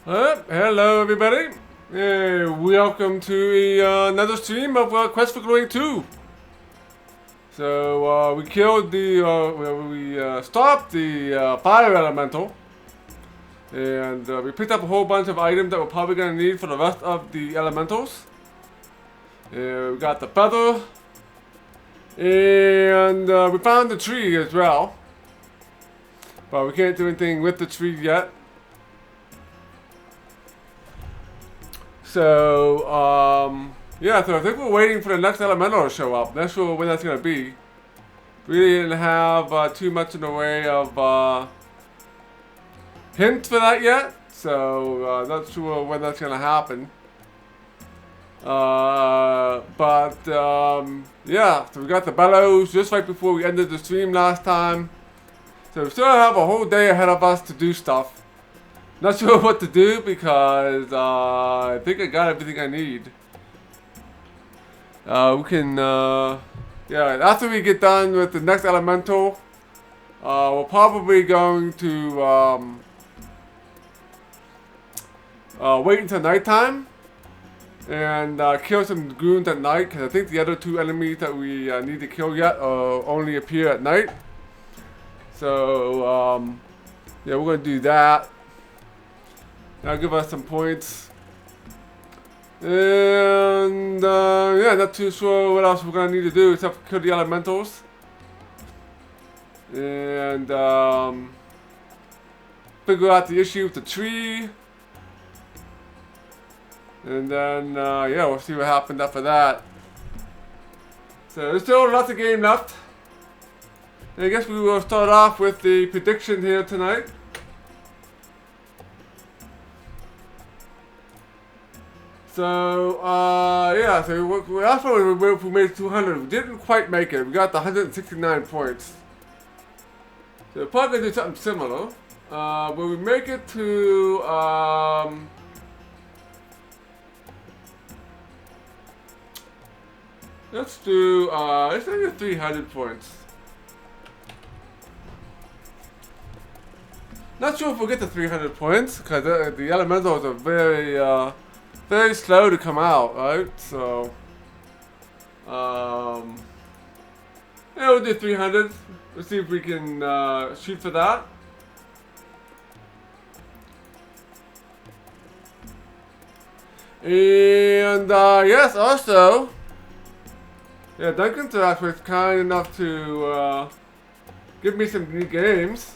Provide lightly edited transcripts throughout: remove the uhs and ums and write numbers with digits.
Hello everybody. Welcome to another stream of Quest for Glory 2. So we killed we stopped the fire elemental, and we picked up a whole bunch of items that we're probably going to need for the rest of the elementals. We got the feather, and we found the tree as well, but we can't do anything with the tree yet. So, yeah, so I think we're waiting for the next elemental to show up. Not sure when that's going to be. We didn't have too much in the way of hints for that yet, so not sure when that's going to happen. Yeah, so we got the bellows just right before we ended the stream last time. So we still have a whole day ahead of us to do stuff. Not sure what to do because I think I got everything I need. We can, yeah, after we get done with the next elemental, we're probably going to wait until nighttime and kill some goons at night, because I think the other two enemies that we need to kill yet only appear at night. So, yeah, we're going to do that. That'll give us some points. And, yeah, not too sure what else we're going to need to do except for kill the elementals. And, figure out the issue with the tree. And then, yeah, we'll see what happened after that. So, there's still lots of game left. And I guess we will start off with the prediction here tonight. So, yeah, so last one we made 200. We didn't quite make it. We got the 169 points. So we're probably going to do something similar. Will we make it to, let's do 300 points. Not sure if we'll get to 300 points, because the elementals are very slow to come out, right? So, yeah, we'll do 300. Let's see if we can shoot for that. And yes, also, yeah, Duncan was kind enough to give me some new games.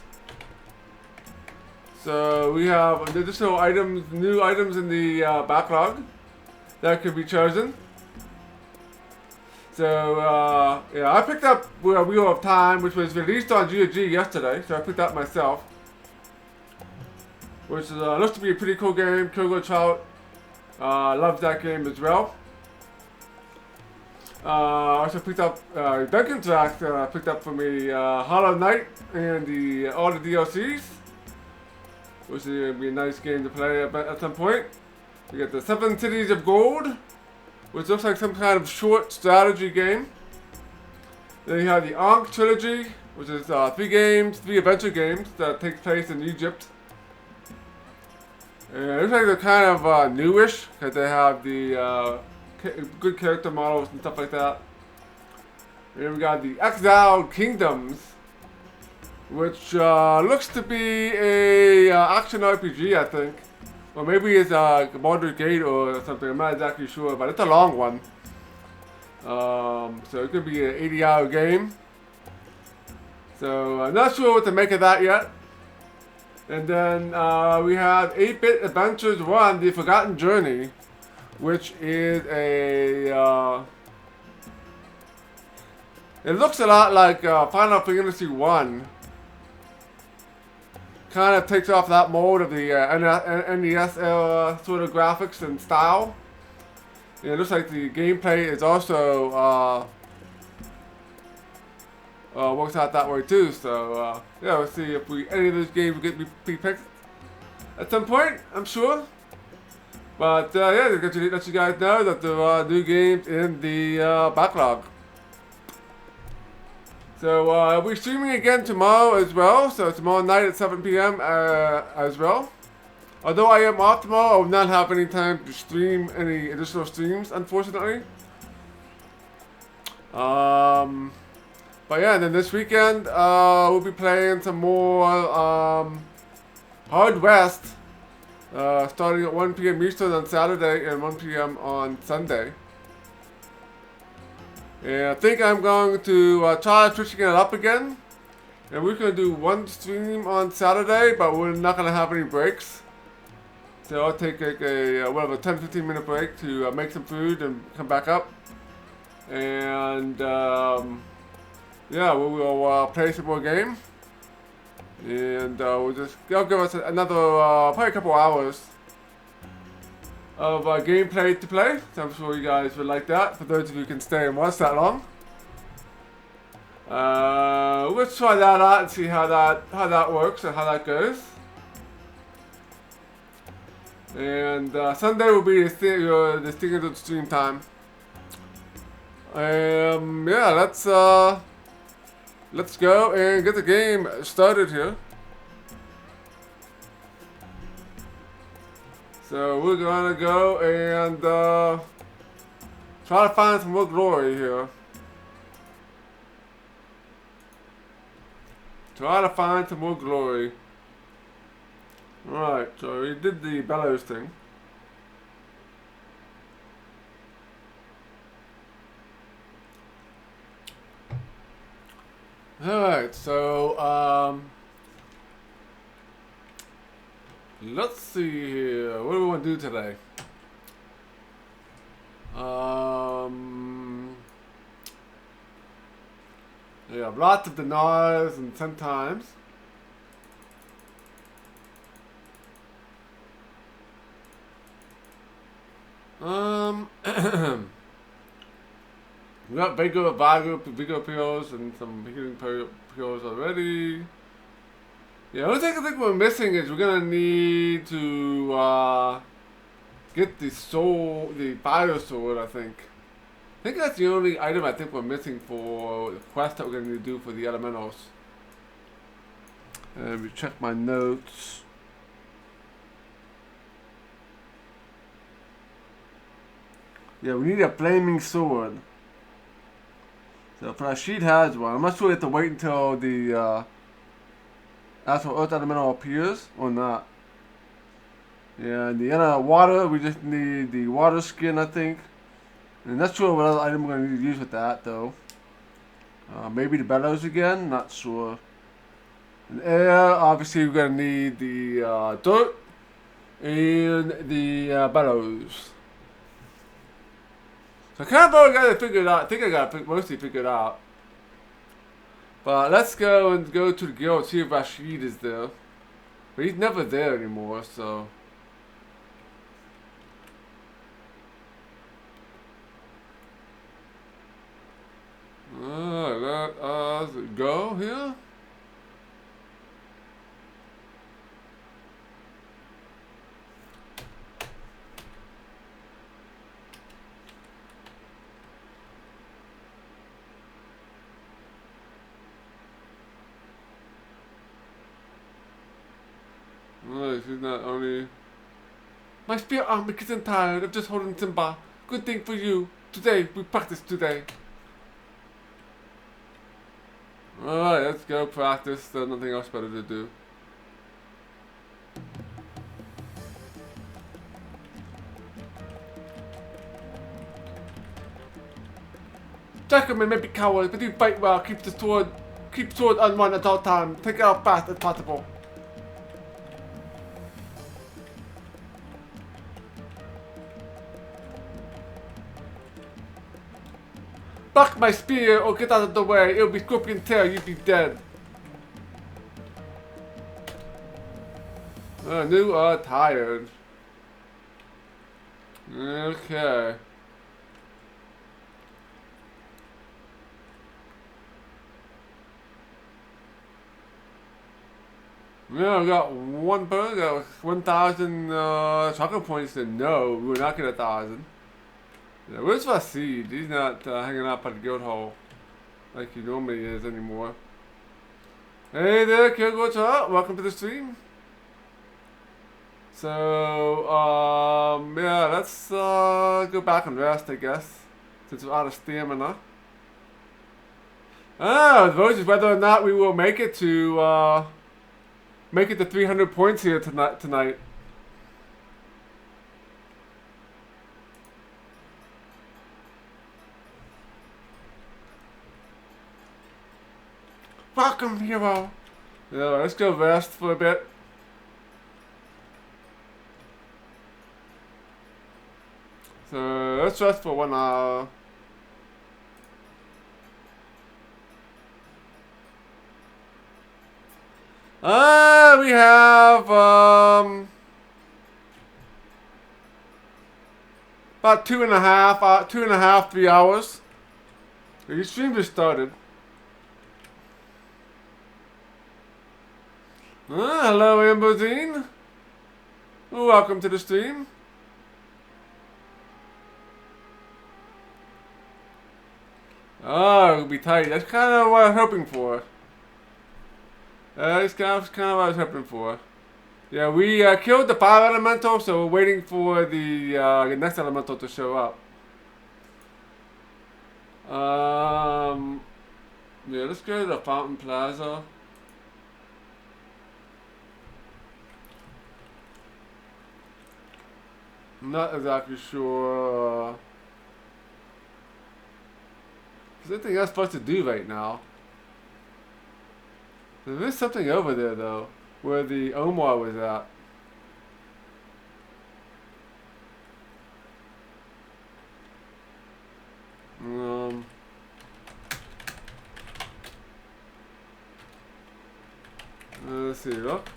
So we have additional items, new items in the backlog that could be chosen. So yeah, I picked up Wheel of Time, which was released on GOG yesterday. So I picked that myself, which looks to be a pretty cool game. Kogo Trout loves that game as well. I also picked up Duncan's Act picked up for me Hollow Knight and all the DLCs. Which is going to be a nice game to play at some point. We got the 7 Cities of Gold, which looks like some kind of short strategy game. Then you have the Ankh Trilogy, which is 3 adventure games that take place in Egypt. And it looks like they're kind of newish, because they have the good character models and stuff like that. And then we got the Exiled Kingdoms, which looks to be a action RPG, I think. Or maybe it's a Baldur's Gate or something, I'm not exactly sure, but it's a long one. So it could be an 80-hour game. So I'm not sure what to make of that yet. And then we have 8-Bit Adventures 1, The Forgotten Journey, which is a... it looks a lot like Final Fantasy 1. Kind of takes off that mold of the NES era sort of graphics and style. And it looks like the gameplay is also works out that way too. So yeah, we'll see if any of those games will be picked at some point, I'm sure. But yeah, let you guys know that there are new games in the backlog. So we'll be streaming again tomorrow as well. So tomorrow night at 7 p.m. as well. Although I am off tomorrow, I will not have any time to stream any additional streams, unfortunately. But yeah, then this weekend, we'll be playing some more Hard West, starting at 1 p.m. Eastern on Saturday and 1 p.m. on Sunday. And I think I'm going to try switching it up again. And we're going to do one stream on Saturday, but we're not going to have any breaks. So I'll take like a 10-15 minute break to make some food and come back up. And yeah, we will play some more game. And we'll just, they'll give us another, probably a couple hours of gameplay to play. So I'm sure you guys would like that, for those of you who can stay and watch that long. Let's try that out and see how that works and how that goes. And Sunday will be the thing of the stream time. Yeah, let's go and get the game started here. So we're gonna go and try to find some more glory here. Try to find some more glory. Alright, so we did the bellows thing. Alright, so let's see here. What do we want to do today? Yeah, lots of deniers and sometimes. We got Vigo appeals and some healing appeals already. Yeah, the only thing I think we're missing is we're gonna need to get the fire sword, I think. I think that's the only item I think we're missing for the quest that we're gonna need to do for the elementals. Let me check my notes. Yeah, we need a flaming sword. So Rashid has one. I'm not sure we have to wait until the actual Earth Elemental appears or not. Yeah, and the other water, we just need the water skin, I think. And not sure what other item we're going to need to use with that, though. Maybe the bellows again? Not sure. And air, obviously we're going to need the dirt and the bellows. So I kind of already got it figured out. I think I got it mostly figured out. But let's go to the guild, see if Rashid is there. But he's never there anymore, so. Let us go here. She's not only. My spear arm isn't tired of just holding Simba. Good thing for you. Today, we practice today. Alright, let's go practice. There's nothing else better to do. Gentlemen may be cowards, but you fight well. Keep sword on one at all times. Take it out fast as possible. Buck my spear or get out of the way. It'll be scorpion tail, you'll be dead. New tired. Okay. Yeah, we got one bird, got 1,000 chocolate points, and no, we're not getting 1,000. Yeah, where's Vasid? He's not hanging out by the guild hall like he normally is anymore. Hey there, Kid, what's up? Welcome to the stream. So, yeah, let's go back and rest, I guess, since we're out of stamina. The vote is whether or not we will make it to 300 points here tonight. Welcome, hero. Yeah, let's go rest for a bit. So let's rest for 1 hour. We have about 2.5, 3 hours. The stream just started. Hello, Ambozine. Welcome to the stream. Oh, it'll be tight. That's kind of what I was hoping for. That's kind of what I was hoping for. Yeah, we killed the fire elemental, so we're waiting for the next elemental to show up. Yeah, let's go to the Fountain Plaza. I'm not exactly sure. There's anything else for us to do right now. There is something over there though, where the Omar was at. Let's see, look.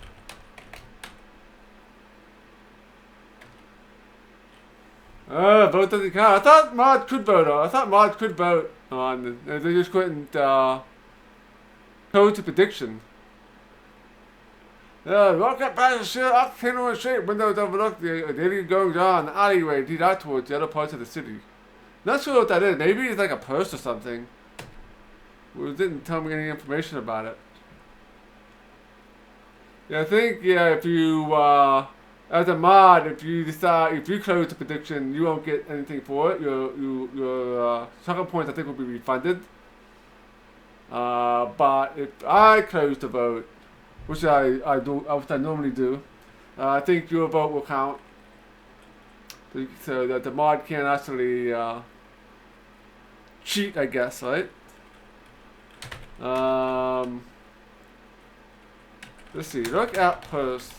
Vote doesn't count. I thought Mod could vote on. I thought Mod could vote on. They just couldn't code to prediction. Walk up past the ship, up in shape, windows overlook the daily goings on, the alleyway lead out towards the other parts of the city. Not sure what that is. Maybe it's like a purse or something. It didn't tell me any information about it. Yeah, I think if you as a mod, if you close the prediction, you won't get anything for it. Your soccer points, I think, will be refunded. But if I close the vote, which I normally do, I think your vote will count. So that the mod can't actually cheat, I guess, right? Let's see. Look at post.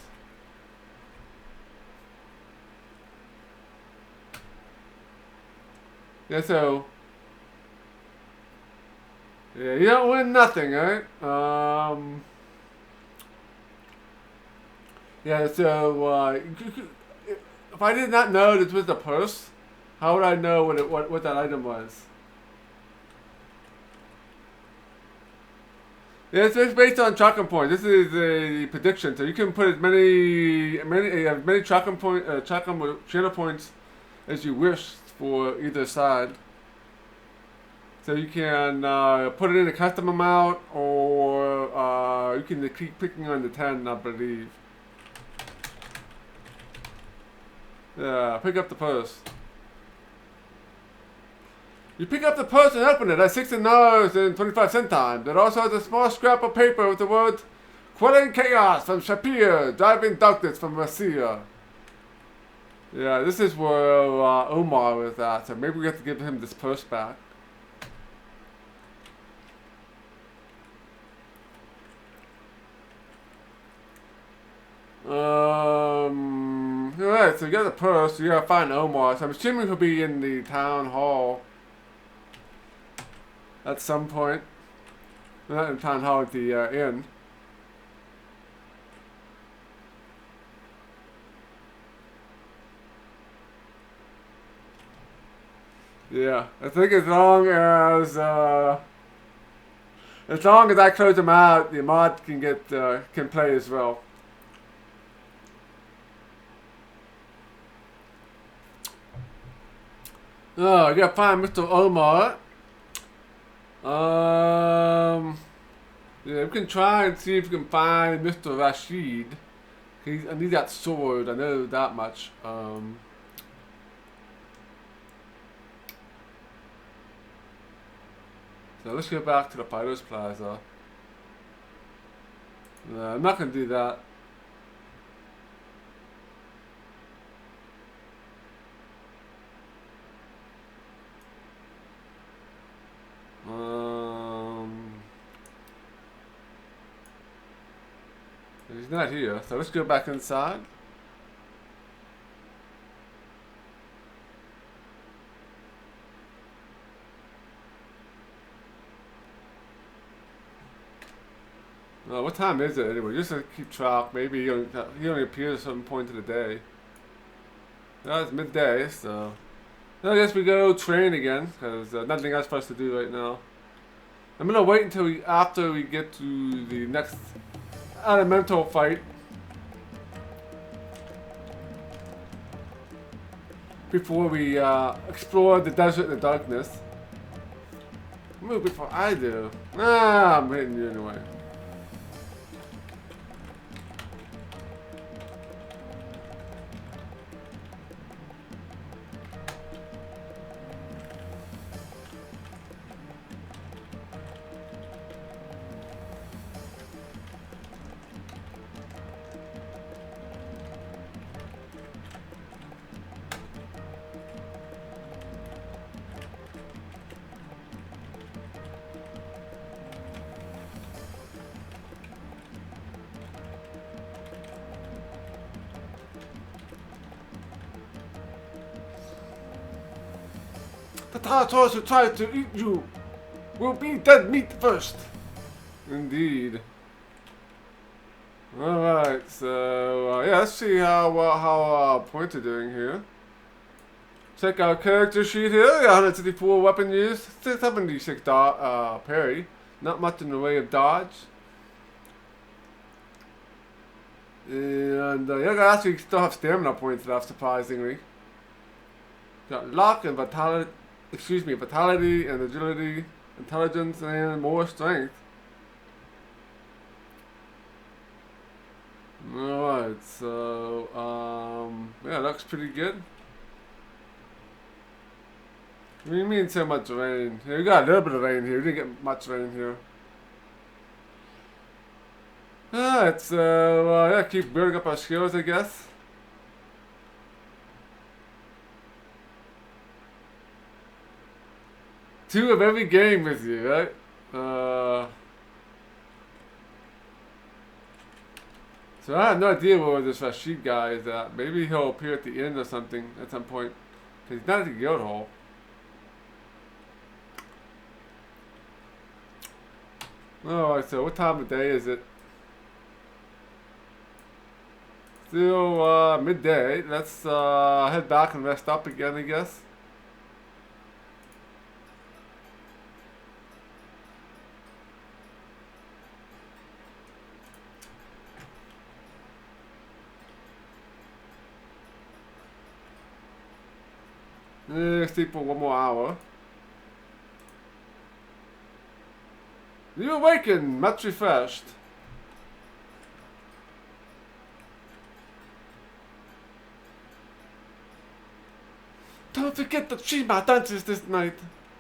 Yeah, so yeah, you don't win nothing, right? Yeah, so if I did not know this was the purse, how would I know what that item was? Yeah, it's based on tracking points. This is a prediction, so you can put as many tracking channel points as you wish for either side. So you can put it in a custom amount, or you can keep picking on the 10, I believe. Yeah, pick up the purse. You pick up the purse and open it at $16.25. It also has a small scrap of paper with the words "Quelling Chaos" from Shapir, "Driving Darkness" from Marcia. Yeah, this is where Omar was at, so maybe we have to give him this purse back. Alright, so you got the purse, you gotta find Omar, so I'm assuming he'll be in the town hall at some point. Not in town hall, at the inn. Yeah, I think as long as I close them out, the mod can play as well. Oh, I gotta find Mr. Omar. Yeah, we can try and see if we can find Mr. Rashid. I need that sword. I know that much. So let's go back to the Fighters Plaza. No, I'm not gonna do that. He's not here, so let's go back inside. What time is it anyway? Just to keep track. Maybe he only appears at some point of the day. No, it's midday, so I guess we go train again because nothing else for us to do right now. I'm gonna wait until after we get to the next elemental fight before we explore the desert in the darkness. Move before I do. I'm hitting you anyway. The Tartars who try to eat you will be dead meat first. Indeed. Alright, so yeah, let's see how points are doing here. Check our character sheet here. 164 weapon use, 676 parry. Not much in the way of dodge. And yeah, I actually still have stamina points left, surprisingly. Got luck and vitality. Vitality and agility, intelligence, and more strength. Alright, so, yeah, looks pretty good. What do you mean so much rain? Yeah, we got a little bit of rain here. We didn't get much rain here. Alright, so, yeah, keep building up our skills, I guess. Two of every game with you, right? So I have no idea where this Rashid guy is at. Maybe he'll appear at the end or something at some point. Because he's not at the guild hall. Alright, so what time of day is it? Still midday. Let's head back and rest up again, I guess. Sleep for one more hour. You awaken, much refreshed. Don't forget that Shima dances this night.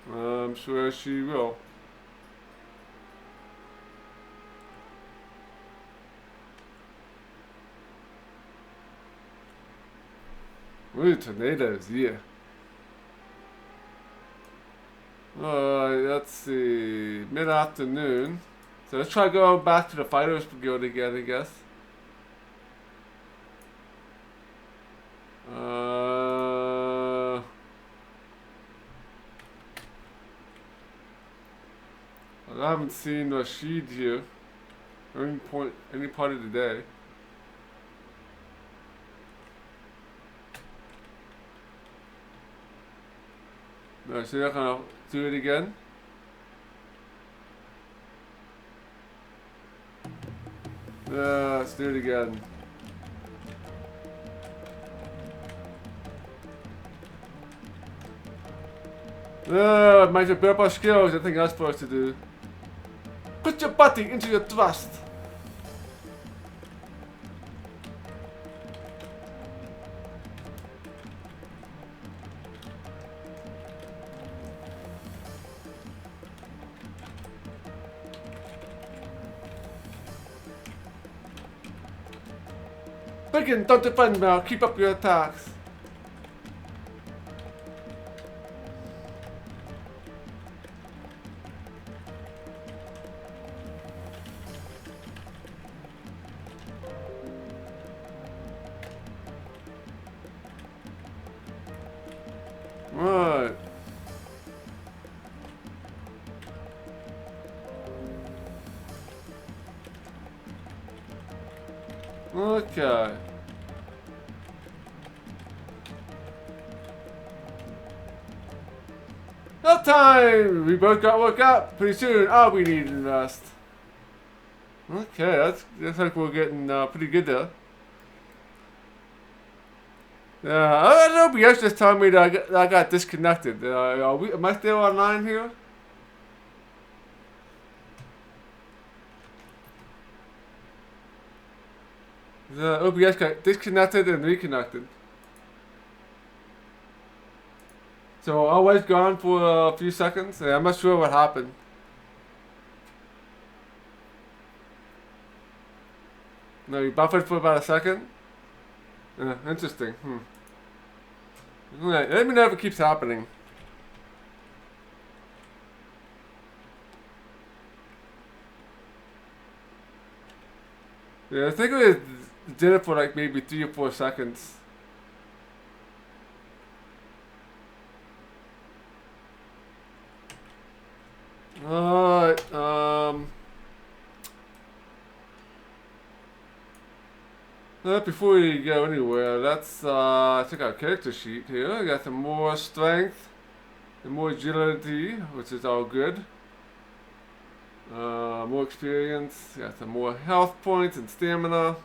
I'm sure she will. Ooh, tornadoes, yeah. Let's see. Mid-afternoon. So let's try going back to the Fighters Guild again, I guess. I haven't seen Rashid here. Any part of the day. No, so you're not gonna do it again? Let's do it again. Might have built our skills, I think that's supposed to do. Put your body into your thrust. Begin, don't defend me, keep up your attacks. Right. Okay. No time! We both got woke up. Pretty soon I'll be needing rest. Okay, that's like we're getting pretty good there. I don't know, OBS just told me that I got disconnected. Am I still online here? The OBS got disconnected and reconnected. So I was gone for a few seconds. I'm not sure what happened. No, you buffered for about a second? Interesting. Alright, let me know if it keeps happening. Yeah, I think it did it for like maybe 3 or 4 seconds. Alright, before we go anywhere, let's check our character sheet here. I got some more strength and more agility, which is all good. More experience, got some more health points and stamina.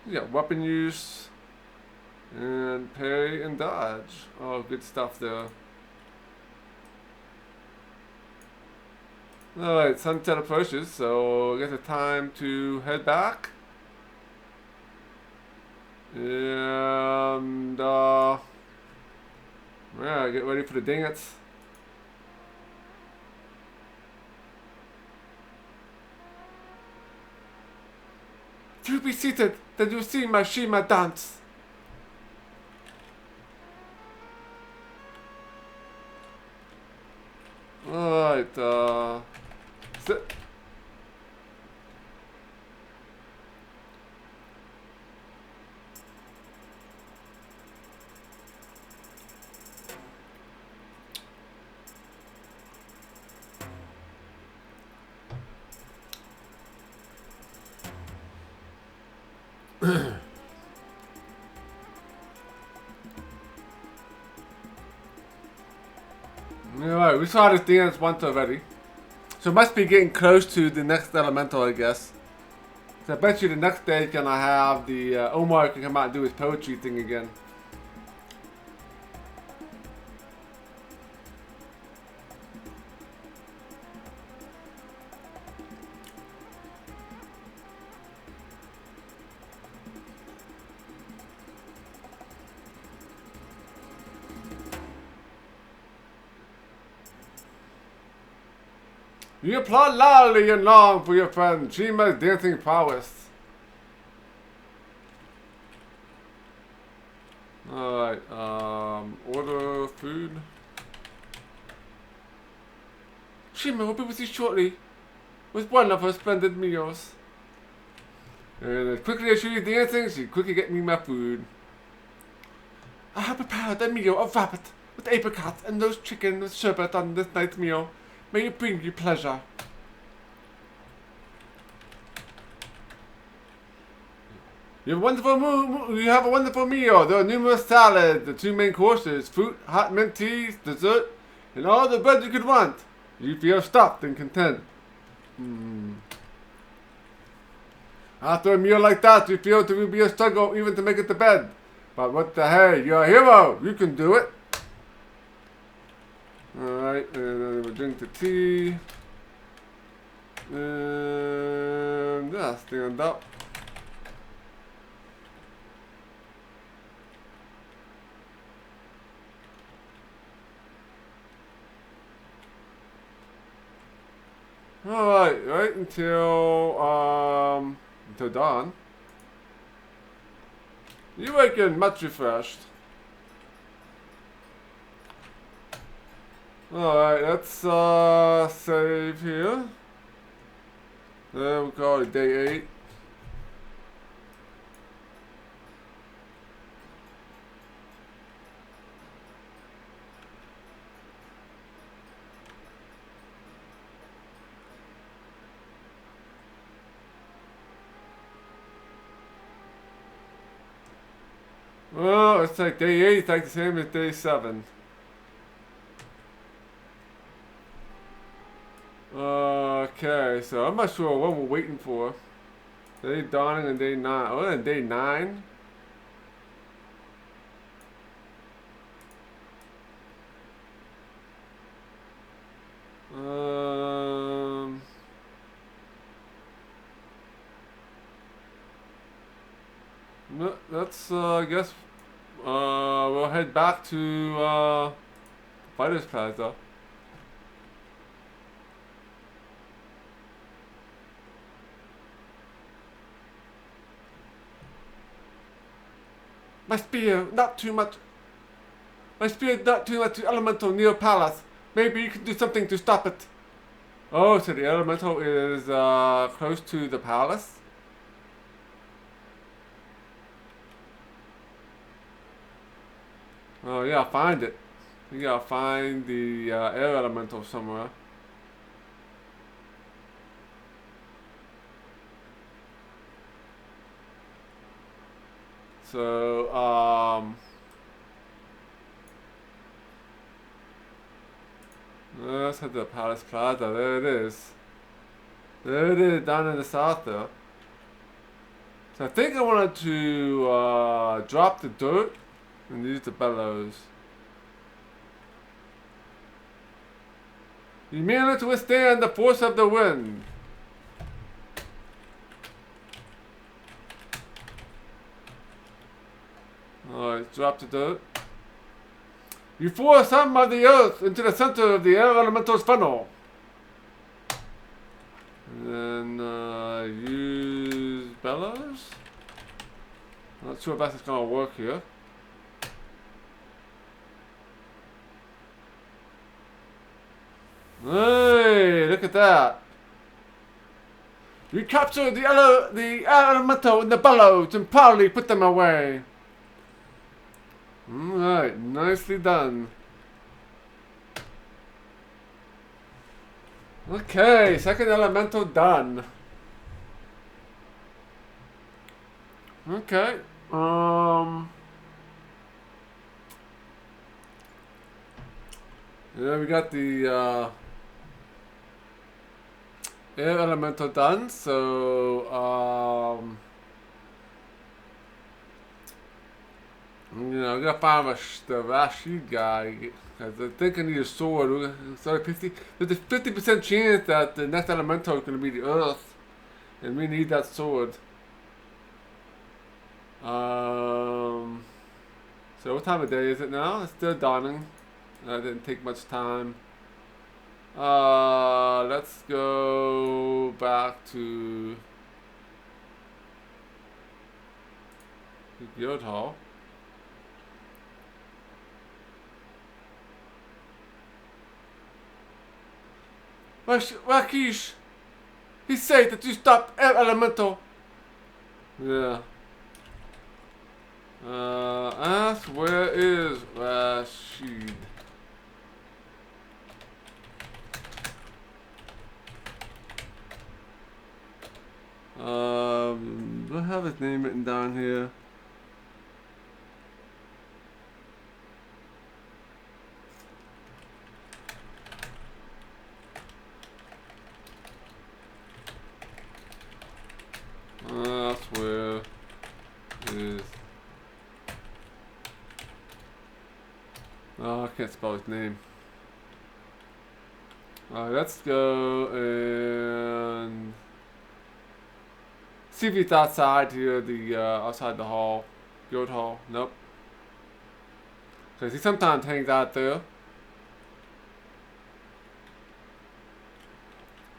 You got weapon use and parry and dodge. Oh, good stuff there. Alright, sunset approaches, so I guess it's time to head back. And yeah, get ready for the dance. To be seated, that you see my Shima dance. Alright, sit. Alright, we saw this dance once already. So it must be getting close to the next elemental, I guess. So I bet you the next day is gonna have the Omar can come out and do his poetry thing again. You applaud loudly and long for your friend Shima's dancing prowess. Alright, order food. Shima will be with you shortly with one of her splendid meals. And as quickly as she is dancing, she quickly get me my food. I have prepared a meal of rabbit with apricots and roast chicken with sherbet on this night's meal. May it bring you pleasure. You have a wonderful meal. There are numerous salads, the 2 main courses, fruit, hot mint teas, dessert, and all the bread you could want. You feel stuffed and content. After a meal like that, you feel it will be a struggle even to make it to bed. But what the hey, you're a hero. You can do it. Alright, and then we'll drink the tea. And yeah, stand up. Alright, right until dawn. You awaken much refreshed. Alright, let's save here. There we go, day 8. Well, it's like day 8, it's like the same as day 7. Okay, so I'm not sure what we're waiting for. Day dawning and day 9. Oh, and day 9? No, let's, I guess, we'll head back to, Fighters Plaza. My spear, not too much. My spear, not too much elemental near palace. Maybe you can do something to stop it. Oh, so the elemental is, close to the palace? Oh, yeah, find it. You gotta find the air elemental somewhere. So, let's head to the Palace Plaza. There it is. There it is, down in the south there. So I think I wanted to drop the dirt and use the bellows. You managed to withstand the force of the wind. Alright, drop the dirt. You force some of the earth into the center of the air elemental's funnel. And then use bellows. Not sure if that's gonna work here. Hey, look at that. You captured the air elemental in the bellows and proudly put them away. Alright, nicely done. Okay, second elemental done. Okay, yeah, we got the air elemental done, so you know, I gotta find the Rashid guy, because I think I need a sword. Sorry, there's a 50% chance that the next elemental is gonna be the earth, and we need that sword. So what time of day is it now? It's still dawning. That didn't take much time. Let's go back to the guild hall. Rakish, he said that you stopped air elemental. Yeah. Ask where is Rashid? Do I have his name written down here? That's where is. Oh, I can't spell his name. Alright, let's go and see if he's outside here, outside the hall, guild hall. Nope. Cause he sometimes hangs out there.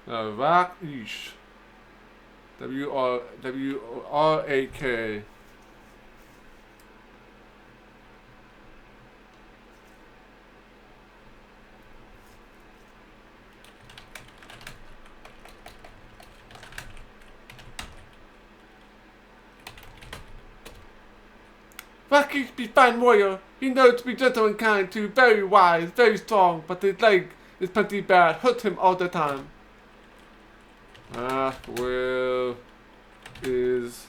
Rakish. W-R-A-K. Rakish be fine warrior. He knows to be gentle and kind too. Very wise, very strong, but his leg is plenty bad. Hurt him all the time. Where is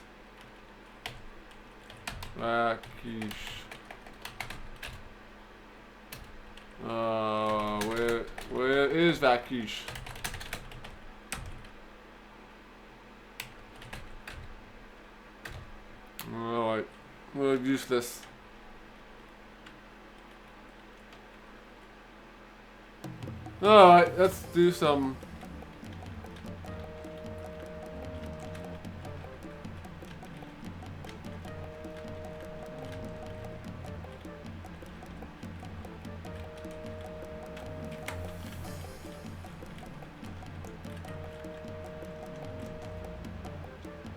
Rakish? Where is Rakish? Alright, we're useless. Alright, let's do some.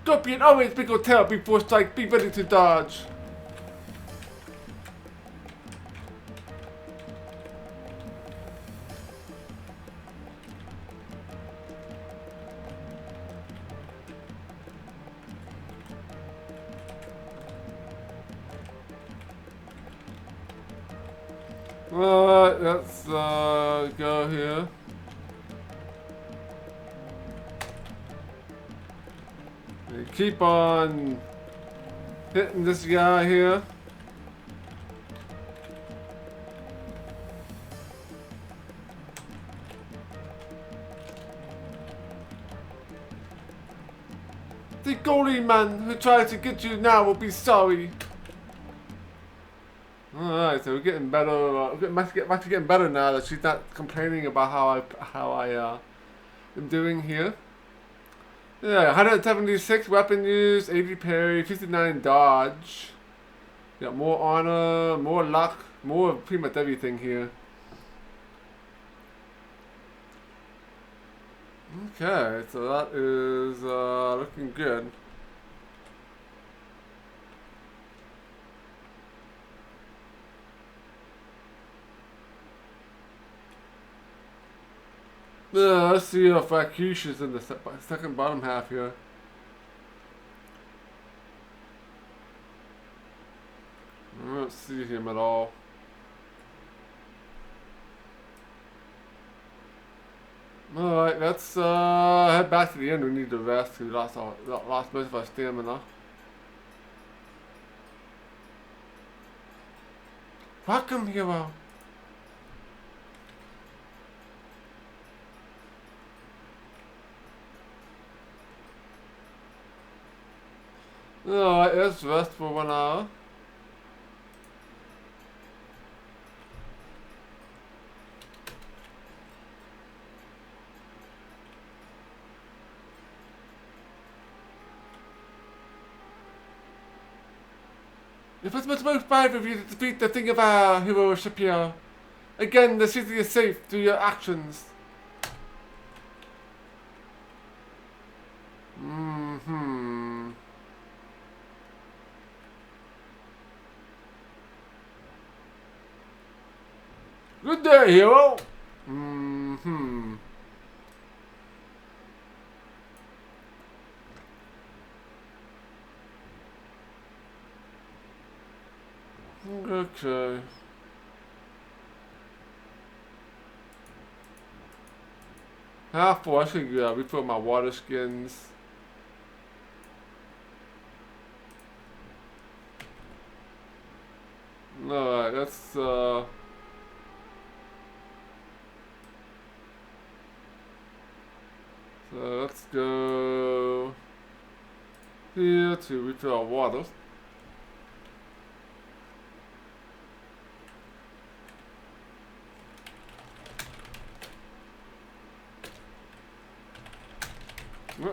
Scorpion always big or tail before strike, be ready to dodge. Alright, let's go here. Keep on hitting this guy here. The goalie man who tries to get you now will be sorry. Alright, so we're getting better. We're much getting better now that she's not complaining about how I am doing here. Yeah, 176 weapon use, 80 parry, 59 dodge. Got more honor, more luck, more of pretty much everything here. Okay, so that is looking good. Let's see if Rakish is in the second bottom half here. I don't see him at all. Alright, let's head back to the end. We need to rest. We lost most of our stamina. Welcome, hero. Alright, let's rest for 1 hour. It was much more 5 of you to defeat the thing of our hero Shapiro. Again, the city is safe through your actions. Good day, hero. Okay. Half full. I should refill my water skins. Alright, so let's go here to refill our water.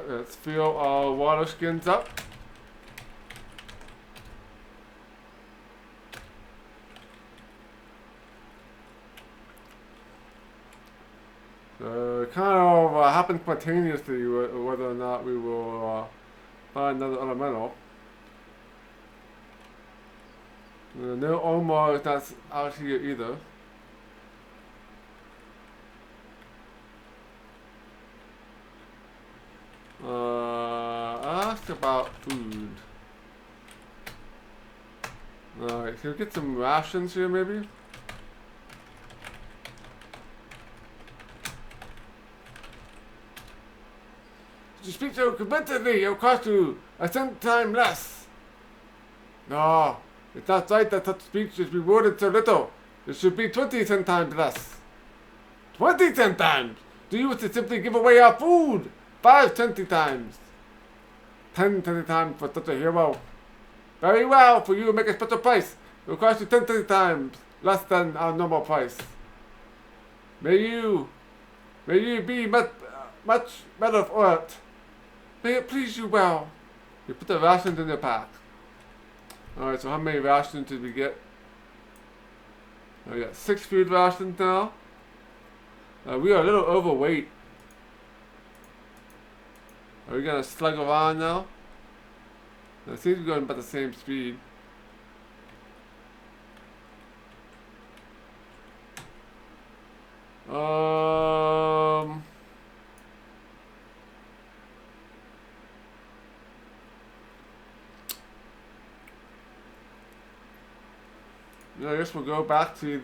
Let's fill our water skins up. So it kind of happens spontaneously whether or not we will find another elemental. No Omar is not out here either. Ask about food. Alright, can we get some rations here maybe? If you speak so convincingly, it'll cost you a cent time less. No, it's not right that such speech is rewarded so little. It should be 20 cent times less. 20 cent times! Do you wish to simply give away our food? 5 20 times. 10 20 times for such a hero. Very well, for you to make a special price. It will cost you 10 20 times less than our normal price. May you be much better for it. May it please you well. You put the rations in your pack. Alright, so how many rations did we get? We got 6 food rations now. We are a little overweight. Are we gonna slug around now? It seems we're going about the same speed. I guess we'll go back to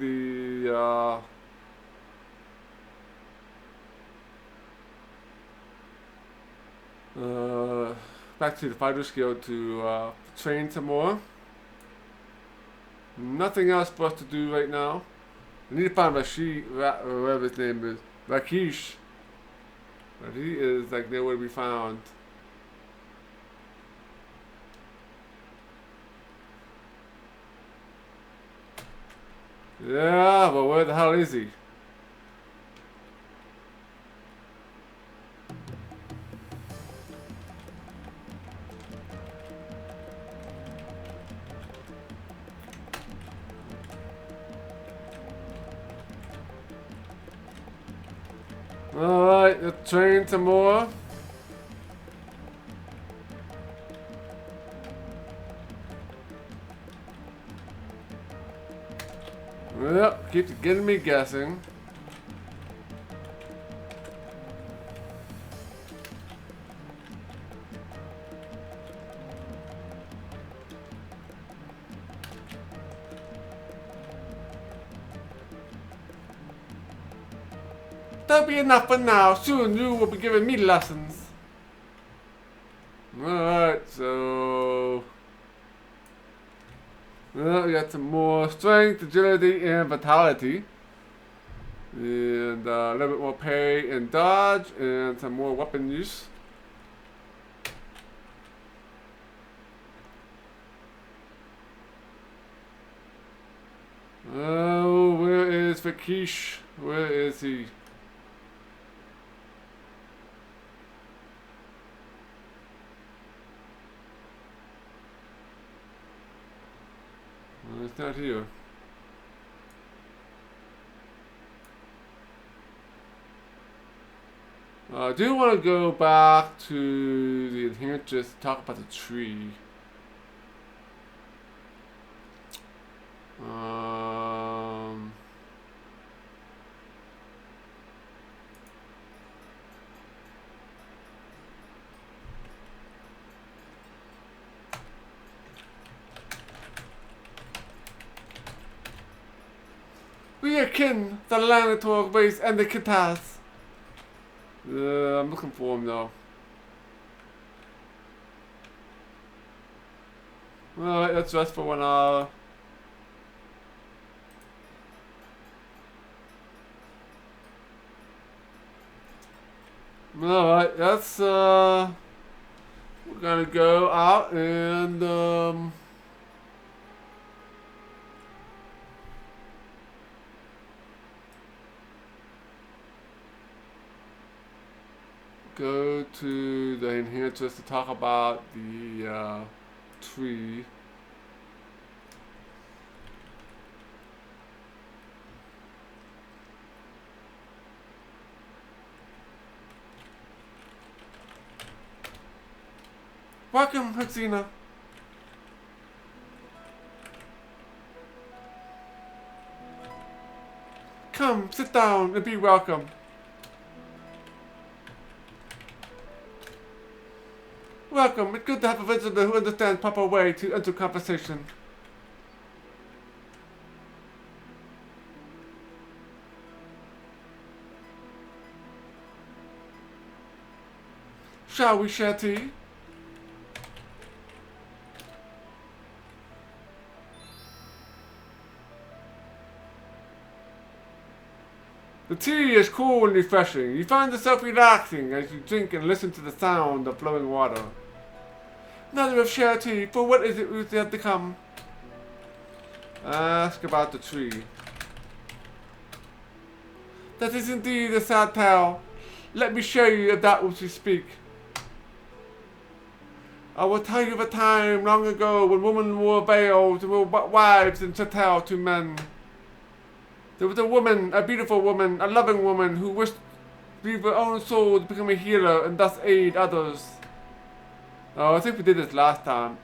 the fighter's guild to train some more. Nothing else for us to do right now. I need to find whatever his name is, Rakesh. But he is like nowhere to be found. Yeah, but where the hell is he? Alright, let's train some more. Yep, keeps getting me guessing. That'll be enough for now. Soon you will be giving me lessons. Alright, so... well, we got some more strength, agility, and vitality. And a little bit more parry and dodge, and some more weapon use. Oh, where is Rakesh? Where is he? It's not here. I do want to go back to the enhancer to talk about the tree. We are kin, the Lanator race and the Kitas. I'm looking for him now. Alright, let's rest for 1 hour. Alright, that's we're gonna go out and go to the enhancers to talk about the tree. Welcome, hercxena. Come, sit down and be welcome. Welcome. It's good to have a visitor who understands proper way to enter conversation. Shall we share tea? The tea is cool and refreshing. You find yourself relaxing as you drink and listen to the sound of flowing water. Another of share tea, for what is it we have to come? Ask about the tree. That is indeed a sad tale. Let me show you of that which you speak. I will tell you of a time long ago when women wore veils and were wives and chattel to men. There was a woman, a beautiful woman, a loving woman who wished to leave her own soul to become a healer and thus aid others. Oh, I think we did this last time.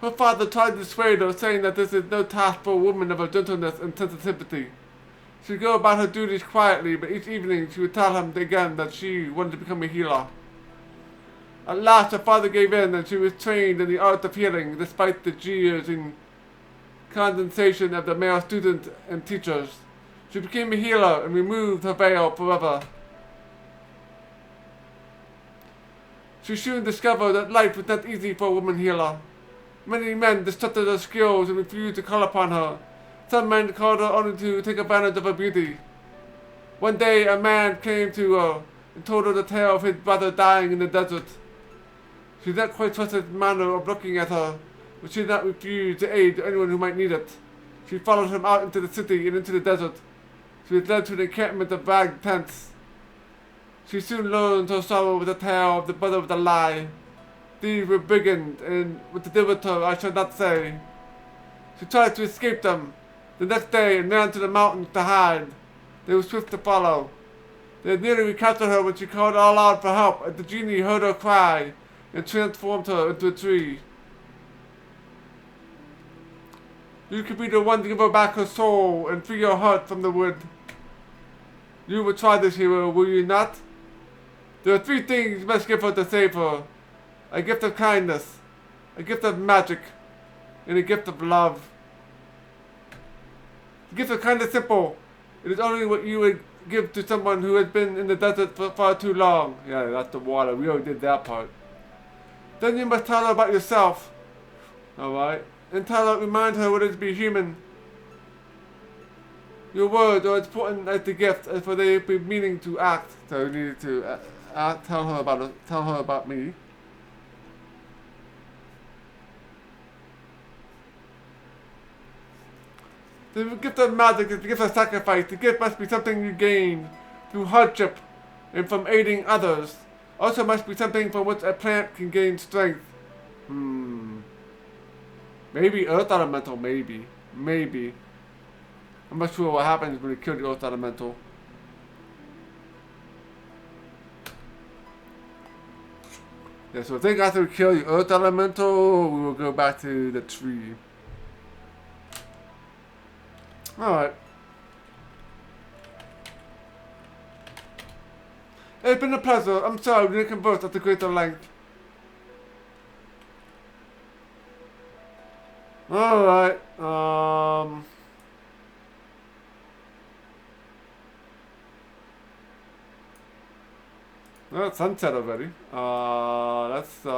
Her father tried to dissuade her, saying that this is no task for a woman of her gentleness and sensitivity. She would go about her duties quietly, but each evening she would tell him again that she wanted to become a healer. At last her father gave in and she was trained in the art of healing, despite the jeers and condensation of the male students and teachers. She became a healer and removed her veil forever. She soon discovered that life was not easy for a woman healer. Many men distrusted her skills and refused to call upon her. Some men called her only to take advantage of her beauty. One day a man came to her and told her the tale of his brother dying in the desert. She did not quite trust his manner of looking at her, but she did not refuse to aid anyone who might need it. She followed him out into the city and into the desert. She was led to an encampment of ragged tents. She soon learned her sorrow with the tale of the brother with the lie. These were brigands, and what to do with her I shall not say. She tried to escape them the next day and ran to the mountains to hide. They were swift to follow. They had nearly recaptured her when she called all out for help, and the genie heard her cry and transformed her into a tree. You could be the one to give her back her soul and free her heart from the wood. You will try this, hero, will you not? There are 3 things you must give her to save her. A gift of kindness, a gift of magic, and a gift of love. The gift of kindness is simple. It is only what you would give to someone who has been in the desert for far too long. Yeah, that's the water. We already did that part. Then you must tell her about yourself. Alright? And tell her, remind her what it is to be human. Your words are as important as the gift, as for they be meaning to act. So you need to tell her about me. The gift of magic is the gift of sacrifice. The gift must be something you gain through hardship and from aiding others. Also must be something from which a plant can gain strength. Maybe Earth Elemental, maybe. Maybe. I'm not sure what happens when you kill the Earth Elemental. Yeah, so I think after we kill the Earth Elemental, we will go back to the tree. Alright. It's been a pleasure. I'm sorry we didn't converse at a greater length. Alright. Well, it's sunset already. Let's do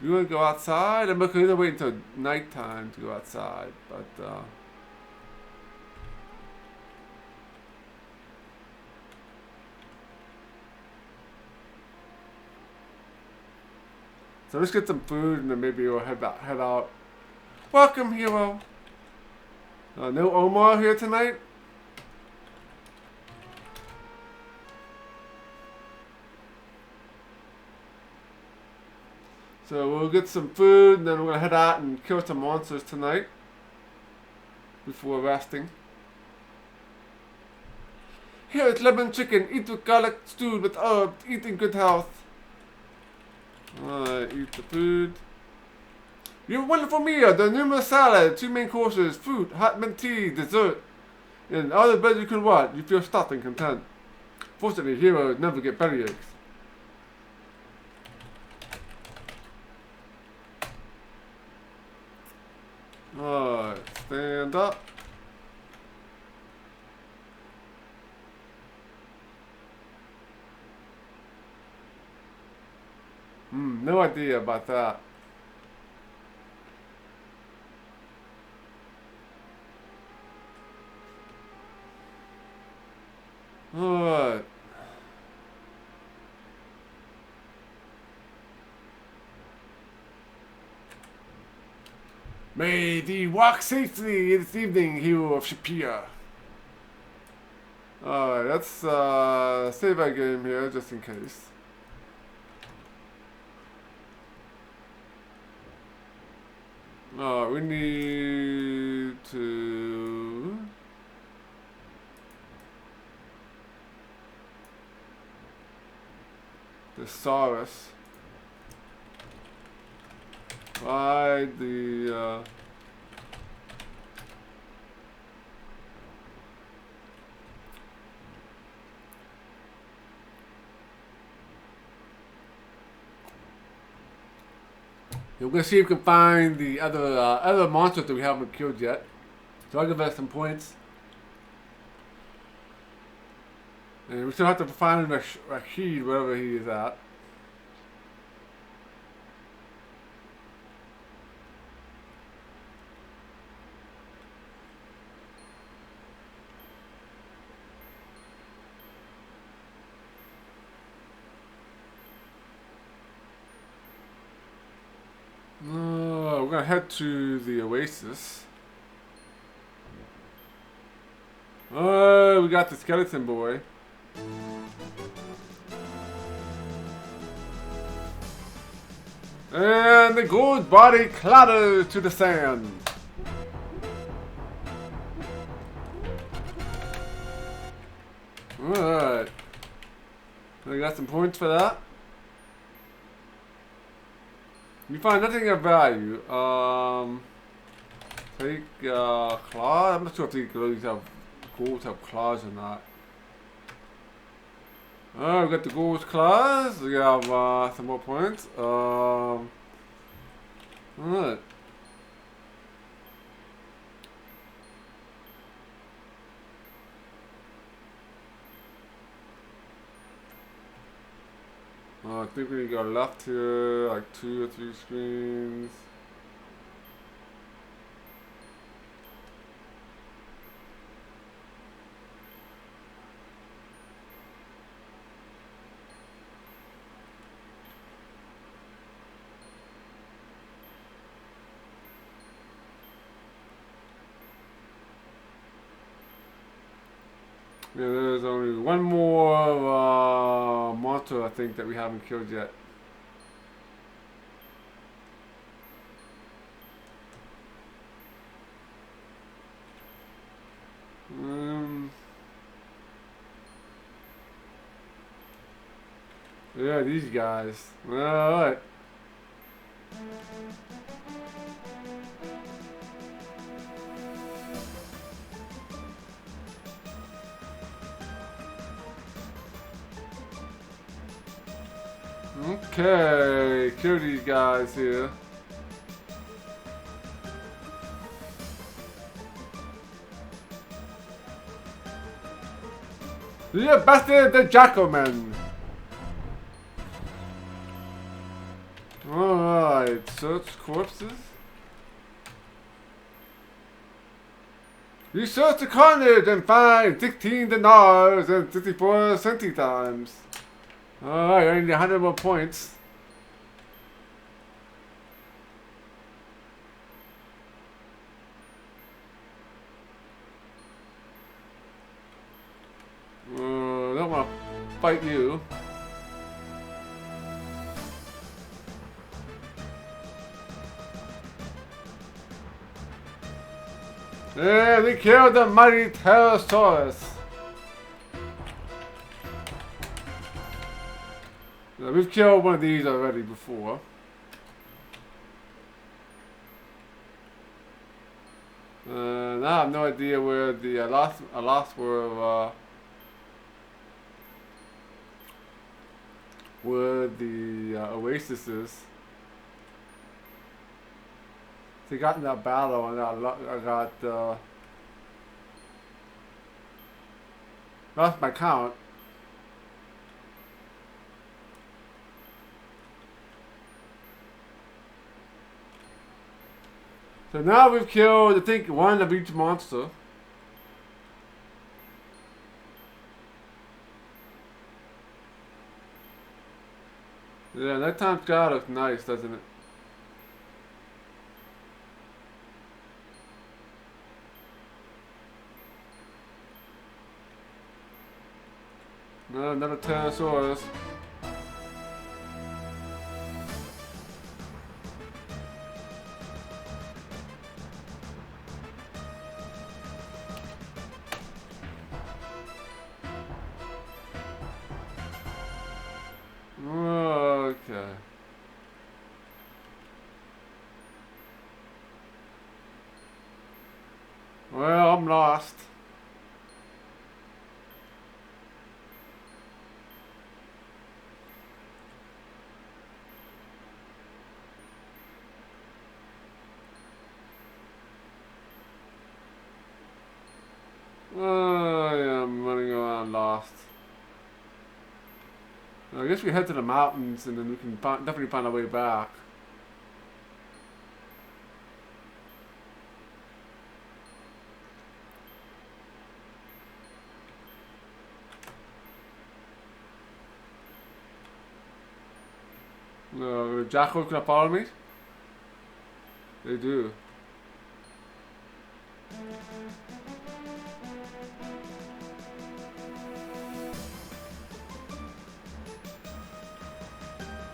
you want to go outside? I'm going to wait until nighttime to go outside, but so let's get some food and then maybe we'll head out. Welcome, hero. No Omar here tonight? So we'll get some food and then we're going to head out and kill some monsters tonight before resting. Here is lemon chicken. Eat with garlic stewed with herbs. Eat in good health. Eat the food. You have a wonderful meal. There are numerous salads, 2 main courses, fruit, hot mint tea, dessert, and all the bread you can want. You feel stuffed and content. Fortunately, heroes never get bellyaches. Alright, stand up. No idea about that. Alright. May thee walk safely this evening, hero of Shapir. Alright, let's save our game here just in case. We need to thesaurus. By the we're gonna see if we can find the other monsters that we haven't killed yet. So I'll give us some points. And we still have to find Rashid wherever he is at. We're gonna head to the Oasis. Oh, we got the skeleton boy. And the gold body clatters to the sand. Alright. We got some points for that. You find nothing of value. Take claw. I'm not sure if these ghouls have claws or not. We got the ghouls' claws. We have some more points. Alright. I think we got left here, like 2 or 3 screens. Yeah, there's only one more monster I think that we haven't killed yet. Yeah, these guys. Alright. Okay, kill these guys here. You bastard the Jackalman! Alright, search corpses. You search the carnage and find 16 dinars and 64 centimes. Alright, I need 100 more points. I don't want to fight you. Yeah, we killed the mighty Pterosaurus. Yeah, we've killed one of these already before. Now I have no idea where the last where the Oasis is. I They got in that battle and I got lost my count. So now we've killed, I think, one of each monster. Yeah, nighttime sky looks nice, doesn't it? No, another Pterosaurus. Okay. Well, I'm lost. Oh, yeah, I'm running around lost. I guess we head to the mountains and then we can definitely find our way back. Jackals gonna follow me? They do.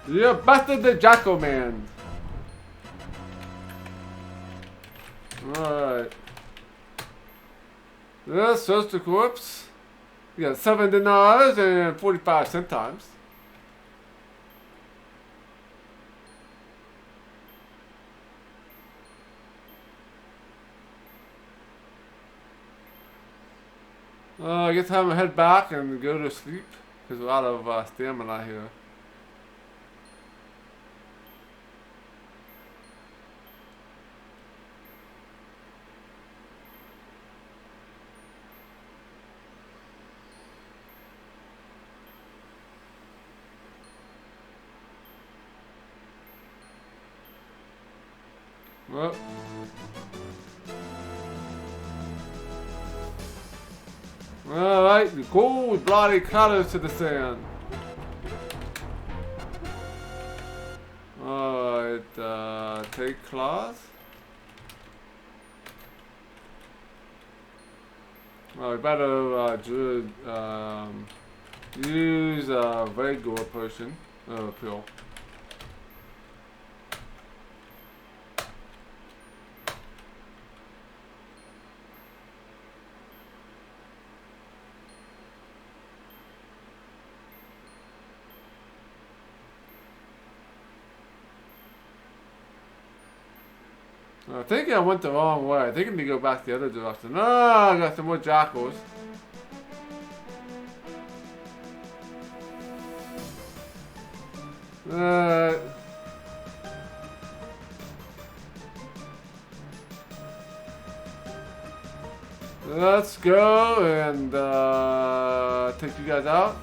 You busted the Jackal Man. Alright. Let's search the corpse. We got 7 dinars and 45 centimes. I guess I'm gonna head back and go to sleep. There's a lot of stamina here. Well. Alright, the cold bloody colors to the sand. Alright, take cloth. Well, we better use a regular potion. Pill. I think I went the wrong way. I think I need to go back the other direction. Ah, I got some more jackals. Let's go and take you guys out.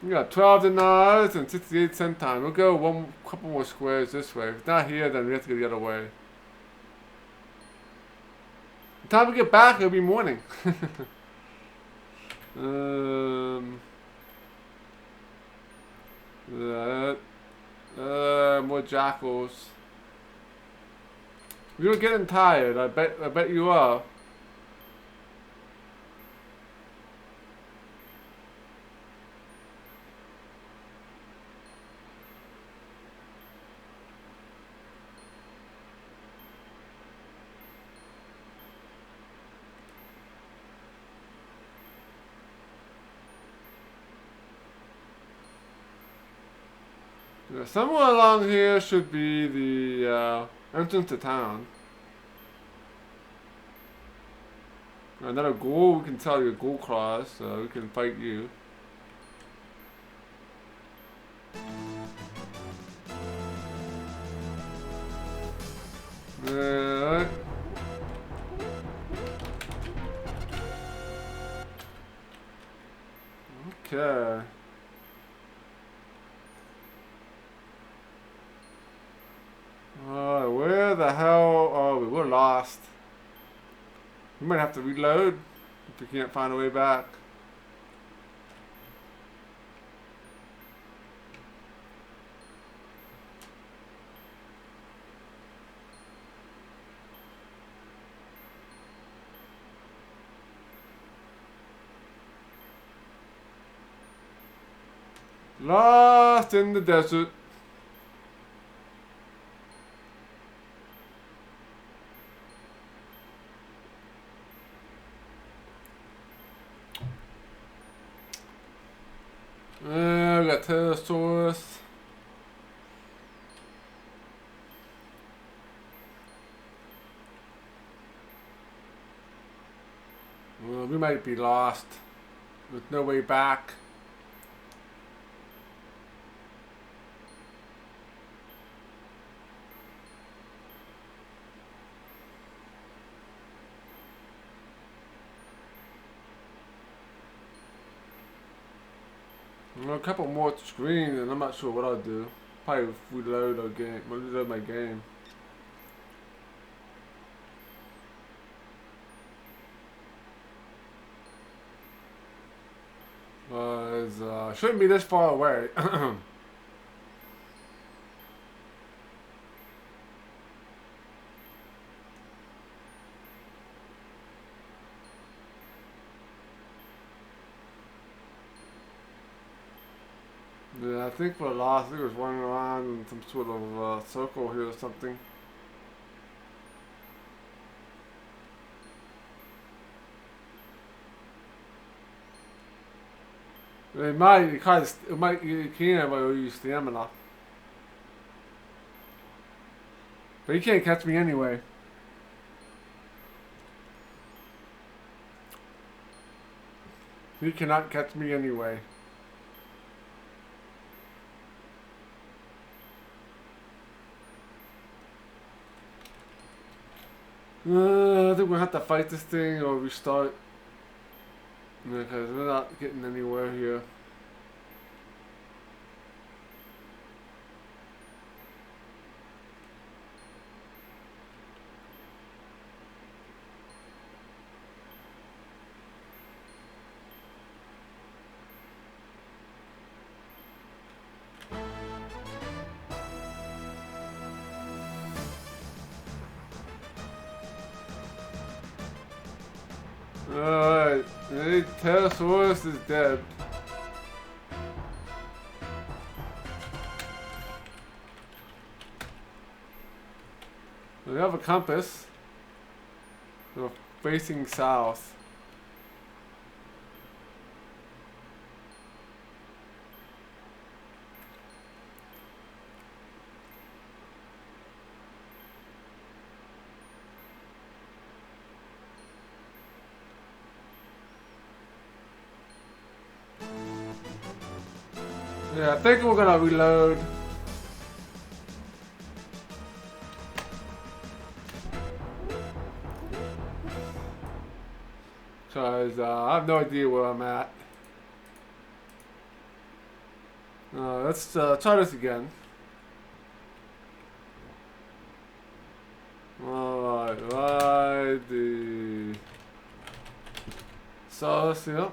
We got 12 dinars and 68 centimes. We'll go couple more squares this way. If it's not here, then we have to go the other way. By the time we get back, it'll be morning. More jackals. You're getting tired. I bet you are. Somewhere along here should be the entrance to town. Another ghoul, we can tell you ghoul claws, so we can fight you. Okay. Where the hell? Oh, we were lost. We might have to reload if we can't find a way back. Lost in the desert. We got Pterosaurus. Well, we might be lost with no way back. Well, a couple more screens, and I'm not sure what I'll do. Probably reload our game. Reload my game. Shouldn't be this far away. Yeah, I think we're lost. I think it was running around in some sort of circle here or something. It might, you can, but you use stamina. But you can't catch me anyway. You cannot catch me anyway. I think we'll have to fight this thing or restart. Because we're not getting anywhere here. Alright, the Pterosaurus is dead. We have a compass. We're facing south. Yeah, I think we're gonna reload. Cause I have no idea where I'm at. Let's try this again. Alright, right the sauce here.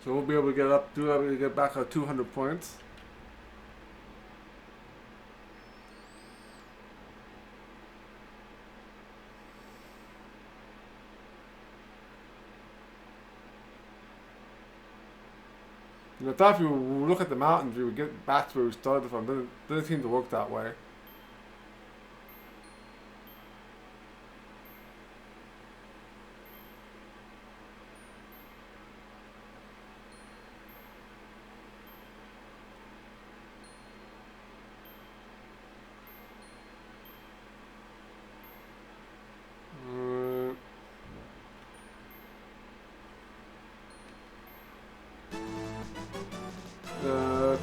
So we'll be able to get back our 200 points. And I thought if you look at the mountains, we would get back to where we started from. Doesn't seem to work that way.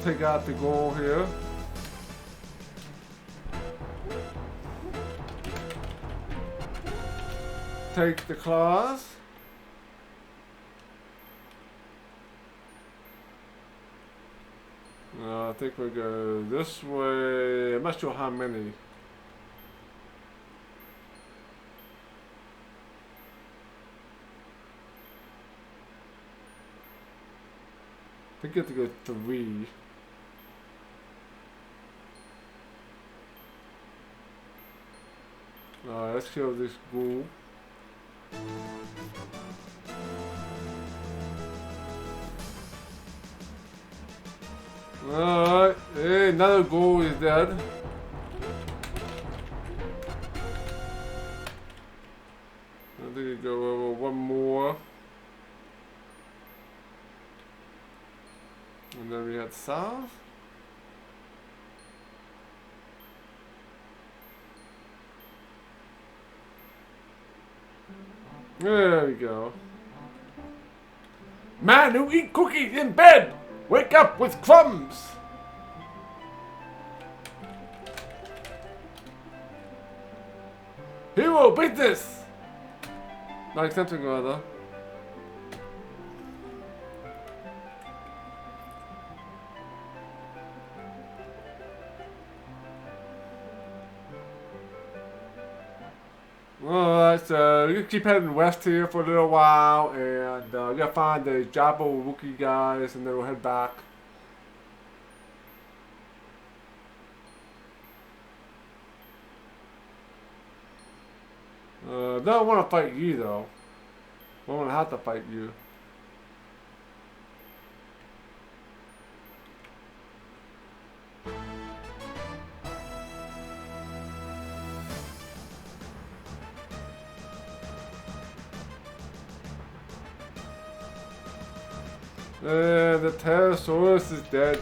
take out the goal here. Take the claws. I think we'll go this way. I'm not sure how many. I think you have to go 3. Alright, let's kill this ghoul. Alright, hey, another ghoul is dead. I think you go over one more. And then we head south. There we go. Man who eat cookies in bed, wake up with crumbs. Hero business. Like something or other. Alright, so you keep heading west here for a little while, and you gotta find the Jabbo Wookiee guys, and then we'll head back. Don't want to fight you though. Don't want to have to fight you. The Pterosaurus is dead.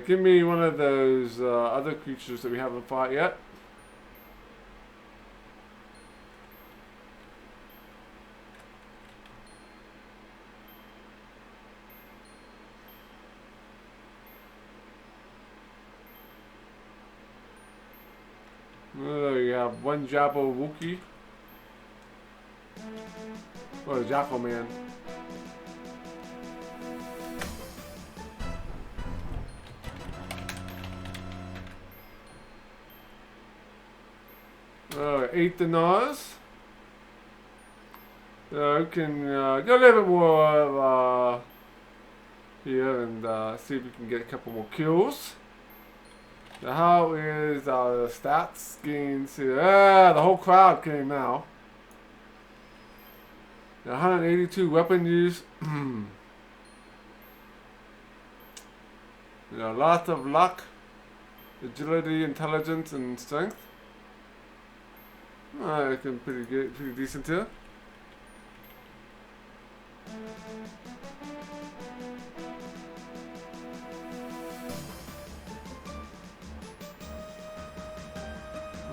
Give me one of those other creatures that we haven't fought yet. You have one Jabbo Wookiee. Oh, the Jackal Man. Ate the Nose. We can go a little bit more here and see if we can get a couple more kills. Now, how is our stats gains here? The whole crowd came now. Now, 182 weapon use. Lots of luck, agility, intelligence, and strength. Looking pretty good, pretty decent here.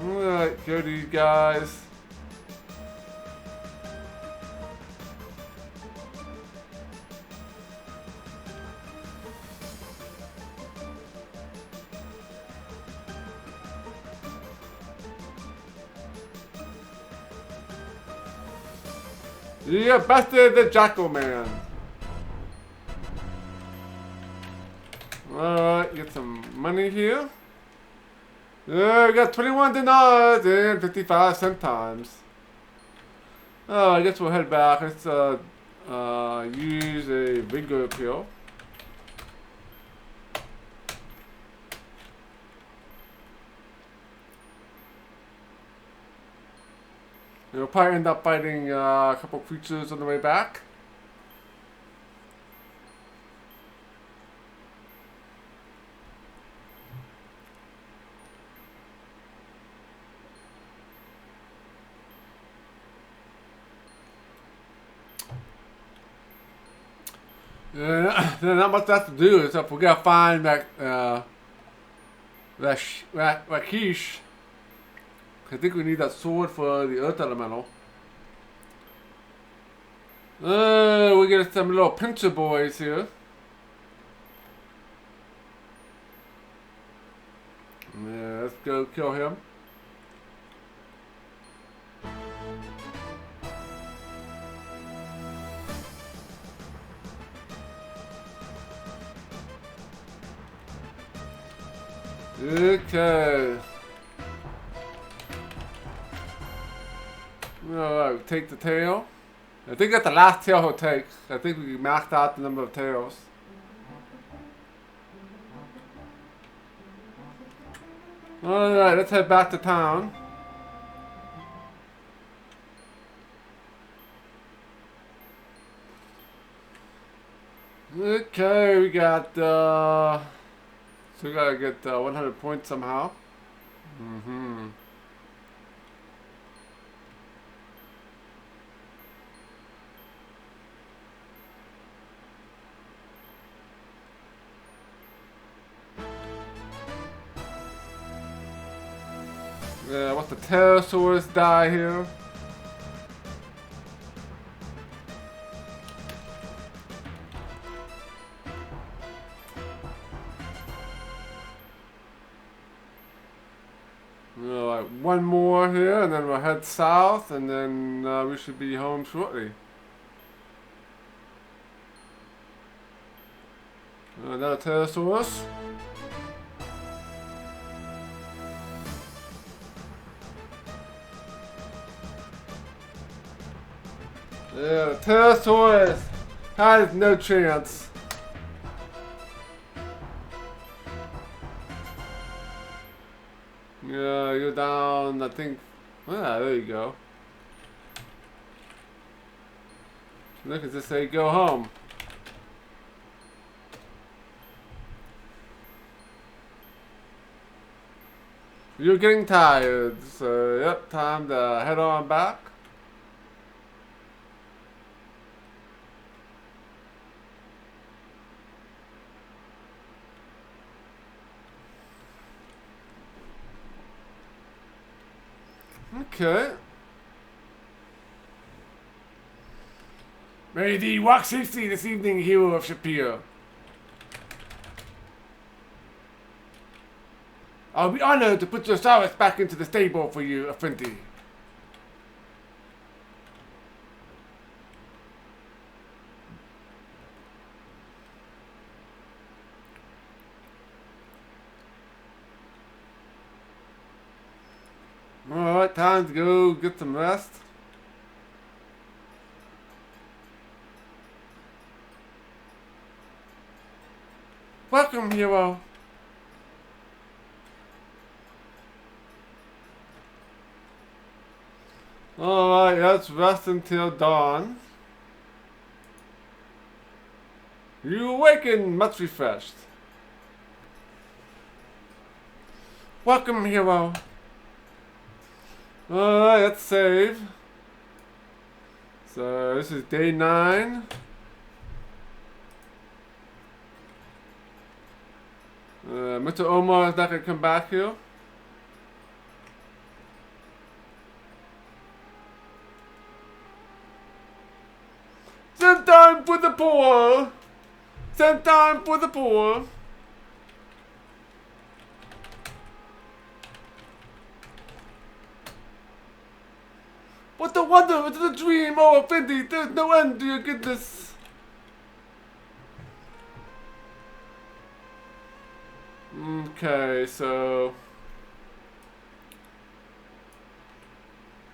Alright, kill these guys. You bested the Jackal Man. Alright, get some money here. Yeah, we got 21 dinars and 55 centimes. Oh, I guess we'll head back. Let's use a vigor pill. We'll probably end up fighting a couple creatures on the way back. There's not much left to do, except we gotta find that Rakish. I think we need that sword for the Earth Elemental. We get some little pincher boys here. Yeah, let's go kill him. Okay. Alright, take the tail. I think that's the last tail he'll take. I think we maxed out the number of tails. Alright, let's head back to town. Okay, we got, so we gotta get 100 points somehow. Yeah, what's the pterosaurus die here? Alright, one more here, and then we'll head south, and then we should be home shortly. Another pterosaurus. Yeah, pterosaurus has no chance. Yeah, you're down, I think. Ah, there you go. Look at this, say go home. You're getting tired, so yep, time to head on back. Okay. May thee walk safely this evening, hero of Shapir. I'll be honored to put your Saurus back into the stable for you, Effendi. Alright, time to go get some rest. Welcome, hero. Alright, let's rest until dawn. You awaken much refreshed. Welcome, hero. Alright, let's save. So, this is day 9. Mr. Omar is not going to come back here. Send time for the poor! Send time for the poor! What a wonder, it's a dream, oh Effendi, there's no end to your goodness. Okay, so...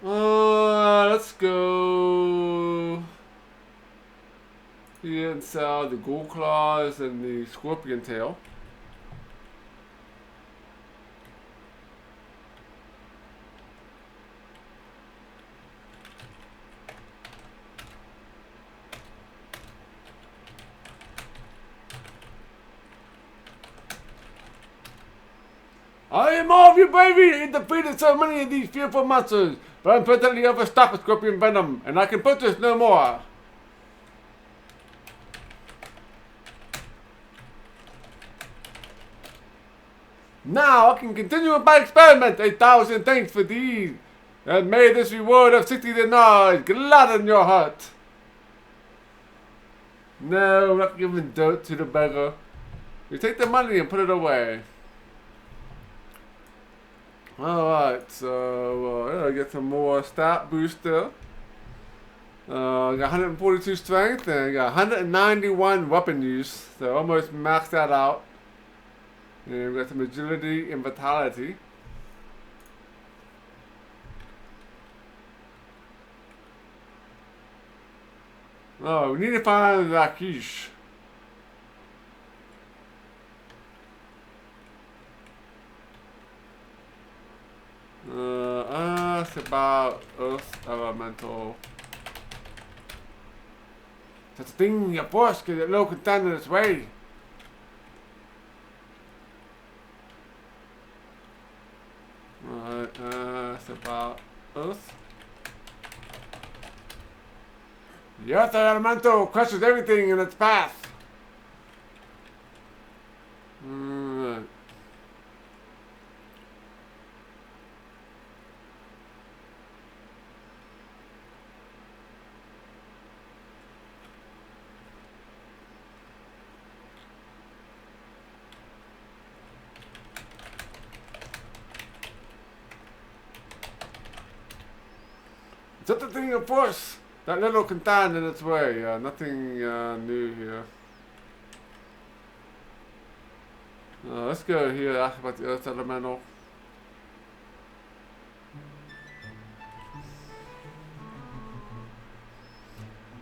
let's go... here and sell the gold claws and the scorpion tail. I am all of you bravery in defeated so many of these fearful monsters, but I'm presently overstocked with scorpion venom, and I can purchase no more. Now I can continue with my experiment. 1,000 thanks for these, and may this reward of 60 dinars gladden your heart. No, we're not giving dirt to the beggar. You take the money and put it away. Alright, so yeah, get some more stat booster. Got 142 strength and got 191 weapon use. So almost maxed that out. And we got some agility and vitality. Oh, we need to find Rakish. It's about Earth Elemental. That's the thing, your boss, get a little content in its way. It's about Earth. The Earth Elemental crushes everything in its path. Is that the thing of force? That little can stand in its way. Nothing new here. Let's go here, ask about the Earth Elemental.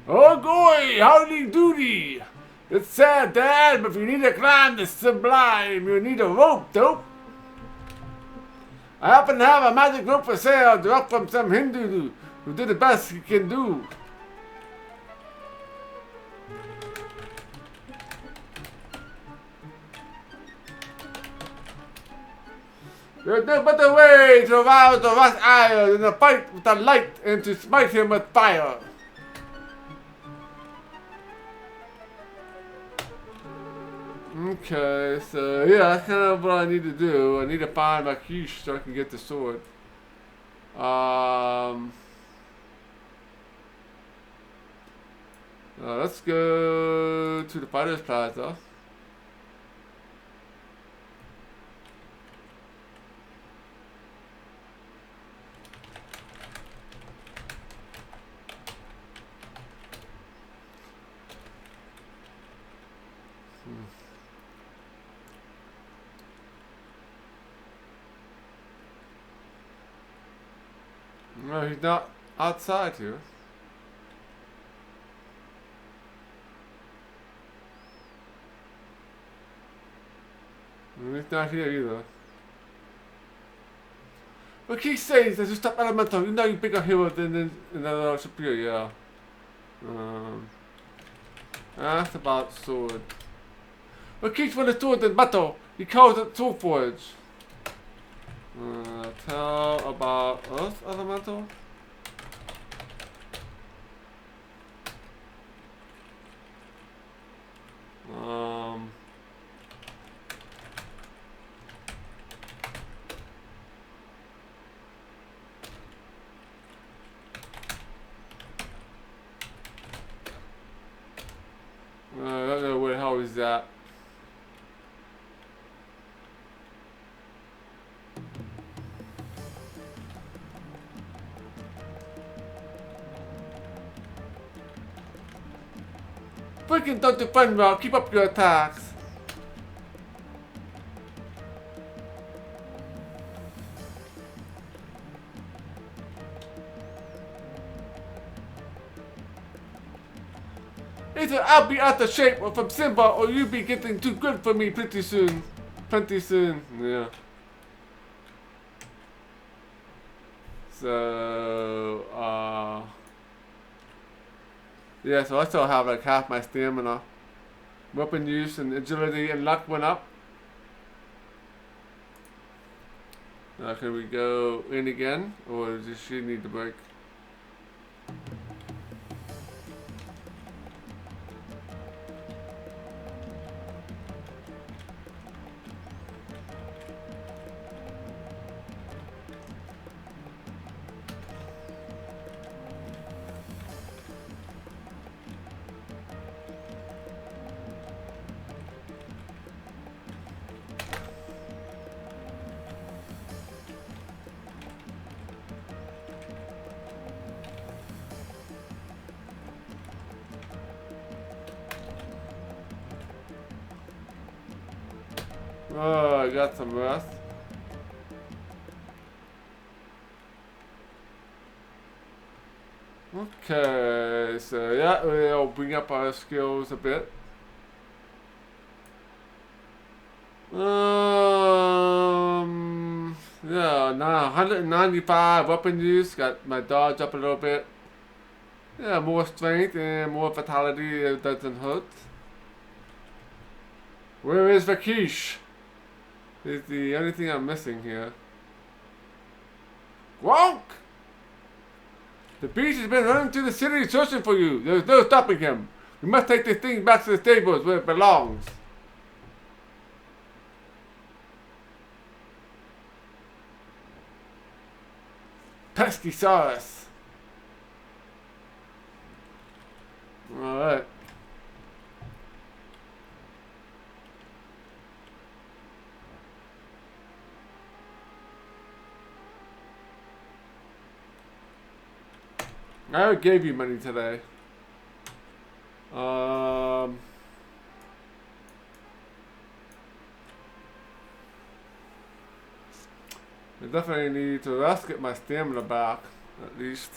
Oh goy, howdy doody! It's sad, Dad, but if you need to climb the sublime, you need a rope, dope. I happen to have a magic rope for sale, direct from some Hindu who did the best he can do. There's no better way to arouse the Rock Ire than to fight with the light and to smite him with fire. Okay, so yeah, that's kind of what I need to do. I need to find my quiche so I can get the sword. Let's go to the Fighters Plaza. No, he's not outside here. He's not here either. But he says there's a stop elemental. You know you're bigger hero than another superior. That's about sword. But keeps with the sword in battle. He calls it Sword Forge. Tell about Earth Elemental. I don't know where the hell is that. Freaking don't defend well, keep up your attacks. Either I'll be out of shape or from Simba, or you'll be getting too good for me pretty soon. Plenty soon, yeah. So, yeah, so I still have like half my stamina. Weapon use and agility and luck went up. Now can we go in again, or does she need to break? Oh, I got some rest. Okay, so yeah, we'll bring up our skills a bit. Yeah, now 195 weapon use. Got my dodge up a little bit. Yeah, more strength and more vitality. It doesn't hurt. Where is Vakish? Is the only thing I'm missing here. Gronk! The beast has been running through the city searching for you. There's no stopping him. We must take this thing back to the stables where it belongs. Pesky Saurus. Alright. I already gave you money today. I definitely need to rest, get my stamina back, at least.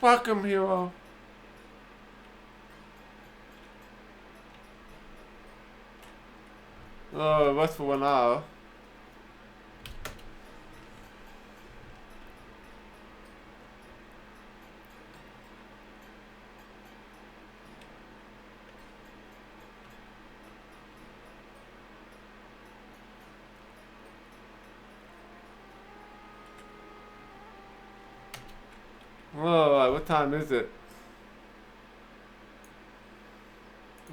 Welcome, hero. Oh, rest for 1 hour. Alright, what time is it?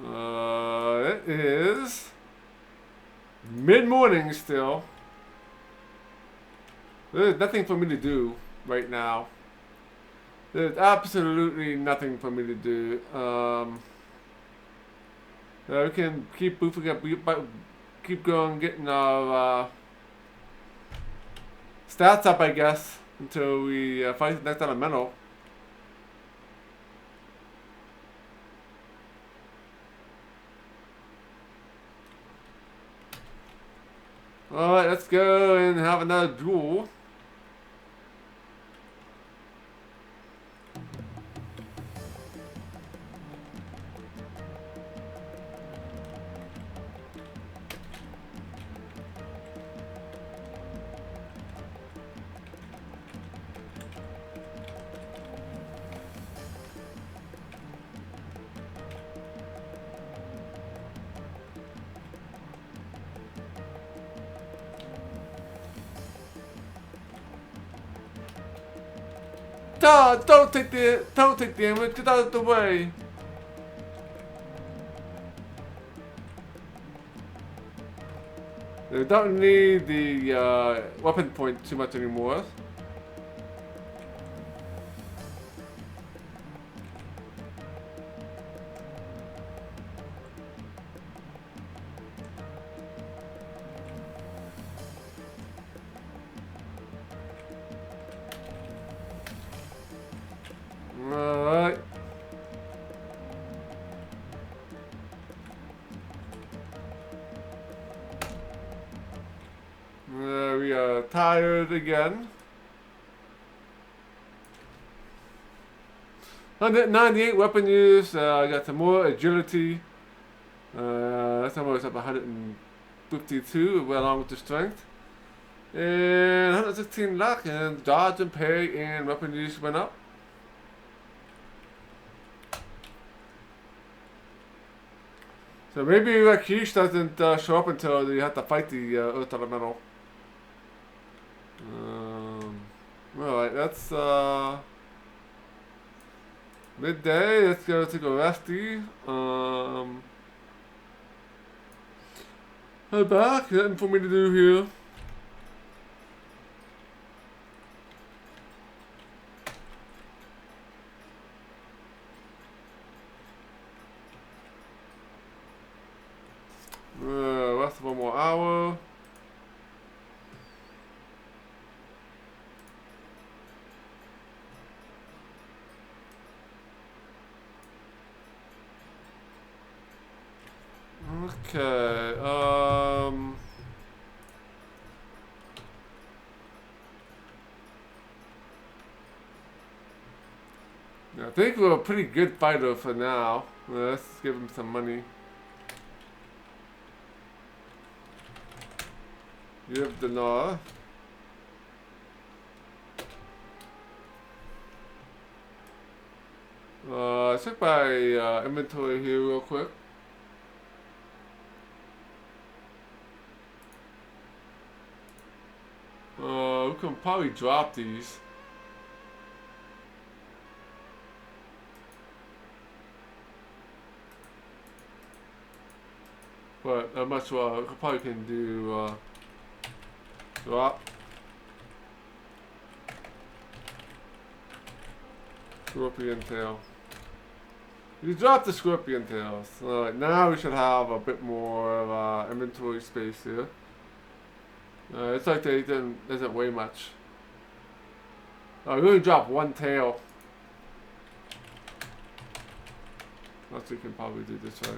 It is mid-morning still. There's nothing for me to do right now. There's absolutely nothing for me to do. We can keep boofing up, keep going, getting our stats up, I guess, until we fight the next elemental. Alright, let's go and have another duel. Don't take damage, get out of the way. They don't need the weapon point too much anymore. Alright. We are tired again. 198 weapon use. I got some more agility. That's almost up 152 along with the strength. And 116 luck, and dodge and parry and weapon use went up. So maybe Rakish doesn't show up until you have to fight the Earth Elemental. Alright, that's midday. Let's go take a resty. Head back. Nothing for me to do here. Rest 1 more hour. Okay, I think we're a pretty good fighter for now. Let's give him some money. Give dinar. Check my inventory here real quick. We can probably drop these. But I'm not sure. I probably can do drop. Scorpion tail. You drop the scorpion tails. Alright, now we should have a bit more inventory space here. It's like they doesn't weigh much. We only drop one tail. Plus we can probably do this way.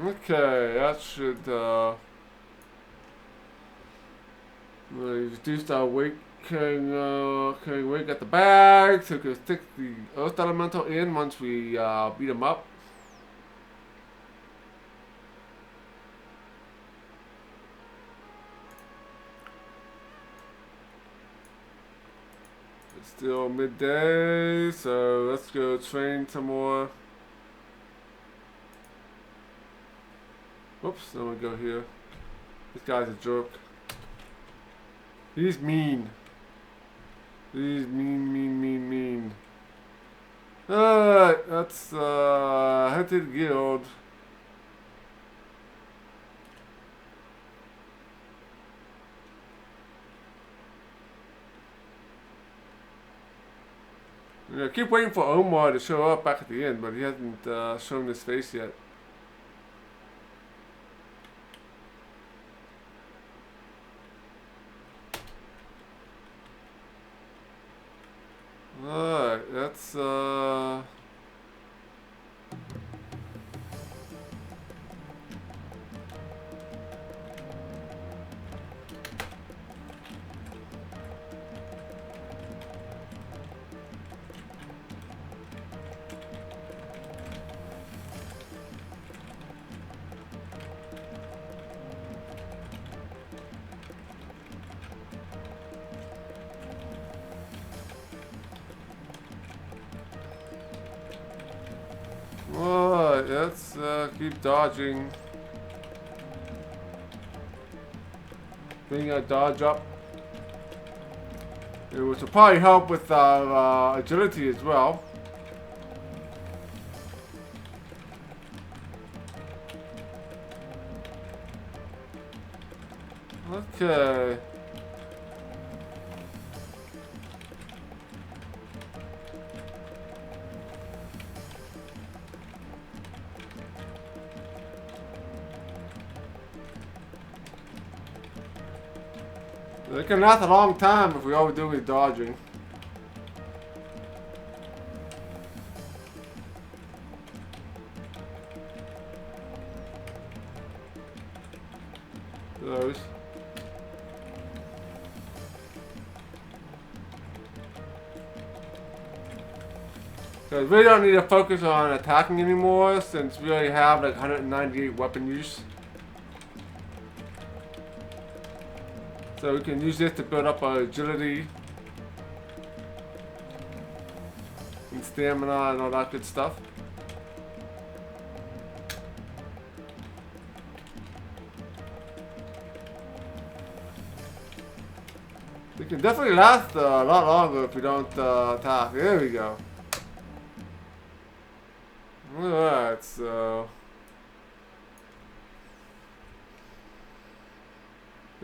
Okay, that should reduce our weight. Carrying weight at the bag, so we can stick the earth elemental in once we beat them up. It's still midday, so let's go train some more. Oops, let me go here. This guy's a jerk. He's mean. He's mean. Alright, let's head to the guild. I keep waiting for Omar to show up back at the end, but he hasn't shown his face yet. Alright, that's alright, let's keep dodging. Bring a dodge up. Which will probably help with our agility as well. Okay. It can last a long time if we all we're doing is dodging. Those. Because we don't need to focus on attacking anymore since we already have like 198 weapon use. So we can use this to build up our agility and stamina and all that good stuff. It can definitely last a lot longer if we don't attack. There we go. Alright, so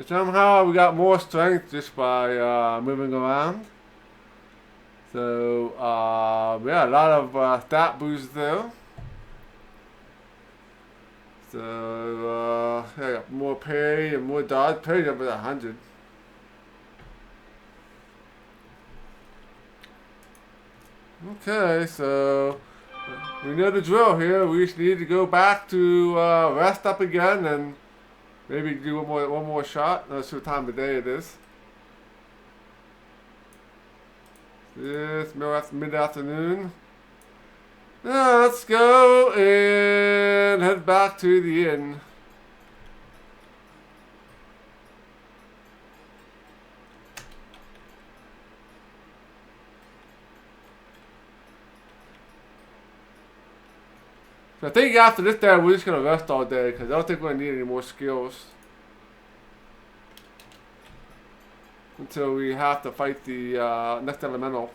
somehow we got more strength just by moving around. So yeah, a lot of stat boosts there. So, I got more parry and more dodge. Parry up at 100. Okay, so we know the drill here. We just need to go back to rest up again and maybe do one more shot. Not sure what time of day it is. It's mid-afternoon. Let's go and head back to the inn. So I think after this day, we're just going to rest all day because I don't think we're going to need any more skills. Until we have to fight the next elemental.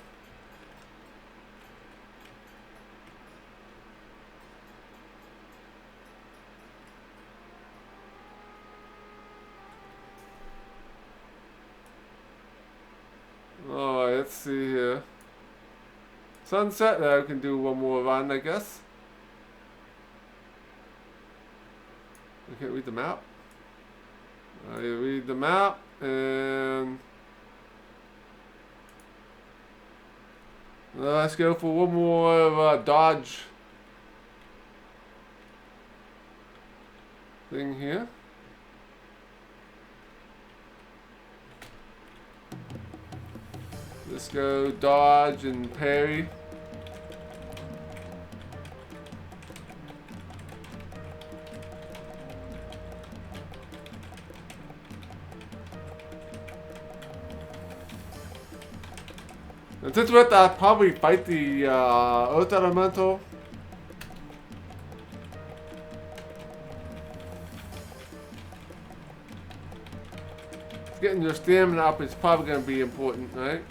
Alright, let's see here. Sunset, we can do one more run, I guess. I can't read the map. You read the map, and let's go for one more dodge thing here. Let's go dodge and parry. And since we're at that, probably fight the Earth Elemental. Getting your stamina up is probably going to be important, right?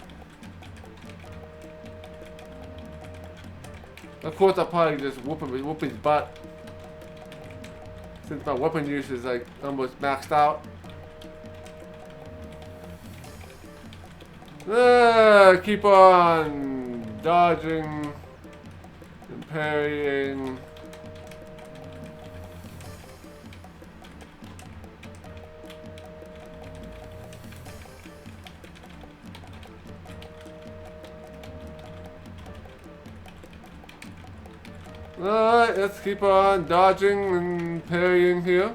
Of course, I'll probably just whoop his butt. Since my weapon use is like almost maxed out. Keep on dodging and parrying. Alright, let's keep on dodging and parrying here.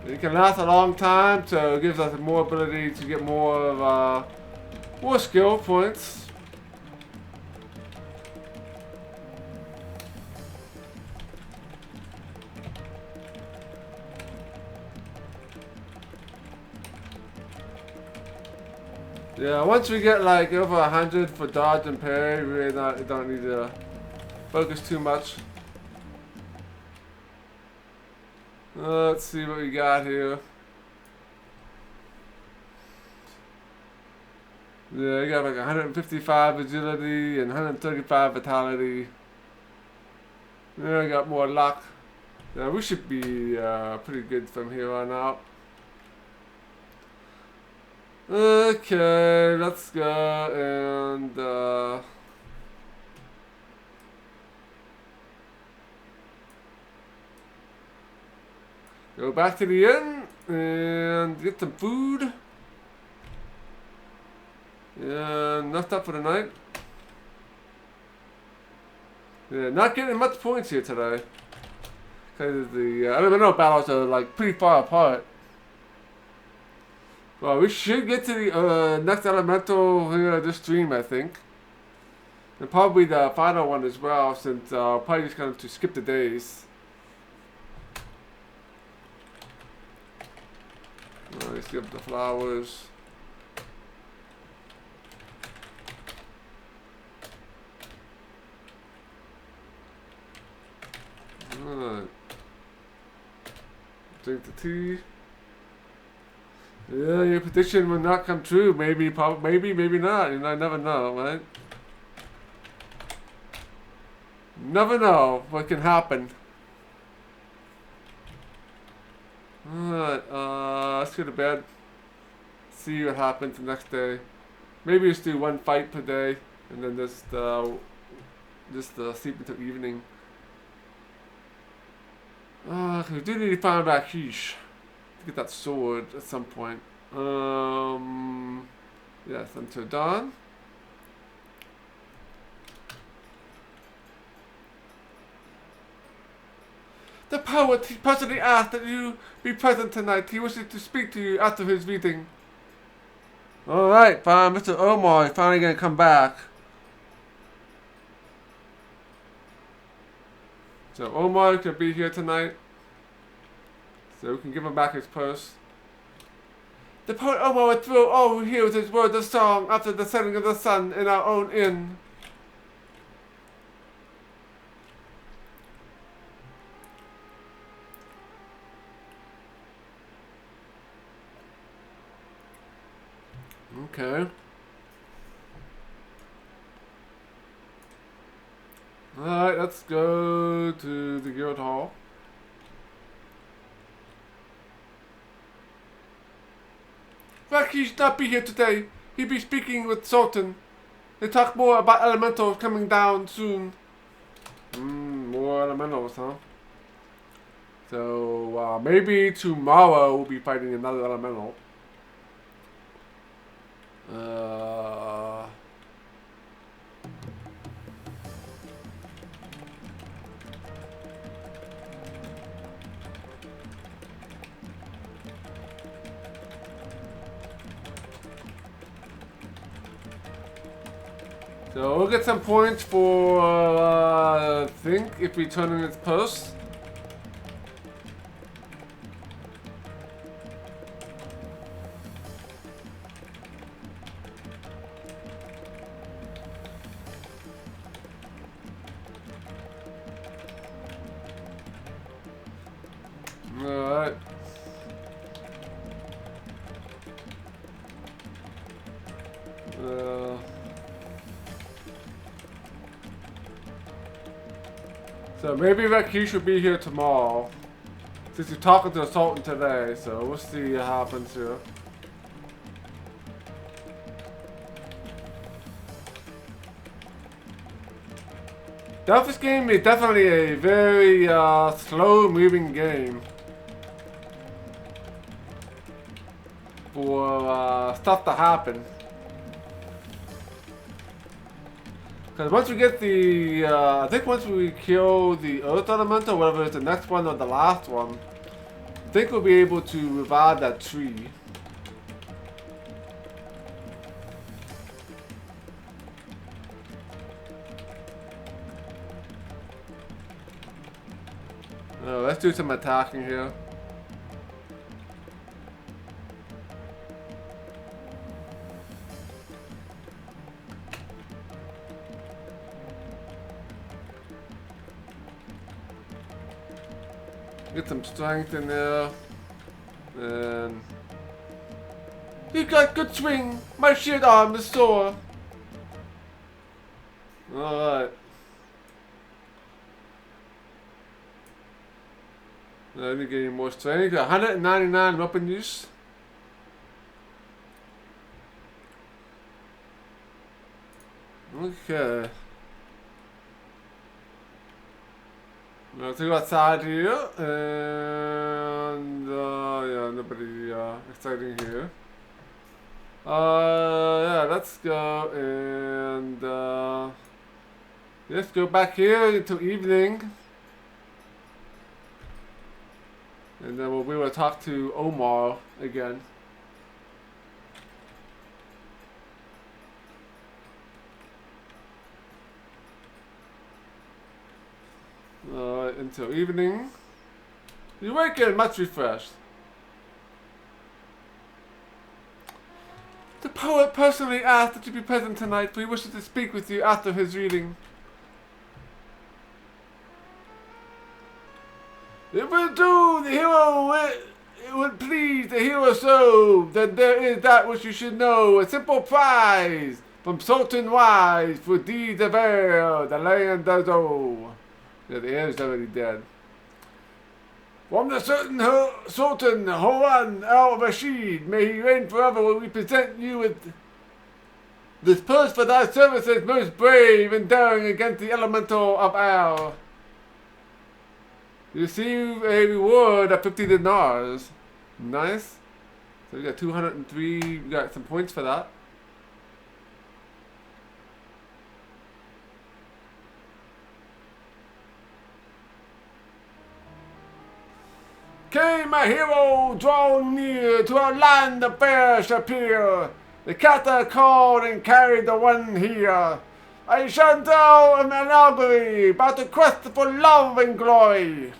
It can last a long time, so it gives us more ability to get more skill points. Yeah, once we get like over 100 for dodge and parry, we really don't need to focus too much. Let's see what we got here. Yeah, you got like 155 agility and 135 vitality. Yeah, I got more luck. Yeah, we should be pretty good from here on out. Okay, let's go and go back to the inn and get some food. Yeah, enough up for the night. Yeah, not getting much points here today. Because the, I don't even know, battles are like pretty far apart. Well, we should get to the next elemental here this stream, I think. And probably the final one as well, since probably just going to skip the days. Skip the flowers. Alright. Drink the tea. Yeah, your prediction will not come true. Maybe, maybe not. You know, I never know, right? Never know what can happen. Alright, let's go to bed. See what happens the next day. Maybe just do one fight per day, and then just sleep until evening. 'Cause we do need to find Rakish to get that sword at some point. Yes, until dawn. The poet personally asked that you be present tonight. He wishes to speak to you after his reading. Alright, fine. Mr. Omar is finally gonna come back. So Omar can be here tonight. So we can give him back his purse. The poet Omar would thrill all who hears his words of song after the setting of the sun in our own inn. Okay. Alright, let's go to the guild hall. Rakish not be here today. He'll be speaking with Sultan. They talk more about elementals coming down soon. More elementals, huh? So, maybe tomorrow we'll be fighting another elemental. So we'll get some points for, I think, if we turn in its post. Alright. So maybe Rakish should be here tomorrow. Since you're talking to the Sultan today, so we'll see what happens here. This game is definitely a very slow moving game. For stuff to happen. Because once we get the, I think once we kill the Earth Elemental, whether it's the next one or the last one, I think we'll be able to revive that tree. Let's do some attacking here. Get some strength in there. And you got good swing. My shield arm is sore. Alright. I need to get more strength. 199 weapon use. Okay. Let's go outside here, and yeah, nobody exciting here. Yeah, let's go and let's go back here until evening, and then we'll be able to talk to Omar again. Until evening. You awaken much refreshed. The poet personally asked that you be present tonight, for he wishes to speak with you after his reading. It will do the hero it would please the hero so, then there is that which you should know, a simple prize. From Sultan wise, for deeds of air, the land does owe. Yeah, the air's already dead. From the certain Sultan Harun al-Rashid, may he reign forever, will we present you with this purse for thy services most brave and daring against the elemental of air. You receive a reward of 50 dinars. Nice. So we got 203, we got some points for that. Came a hero drawn near to a land of fair Shapir. The kata called and carried the one here. I shall tell an allegory about the quest for love and glory.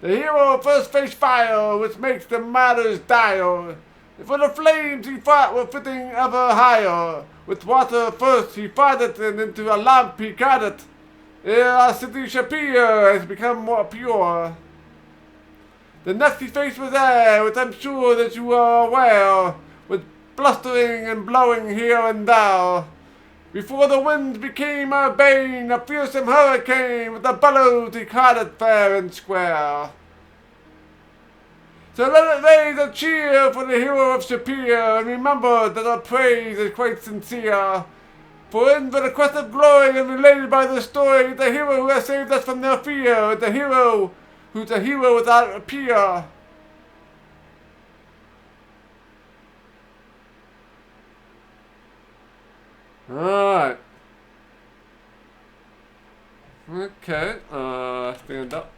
The hero first faced fire, which makes the matters dire. For the flames he fought were fitting ever higher. With water first he fought it, and into a lamp he got it. Ere our city Shapir has become more pure. The next he faced was air, which I'm sure that you are aware, with blustering and blowing here and there. Before the winds became our bane, a fearsome hurricane, with the bellows he caught it fair and square. So let it raise a cheer for the hero of Shapir, and remember that our praise is quite sincere. For in the quest of glory, and related by the story, the hero who has saved us from their fear, the hero who's a hero without a peer. Alright. Okay, stand up.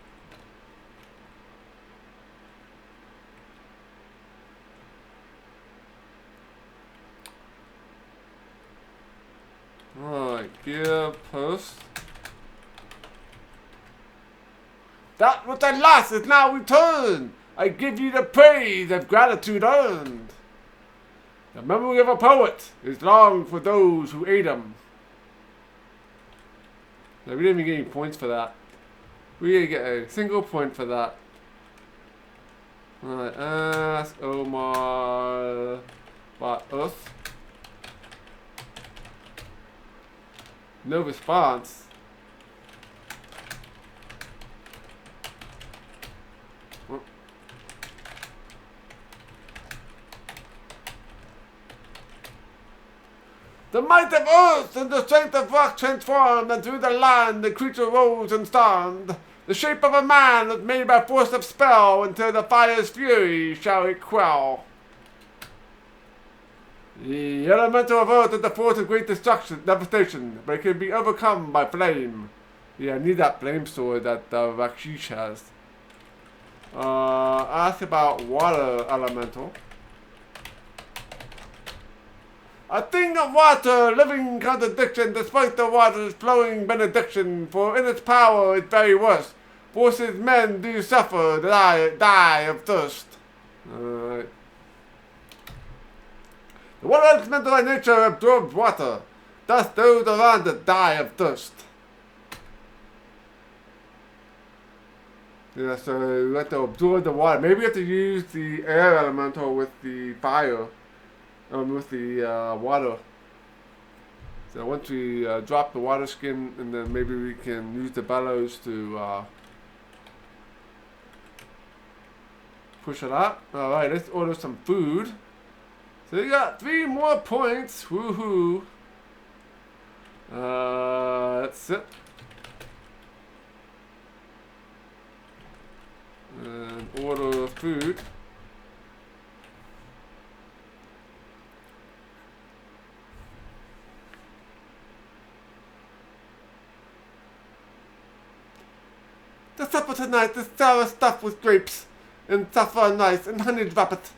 Alright, gear post. That which I lost is now returned. I give you the praise of gratitude earned. The memory of a poet is long for those who ate him. Now, we didn't even get any points for that. We didn't get a single point for that. Alright, ask Omar about us. No response. The might of earth and the strength of rock transformed, and through the land the creature rose and stormed. The shape of a man was made by force of spell, until the fire's fury shall it quell. The elemental of earth is the force of great destruction, devastation, but it can be overcome by flame. Yeah, I need that flame sword that Rakshish has. Ask about water elemental. A thing of water, living contradiction, despite the water's flowing benediction, for in its power it's very worst. Forces men do suffer, die of thirst. Alright. The water element by nature absorbs water, thus those around it die of thirst. Yeah, so you have to absorb the water. Maybe you have to use the air elemental with the fire. With the water. So once we drop the water skin, and then maybe we can use the bellows to push it up. Alright, let's order some food. So we got 3 more points. Woohoo. That's it. And order food. The supper tonight is sour stuffed with grapes, and saffron rice, and honey dropped.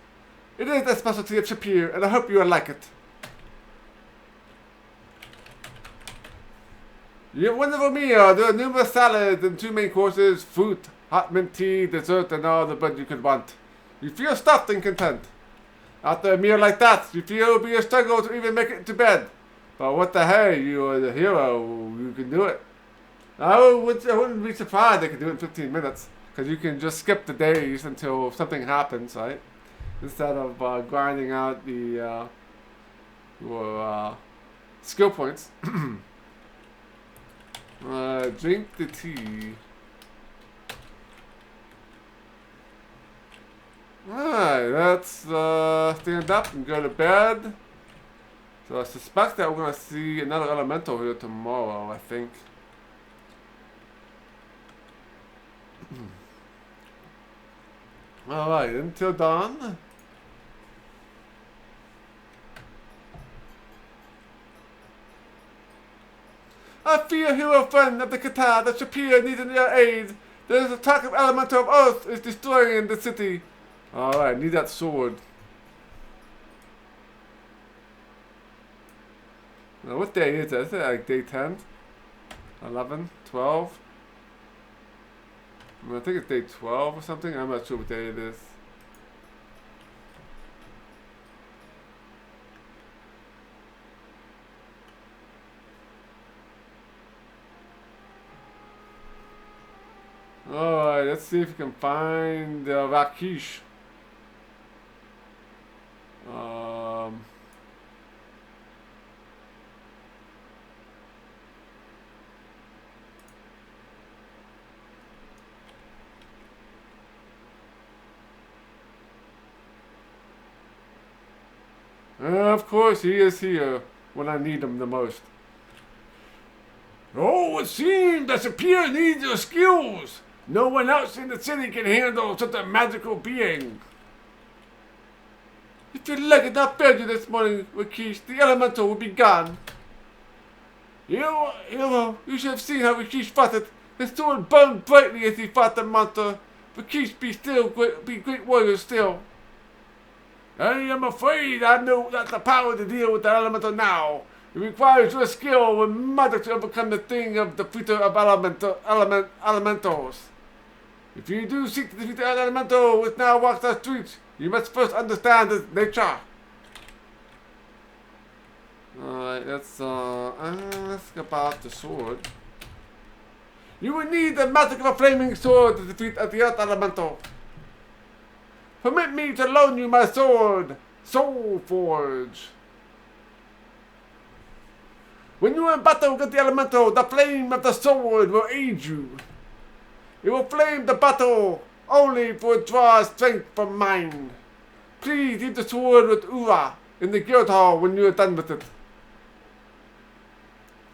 It is a specialty of Shapir, and I hope you will like it. You have a wonderful meal. There are numerous salads and 2 main courses, fruit, hot mint tea, dessert, and all the bread you could want. You feel stuffed and content. After a meal like that, you feel it will be a struggle to even make it to bed. But what the hell, you are the hero, you can do it. I wouldn't be surprised they could do it in 15 minutes. Because you can just skip the days until something happens, right? Instead of grinding out the or skill points. Drink the tea. Alright, let's stand up and go to bed. So I suspect that we're going to see another elemental here tomorrow, I think. Alright, until dawn. I fear, hero friend of the Qatar, that Shapir needs your aid. There is a attack of elemental of earth is destroying the city. Alright, need that sword. Now, what day is it? Is it like day 10? 11? 12? I think it's day 12 or something. I'm not sure what day it is. Alright, let's see if we can find Rakish. Of course, he is here when I need him the most. Oh, it seems that Sapir needs your skills. No one else in the city can handle such a magical being. If your leg had not failed you this morning, Rakish, the elemental will be gone. You should have seen how Rakish fought it. His sword burned brightly as he fought the monster. Rakish be great warrior still. I am afraid I know not the power to deal with the elemental now. It requires your skill and magic to overcome the thing of the defeater of elementals. If you do seek to defeat the elemental which now walks the streets, you must first understand its nature. Alright, let's ask about the sword. You will need the magic of a flaming sword to defeat the earth elemental. Permit me to loan you my sword, Soul Forge. When you are in battle with the elemental, the flame of the sword will aid you. It will flame the battle only for it draws strength from mine. Please leave the sword with Ura in the guild hall when you are done with it.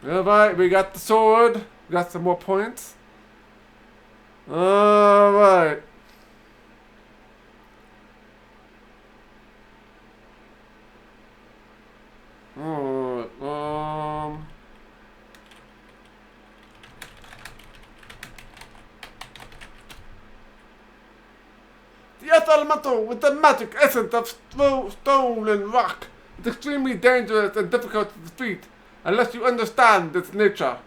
Alright, we got the sword. We got some more points. Alright. The earth elemental with the magic essence of stone and rock is extremely dangerous and difficult to defeat unless you understand its nature.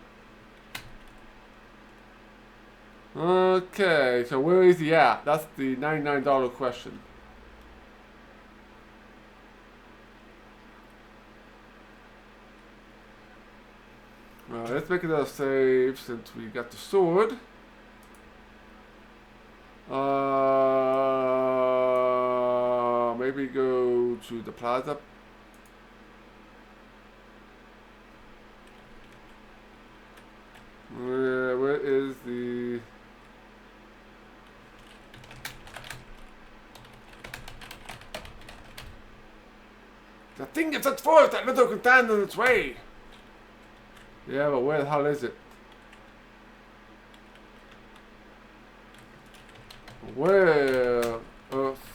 Okay, so where is he at? That's the $99 question. Let's make another save since we got the sword. Maybe go to the plaza. Where is the... The thing is set forth that little can stand in its way. Yeah, but where the hell is it? Where? Earth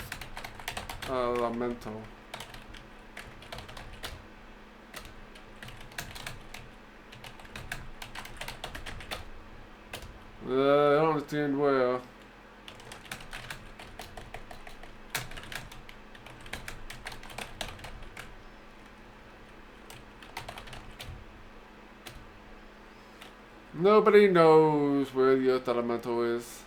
elemental. I don't understand where. Nobody knows where the earth elemental is.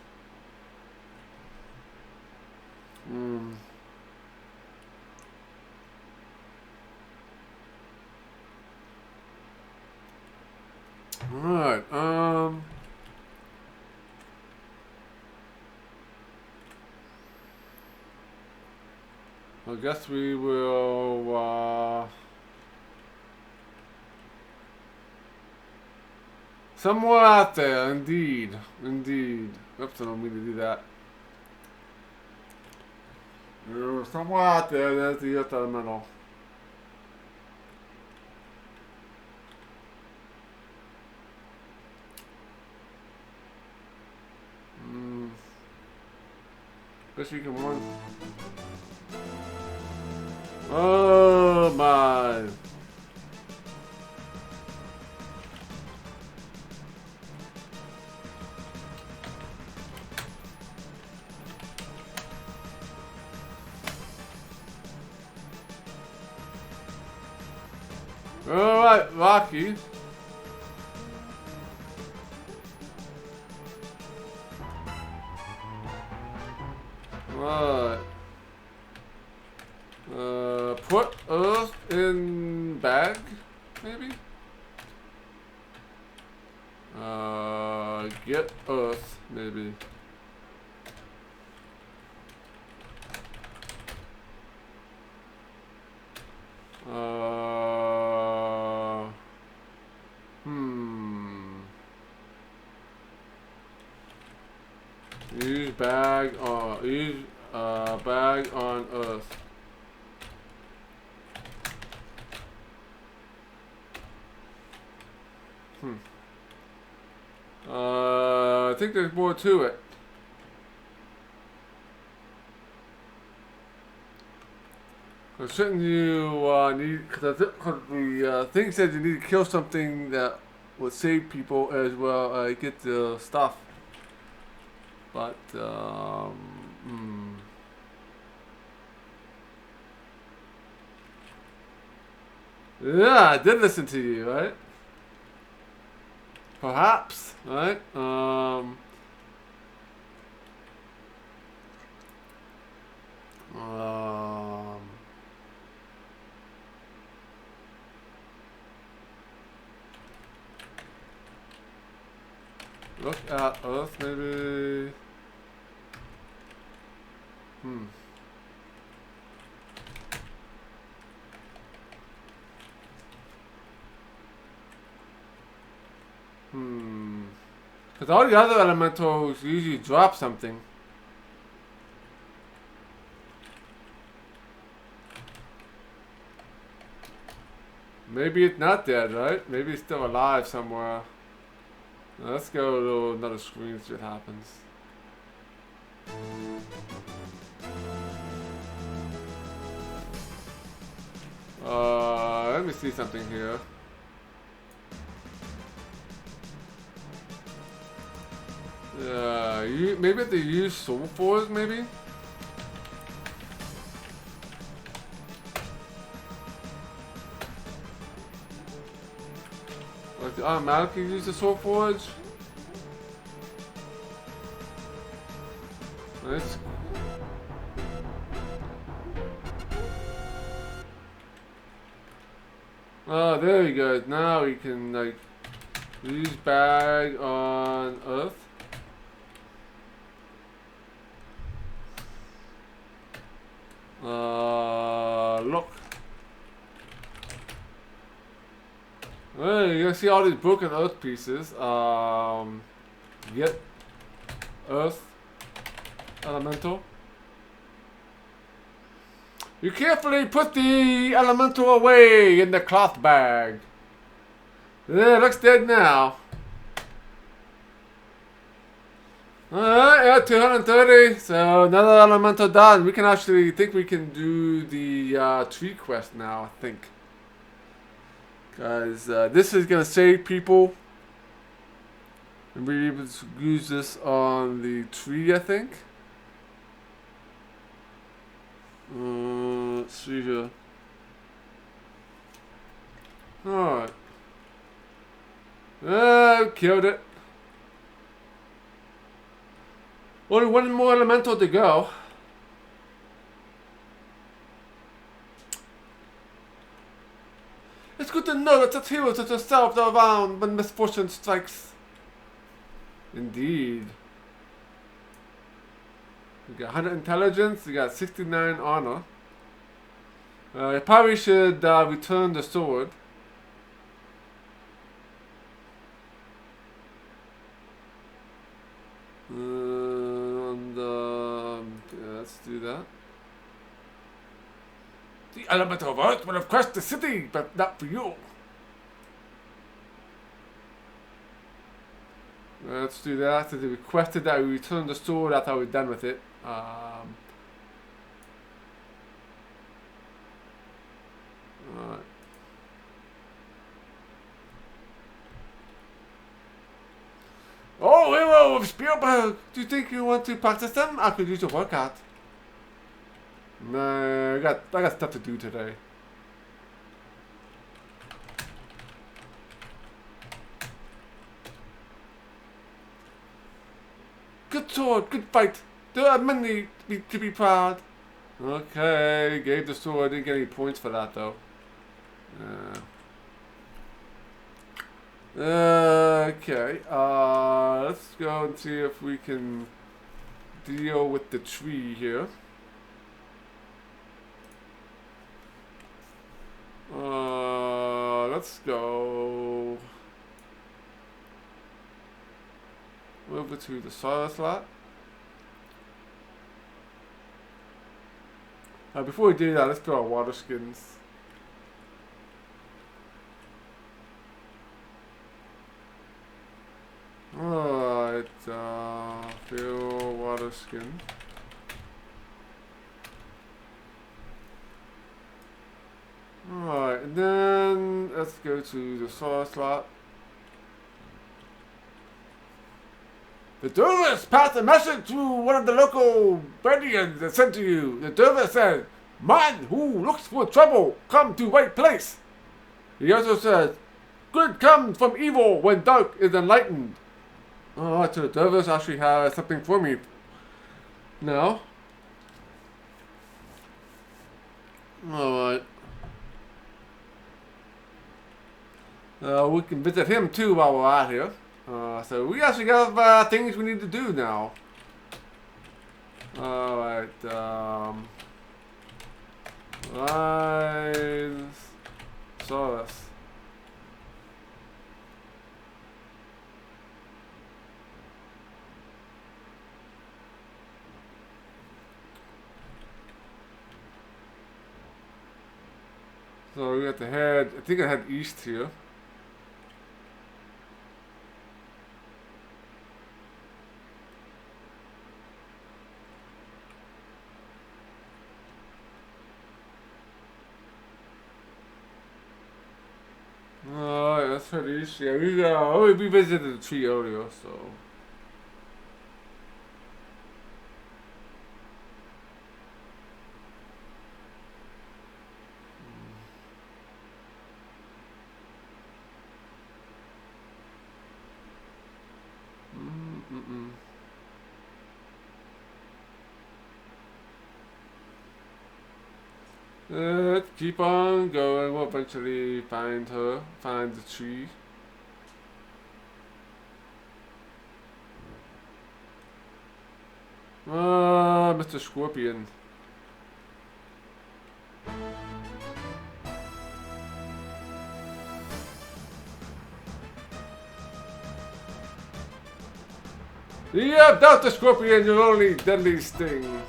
Alright, I guess we will, Somewhere out there, indeed. Indeed. Oops, I don't mean to do that. Somewhere out there, there's the Earth Elemental. Guess we can run. Oh my. Alright, Rocky. Right. Put Earth in bag, maybe? Get Earth, maybe. Use bag bag on Earth. I think there's more to it. Cause shouldn't you need? Cause the thing says you need to kill something that would save people as well. Get the stuff. But yeah, I did listen to you, right? Perhaps, right? Look at Earth, maybe. Because all the other elementals usually drop something. Maybe it's not dead, right? Maybe it's still alive somewhere. Now let's go to another screen and see what happens. Let me see something here. Maybe they use soul force, maybe? Like they automatically use the soul forge? Nice. Oh, there you go. Now we can like use bag on Earth. Look. Well, you can see all these broken Earth pieces. Get Earth Elemental. You carefully put the elemental away in the cloth bag. Yeah, it looks dead now. Alright, yeah, 230. So another elemental done. We can actually think we can do the tree quest now, I think. Because this is going to save people. And we're able to use this on the tree, I think. Let's see here. Alright. Killed it. Only one more elemental to go. It's good to know that such heroes as yourself are around when misfortune strikes. Indeed. You got 100 intelligence, you got 69 honor. You probably should return the sword. The element of Earth would have crushed the city, but not for you. Let's do that. They requested that we return the sword after we're done with it. Alright. Oh, hero of Spielberg! Do you think you want to practice them? I could use a workout. Nah, I got stuff to do today. Good sword, good fight. There are many to be proud. Okay, gave the sword. Didn't get any points for that though. Okay, let's go and see if we can deal with the tree here. Let's go over to the soil slot. Before we do that, let's go our water skins. Alright, fill water skin. Alright, and then let's go to the soil slot. The dervish passed a message to one of the local Bredians that sent to you. The dervish said, "Man who looks for trouble, come to right place." He also says, "Good comes from evil when dark is enlightened." Alright, so the dervish actually has something for me now. Alright. We can visit him too while we're out here. So we actually have things we need to do now. Alright, Rise Saurus. So we have to head, I think I head east here. Let's head east. Yeah, we visited the tree earlier, so. Let's keep on going. We'll eventually find her, find the tree. Mr. Scorpion. Yeah, Dr. Scorpion, your only deadly sting.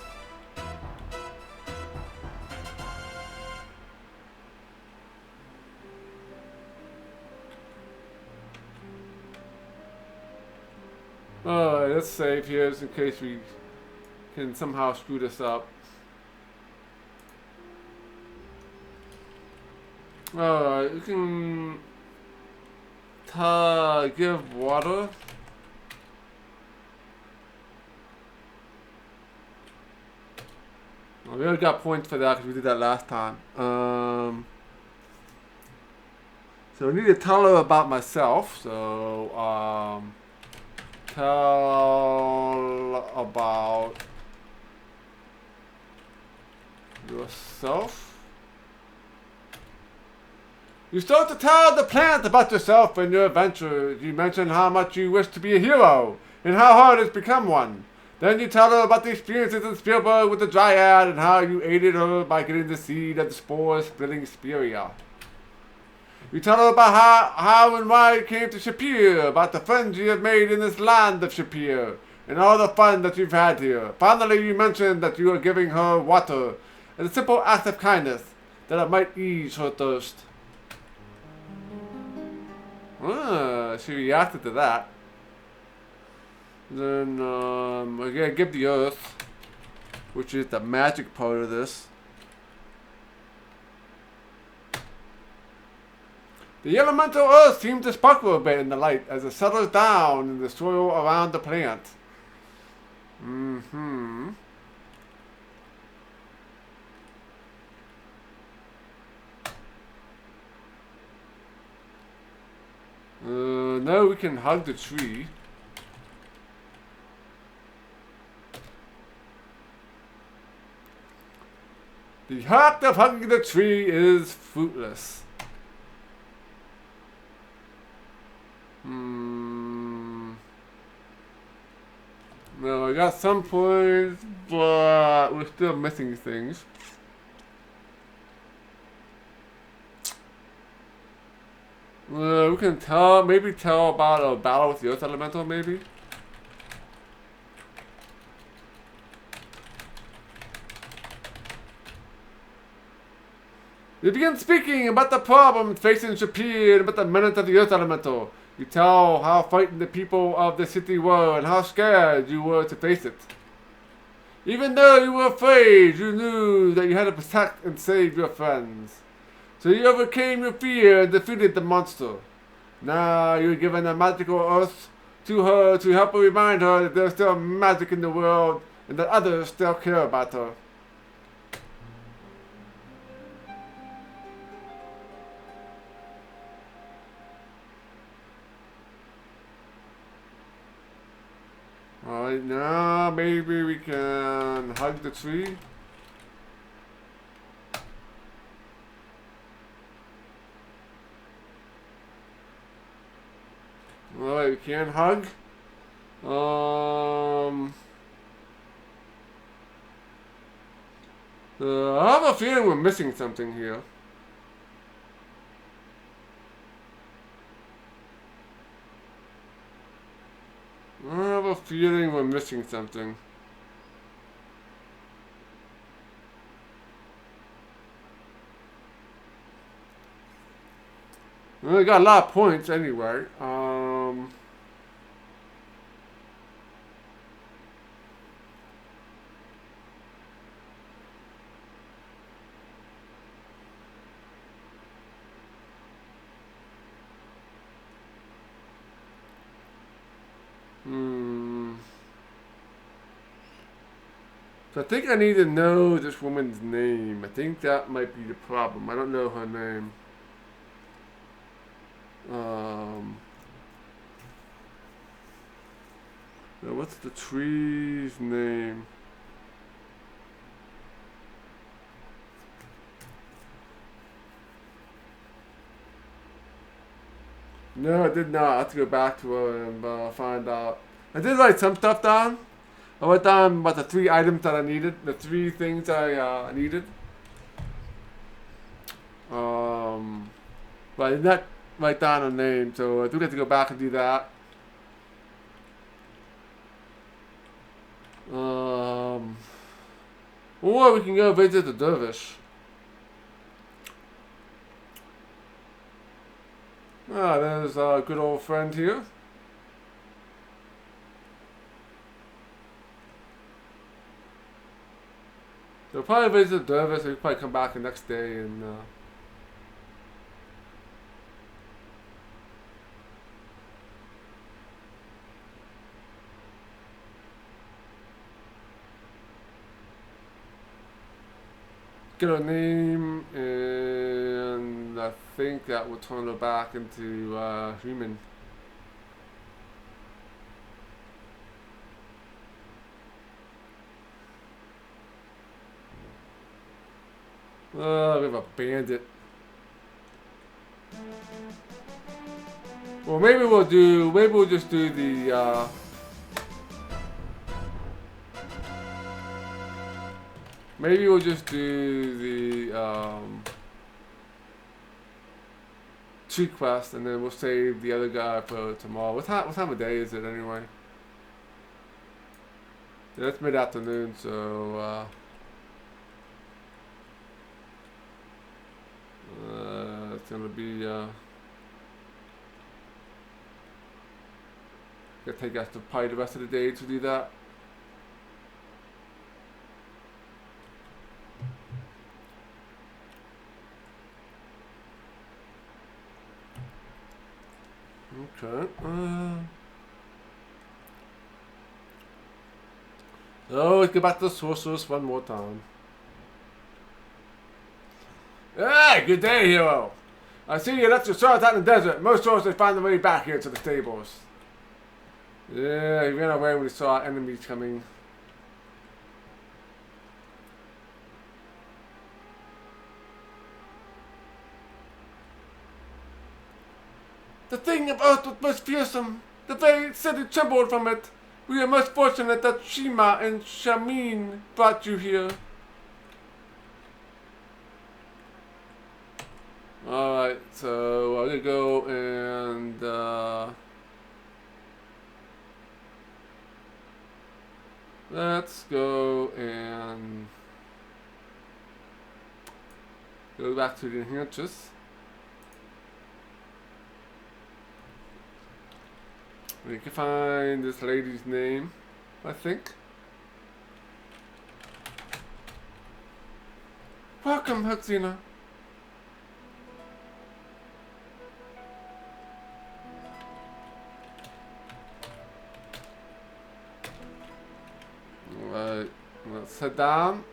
Alright, let's save here just in case we can somehow screw this up. Alright, we can give water. Well, we already got points for that because we did that last time. So I need to tell her about myself. So, tell about yourself. You start to tell the plant about yourself and your adventures. You mention how much you wish to be a hero and how hard it's become one. Then you tell her about the experiences in Spielberg with the Dryad and how you aided her by getting the seed of the spore-splitting Speria. You tell her about how and why you came to Shapir, about the friends you have made in this land of Shapir, and all the fun that you've had here. Finally, you mention that you are giving her water as a simple act of kindness. that it might ease her thirst. She reacted to that. Then, I gotta give the earth, which is the magic part of this. The elemental earth seems to sparkle a bit in the light as it settles down in the soil around the plant. Now we can hug the tree. The act of hugging the tree is fruitless. No, I got some points, but we're still missing things. We can maybe tell about a battle with the Earth Elemental, maybe? You begin speaking about the problems facing Shapir and about the menace of the Earth Elemental. You tell how frightened the people of the city were and how scared you were to face it. Even though you were afraid, you knew that you had to protect and save your friends. So you overcame your fear and defeated the monster. Now you're given a magical earth to her to help her remind her that there's still magic in the world and that others still care about her. Alright, now maybe we can hug the tree. Alright, we can hug. I have a feeling we're missing something here. I have a feeling we're missing something. Well, we got a lot of points anyway. So I think I need to know this woman's name. I think that might be the problem. I don't know her name. Now what's the tree's name? No, I did not. I have to go back to her and find out. I did write some stuff down. I wrote down about the 3 items that I needed, the 3 things I needed. But I did not write down a name, so I do have to go back and do that. Or we can go visit the dervish. Ah, there's a good old friend here. They'll probably visit the dervish, they'll probably come back the next day and get her name, and I think that will turn her back into human. We have a bandit. Well, maybe we'll just do the maybe we'll just do the tree quest, and then we'll save the other guy for tomorrow. What time of day is it anyway? Yeah, it's mid-afternoon, so gonna be gonna take us to probably the rest of the day to do that. Okay. So let's get back to the sorceress one more time. Hey, good day, hero. I see you left your swords out in the desert. Most sorcerers find their way back here to the stables. Yeah, he ran away when he saw enemies coming. The thing of earth was most fearsome. The very city trembled from it. We are most fortunate that Shima and Shamin brought you here. Alright, so I'm gonna go and let's go and go back to the enhancers. We can find this lady's name, I think. Welcome, hercxena. Alright, let's head down.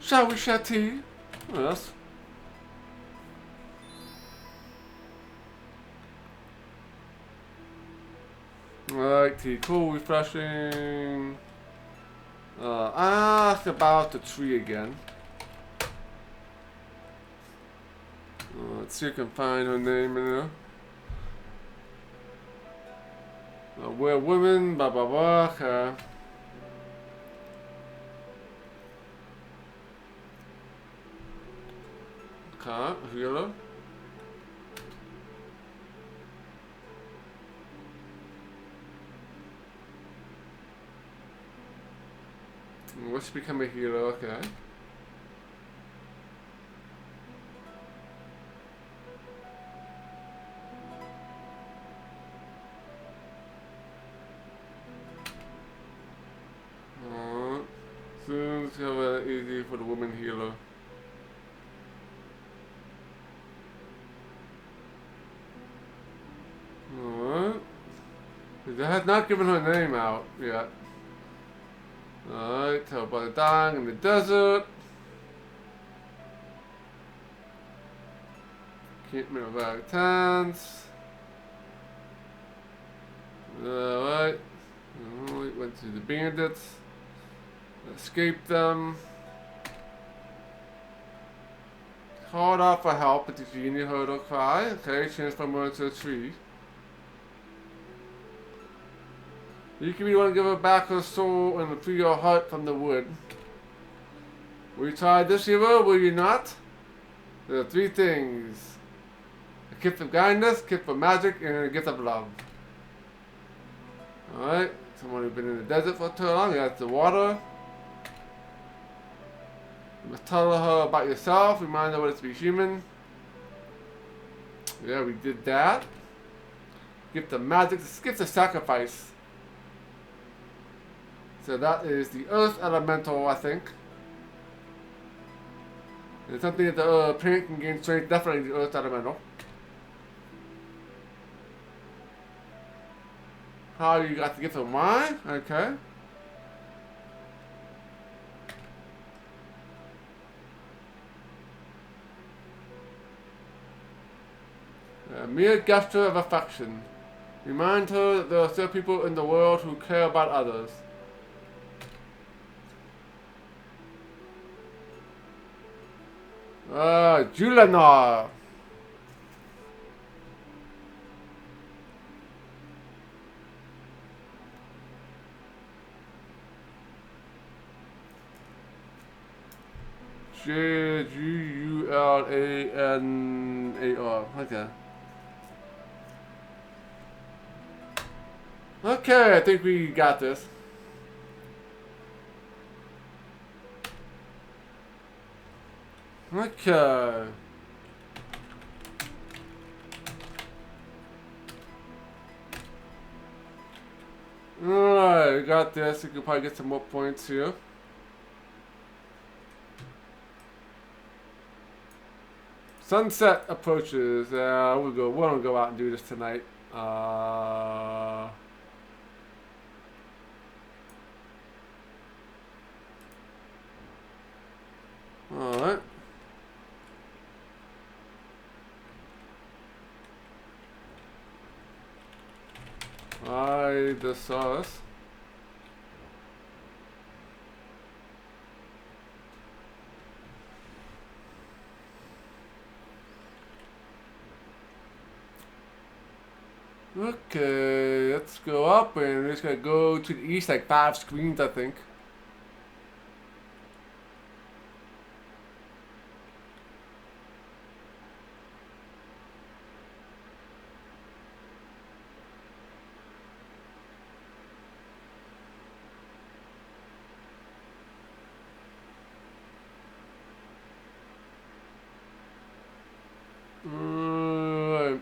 Shall we share tea? Yes. Alright, tea. Cool, refreshing. Ask about the tree again. Let's see if I can find her name in there. We're women, blah blah blah. Okay. Okay, healer. Let's become a healer, okay. Soon it's gonna be easy for the woman healer. Alright. They have not given her name out yet. Alright, tell about the dying in the desert. Keep me about tents. Alright. Alright, went to the bandits. Escaped them. Called out for help, but the genie heard her cry. Okay, transformed her into a tree. You can be one to give her back her soul and free your heart from the wood. Will you try this, hero? Will you not? There are three things: a gift of kindness, a gift of magic, and a gift of love. Alright, someone who's been in the desert for too long, that's the water. You must tell her about yourself, remind her what it's to be human. Yeah, we did that. Gift of magic, gift of sacrifice. So that is the earth elemental, I think. It's something that the parent can gain strength, definitely the earth elemental. How you got the gift of wine? Okay. A mere gesture of affection. Remind her that there are still people in the world who care about others. Juliana. Julianar. Okay. Okay, I think we got this. Okay. Alright, we got this. We can probably get some more points here. Sunset approaches. We'll go. We're gonna go out and do this tonight. Alright. I just saw this. Okay, let's go up and we're just gonna go to the east like 5 screens, I think. Alright.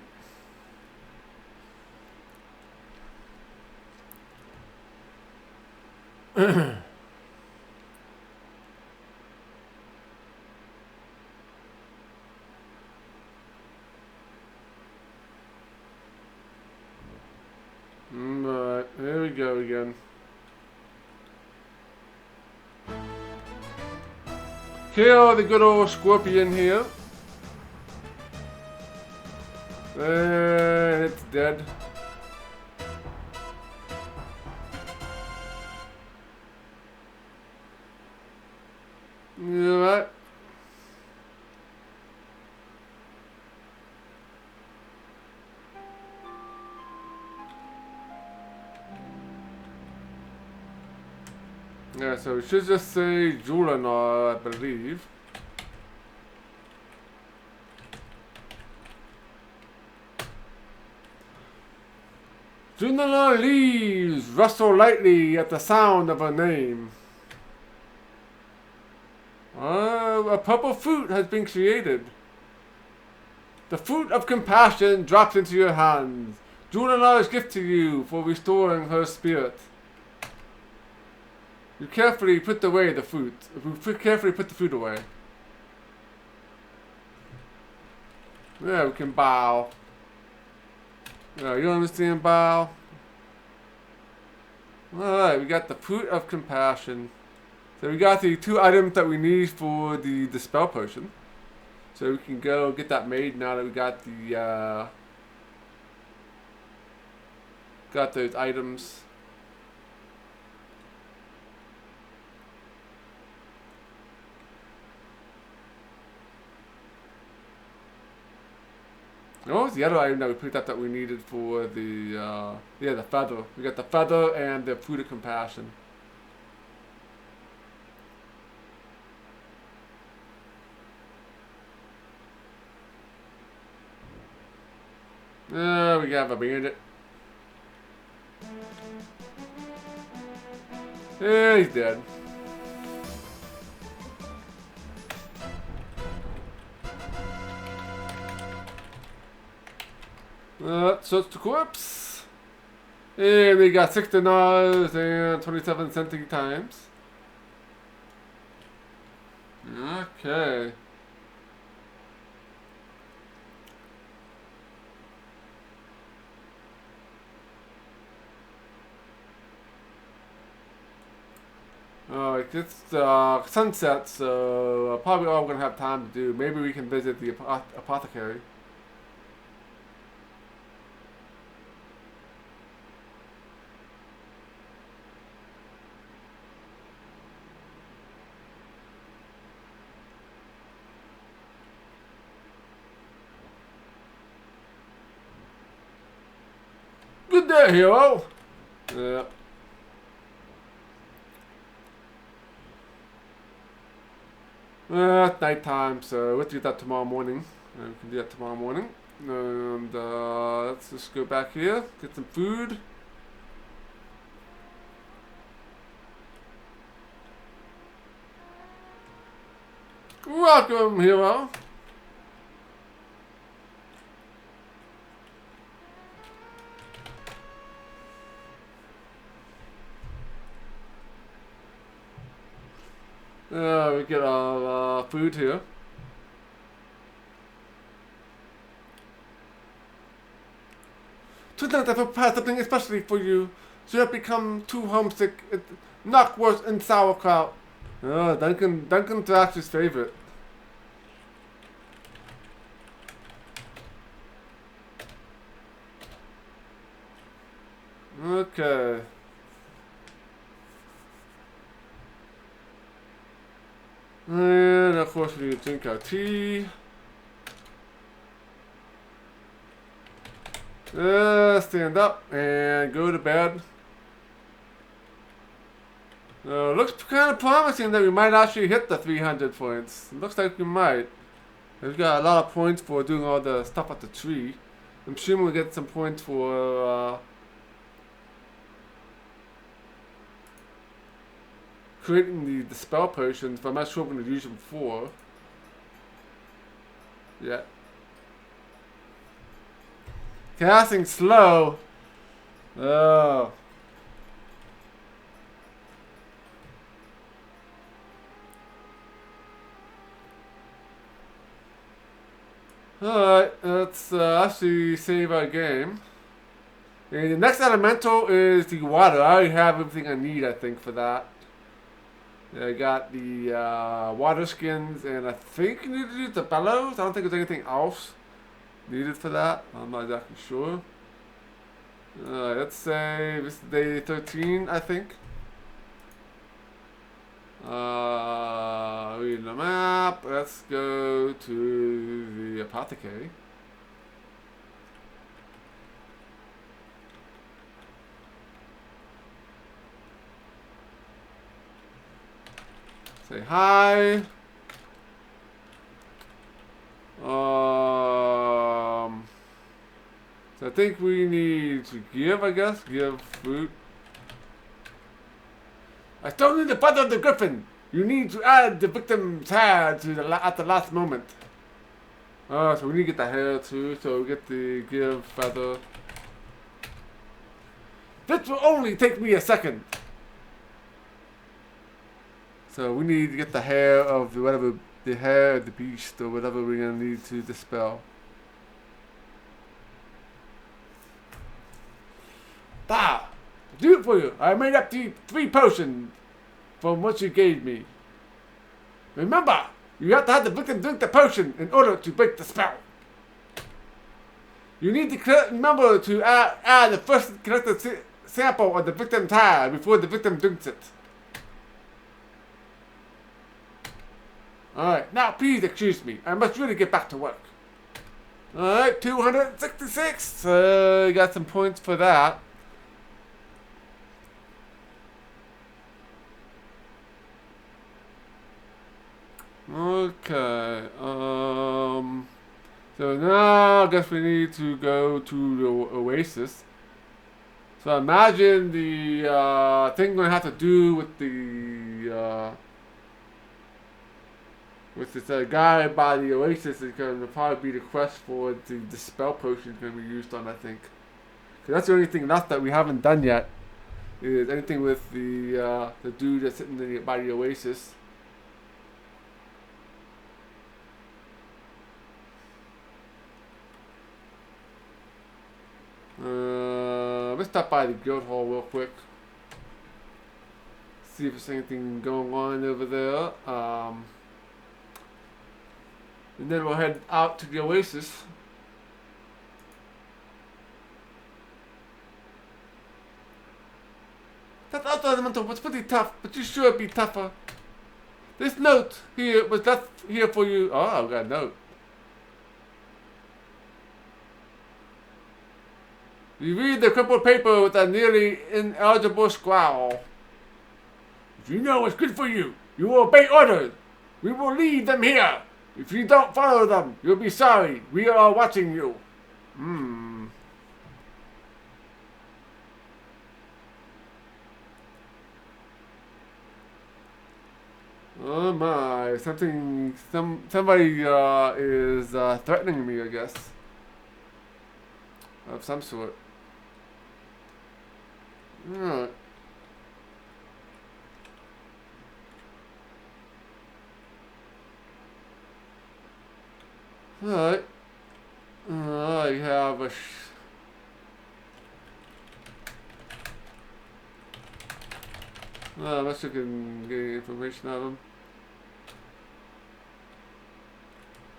Alright, here we go again. Kill the good old scorpion here. And it's dead. Alright. Yeah, so it should just say Juliana, I believe. Juliana leaves, rustle lightly at the sound of her name. A purple fruit has been created. The fruit of compassion drops into your hands. Juliana's gift to you for restoring her spirit. You carefully put away the fruit. Carefully put the fruit away. Yeah, we can bow. Yeah, you understand bow? Alright, we got the fruit of compassion. So we got the 2 items that we need for the spell potion. So we can go get that made now that we got the got those items. What was the other item that we picked up that we needed for the yeah, the feather. We got the feather and the fruit of compassion. We have a bandit. Yeah, he's dead. Search the corpse. And we got 6 dinars and 27 centi times. Okay. Alright, it's sunset, so probably all we're gonna have time to do. Maybe we can visit the apothecary. Good day, hero! Yeah. It's nighttime, so we'll have to do that tomorrow morning. We can do that tomorrow morning. And let's just go back here, get some food. Welcome, hero. We get our food here. Tonight I've prepared something especially for you, so you have become too homesick. It's not worse than sauerkraut. Oh, Duncan's Drax's favorite. Okay. And of course we drink our tea. Stand up and go to bed. Looks kind of promising that we might actually hit the 300 points. Looks like we might. We've got a lot of points for doing all the stuff at the tree. I'm assuming we'll get some points for creating the spell potions, but I'm not sure if we're going to use them for. Yeah. Casting slow. Oh. Alright, let's actually save our game. And the next elemental is the water. I already have everything I need, I think, for that. I got the water skins, and I think you need to use the bellows. I don't think there's anything else needed for that. I'm not exactly sure. Let's say this is day 13, I think. Read the map. Let's go to the apothecary. Say hi. So I think we need to give, I guess. Give fruit. I still need the feather of the griffin. You need to add the victim's hair to at the last moment. Oh, so we need to get the hair too. So we get the give feather. This will only take me a second. So we need to get the hair of the hair of the beast or whatever we're gonna need to dispel. Ah, do it for you. I made up the 3 potions from what you gave me. Remember, you have to have the victim drink the potion in order to break the spell. You need to remember to add the first collected sample of the victim's hair before the victim drinks it. Alright, now please excuse me. I must really get back to work. Alright, 266. Got some points for that. Okay, so now I guess we need to go to the Oasis. So imagine the thing we're gonna have to do with the with this guy by the Oasis is gonna probably be the quest for the spell potion is gonna be used on, I think. Cause that's the only thing left that we haven't done yet. Is anything with the dude that's sitting by the Oasis. Let's stop by the guild hall real quick. See if there's anything going on over there. And then we'll head out to the Oasis. That other elemental was pretty tough, but you sure it'd be tougher. This note here was left here for you. Oh, I got a note. You read the crumpled paper with a nearly ineligible scrawl. If you know what's good for you, you will obey orders. We will leave them here. If you don't follow them, you'll be sorry. We are watching you. Oh my, somebody is threatening me, I guess. Of some sort. Alright. Alright. I have a unless you can get information out of him.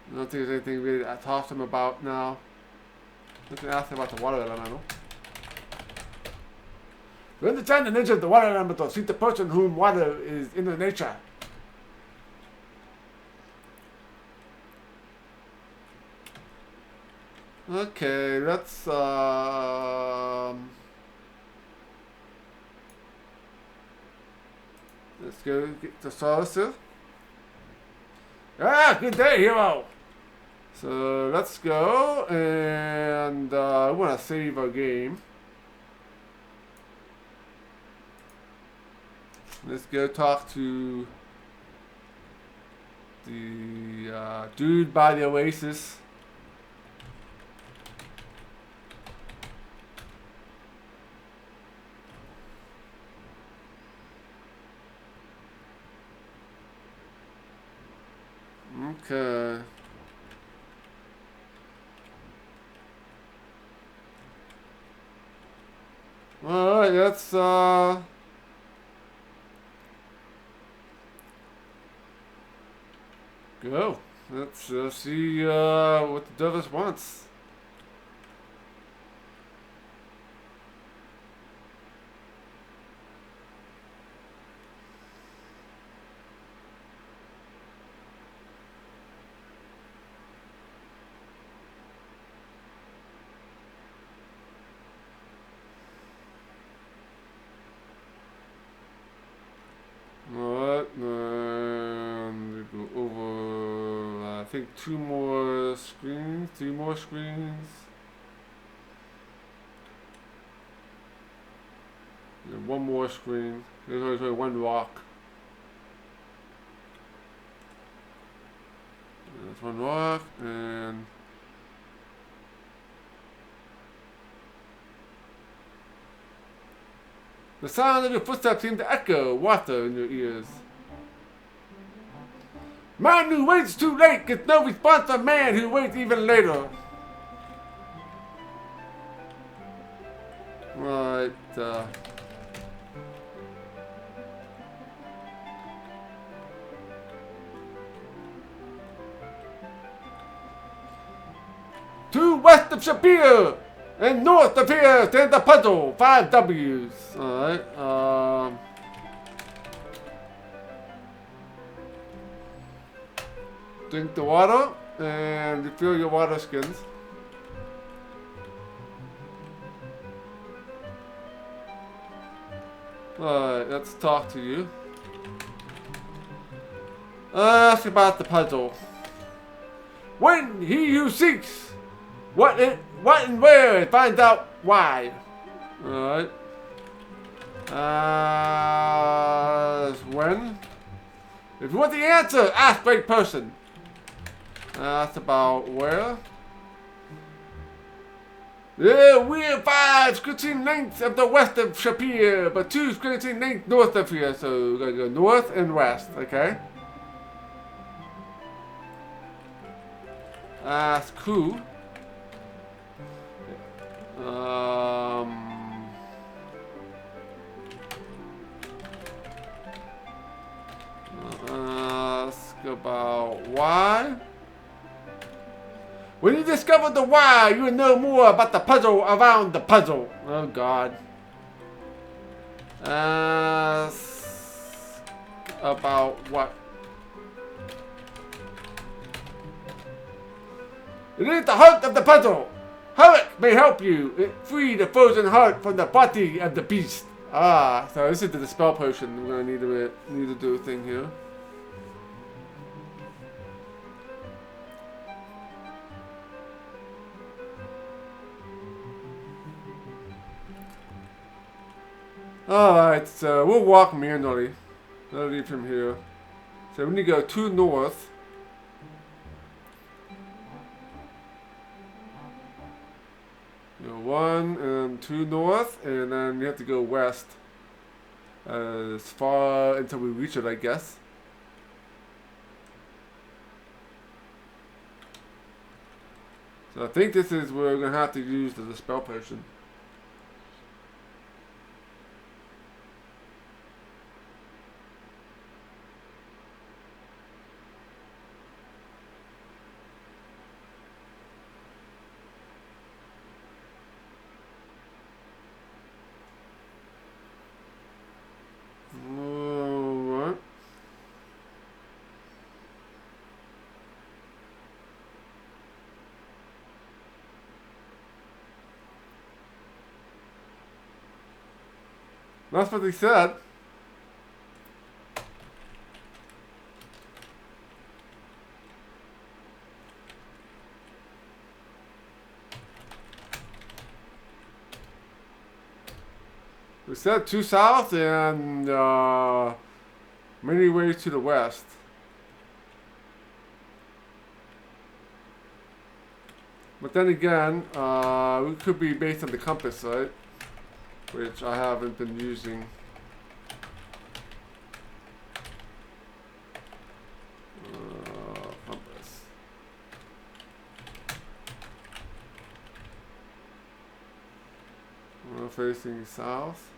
I don't think there's anything really to talk to him about now. I can ask him about the water elemental. We understand the nature of the water elemental. Seek the person whom water is in the nature. Okay, let's go get the saucer. Ah, good day, hero. So let's go, and I want to save our game. Let's go talk to the dude by the oasis. Okay. Alright, let's go. Let's see what the Dovis wants. Alright, and we go over, I think 2 more screens, 3 more screens. And 1 more screen. There's only 1 rock. There's 1 rock, and the sound of your footsteps seems to echo water in your ears. Man who waits too late gets no response from man who waits even later. Right, to west of Shapir and north of here stands the puzzle. 5 W's. Alright, drink the water and refill your water skins. Alright, let's talk to you. Ask about the puzzle. When he who seeks what and where and finds out why. Alright. When? If you want the answer, ask right person. Ask about where. There we're 5 screening lengths of the west of Shapir, but 2 screening lengths north of here. So we're gonna go north and west, okay? Ask who. Ask about why. When you discover the why, you will know more about the puzzle around the puzzle. Oh God. Ask about what? It is the heart of the puzzle. Herc may help you. It free the frozen heart from the body of the beast. Ah, so this is the spell potion. We're gonna need to do a thing here. Alright, so we'll walk manually. I'll leave him here. So we need to go 2 north. Go 1 and 2 north, and then we have to go west as far until we reach it, I guess. So I think this is where we're going to have to use the spell potion. Alright. That's what they said. We said 2 south and many ways to the west. But then again, we could be based on the compass, right? Which I haven't been using. Compass. We're facing south.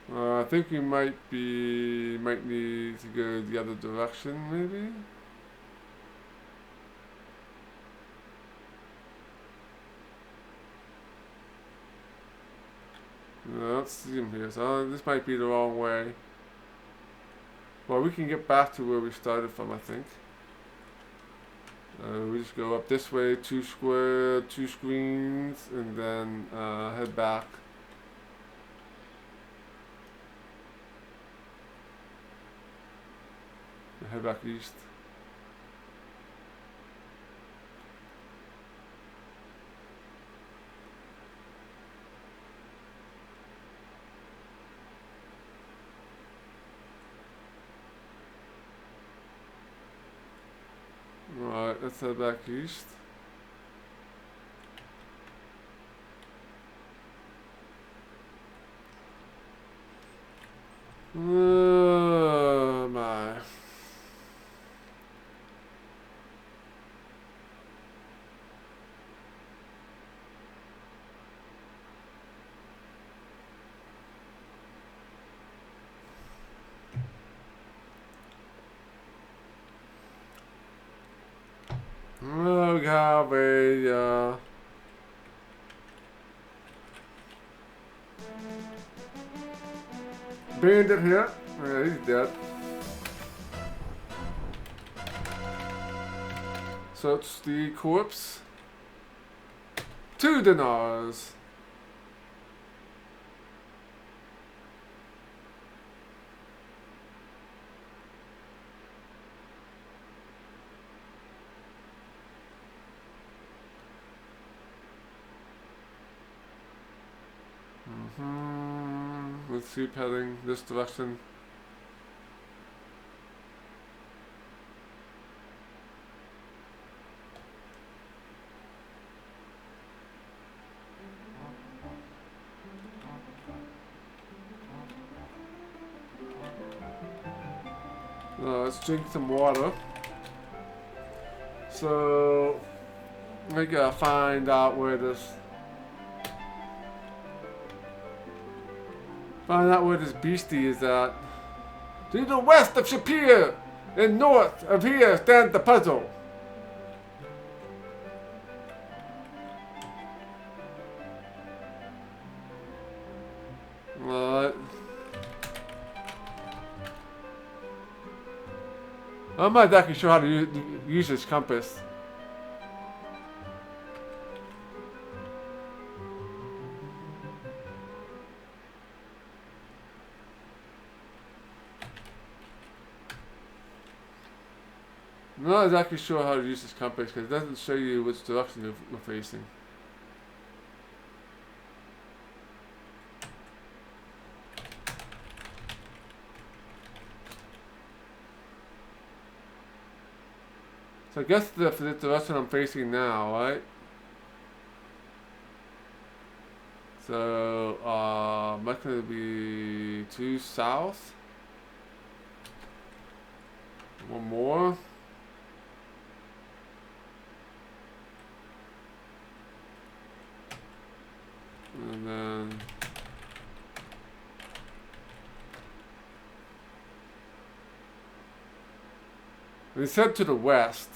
I think we might need to go the other direction, maybe. No, I don't see him here, so this might be the wrong way. Well, we can get back to where we started from, I think. We just go up this way, 2 screens, and then head back. Head back east. Alright, let's head back east. Oh my. We have a bandit here. Yeah, he's dead. Search the corpse. 2 dinars. Let's keep heading this direction. Let's drink some water. So we gotta find out where this beastie is at. To the west of Shapir and north of here stands the puzzle. Alright. I'm not exactly sure how to use this compass. I'm not exactly sure how to use this compass because it doesn't show you which direction you're facing. So I guess that's the direction I'm facing now, right? So, that's going to be 2 south. One more. And then... we head to the west.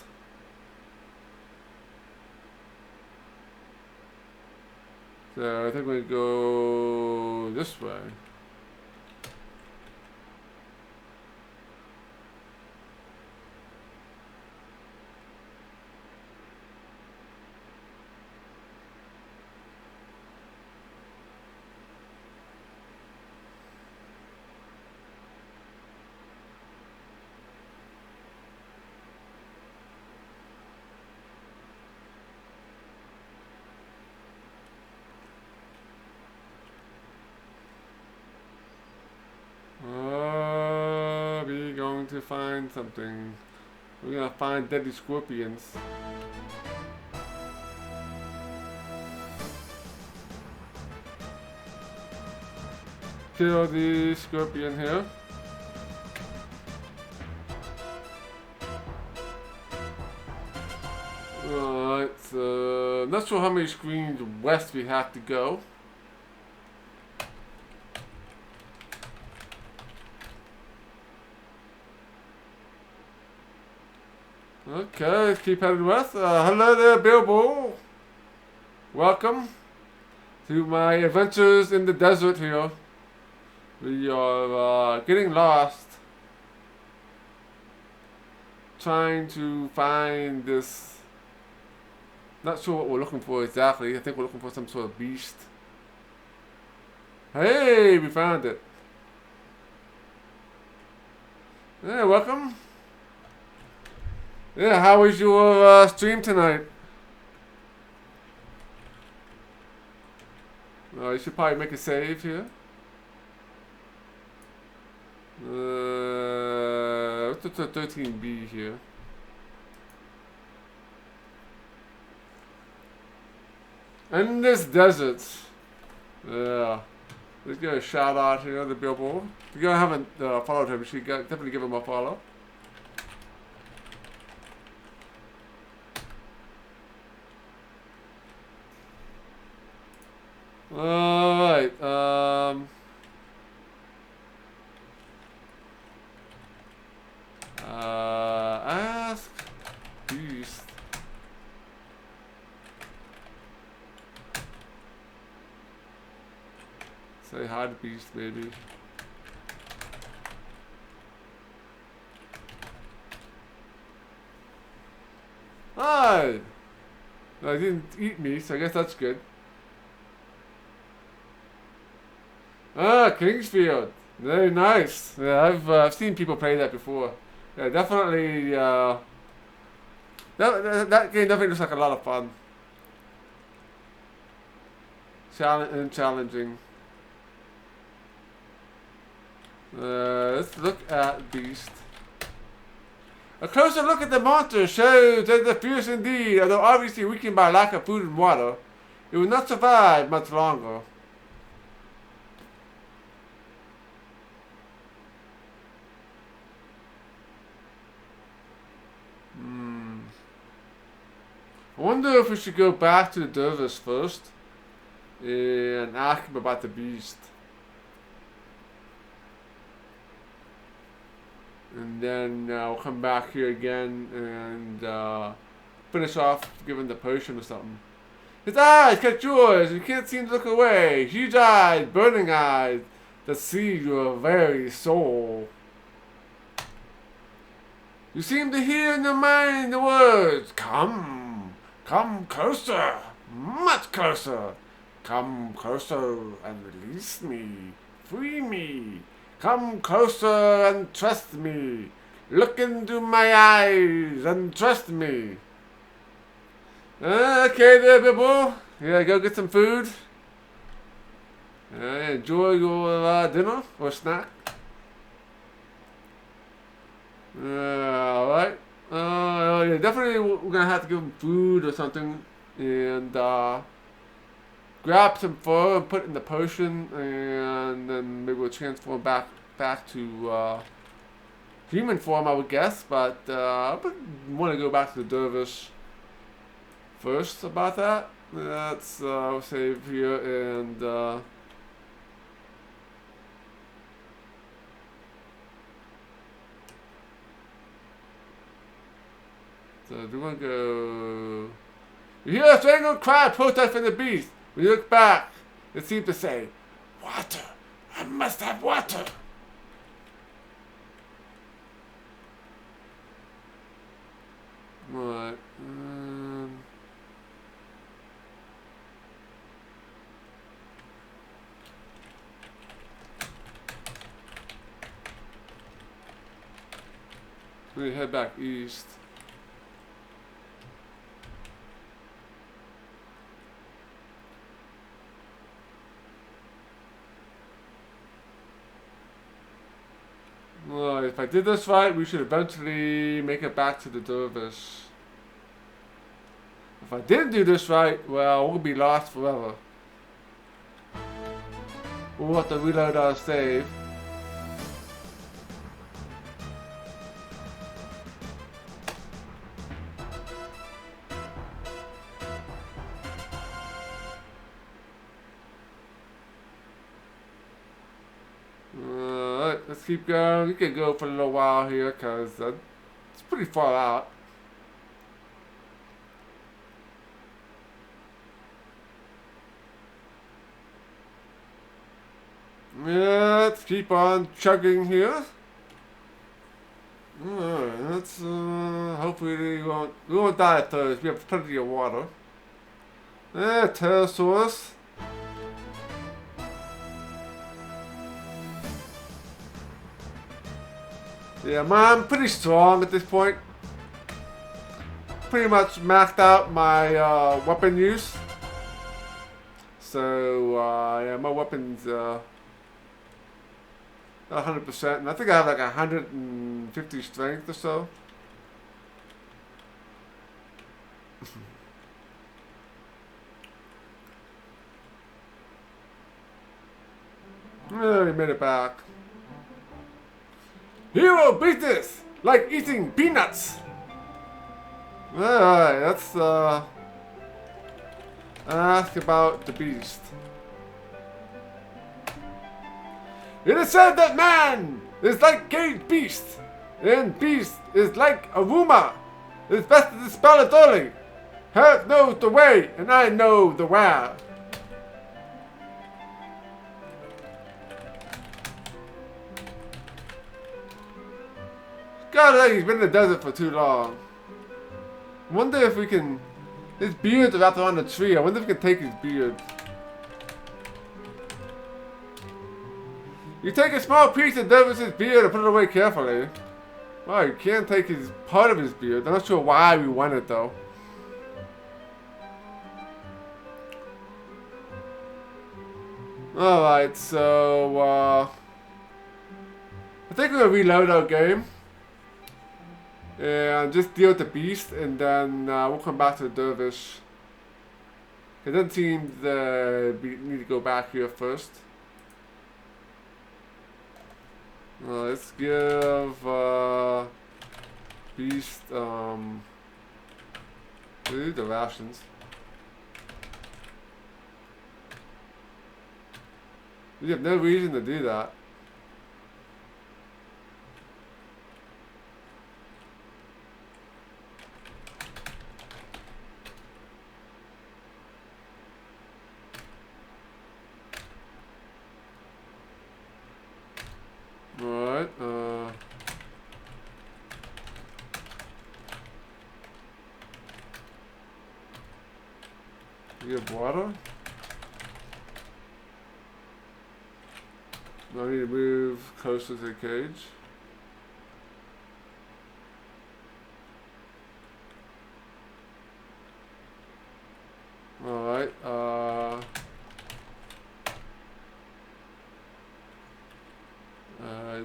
So I think we go this way. We're going to find something. We're gonna find deadly scorpions. Kill the scorpion here. Alright, so not sure how many screens west we have to go. Okay, let's keep heading west. Hello there, Bilbo. Welcome to my adventures in the desert here. We are getting lost, trying to find this. Not sure what we're looking for exactly. I think we're looking for some sort of beast. Hey, we found it. Yeah, welcome. Yeah, how was your stream tonight? You should probably make a save here. What's the 13B here? Endless deserts. Yeah. Let's give a shout out here to Bilbo. If you haven't followed him, you should definitely give him a follow. Alright, ask beast. Say hi to beast, baby. Hi! No, I didn't eat me, so I guess that's good. Ah, Kingsfield. Very nice. Yeah, I've seen people play that before. Yeah, definitely. That game definitely looks like a lot of fun. Challenging. Let's look at Beast. A closer look at the monster shows that they're fierce indeed, although obviously weakened by lack of food and water. It will not survive much longer. I wonder if we should go back to the Dervish first and ask him about the beast. And then we'll come back here again and finish off giving the potion or something. His eyes catch yours, and you can't seem to look away. Huge eyes, burning eyes, that see your very soul. You seem to hear in your mind the words, come, come closer, much closer. Come closer and release me, free me. Come closer and trust me. Look into my eyes and trust me. Okay there, Bilbo. Yeah, go get some food. Enjoy your dinner or snack. Alright. Yeah, definitely we're gonna have to give him food or something, and grab some fur and put it in the potion, and then maybe we'll transform back to human form, I would guess. But I would want to go back to the dervish first about that. Let's save here and. So do we want to go? You hear a strangled cry of protest from the beast. When you look back, it seems to say, "Water! I must have water!" Right. We head back east. Well, if I did this right, we should eventually make it back to the dervish. If I didn't do this right, well, we'll be lost forever. We'll have to reload our save. Let's keep going. We can go for a little while here because it's pretty far out. Yeah, let's keep on chugging here. Alright, let's hopefully we won't die of thirst. We have plenty of water. Pterosaurus. Yeah, I'm pretty strong at this point. Pretty much maxed out my weapon use. So, yeah, my weapon's 100%. And I think I have like 150 strength or so. Yeah, we made it back. Hero business! Like eating peanuts! Alright, let's ask about the beast. It is said that man is like caged beast, and beast is like a rumor. It is best to dispel it early. Herc knows the way, and I know the where. God, he's been in the desert for too long. I wonder if we can... His beard's wrapped around the tree. I wonder if we can take his beard. You take a small piece of Davis's beard and put it away carefully. Well, you can't take his part of his beard. I'm not sure why we want it though. Alright, so I think we're gonna reload our game. And just deal with the beast, and then we'll come back to the dervish. It doesn't seem we need to go back here first. Let's give beast the rations. We have no reason to do that. Alright, you have water? I need to move closer to the cage. Alright,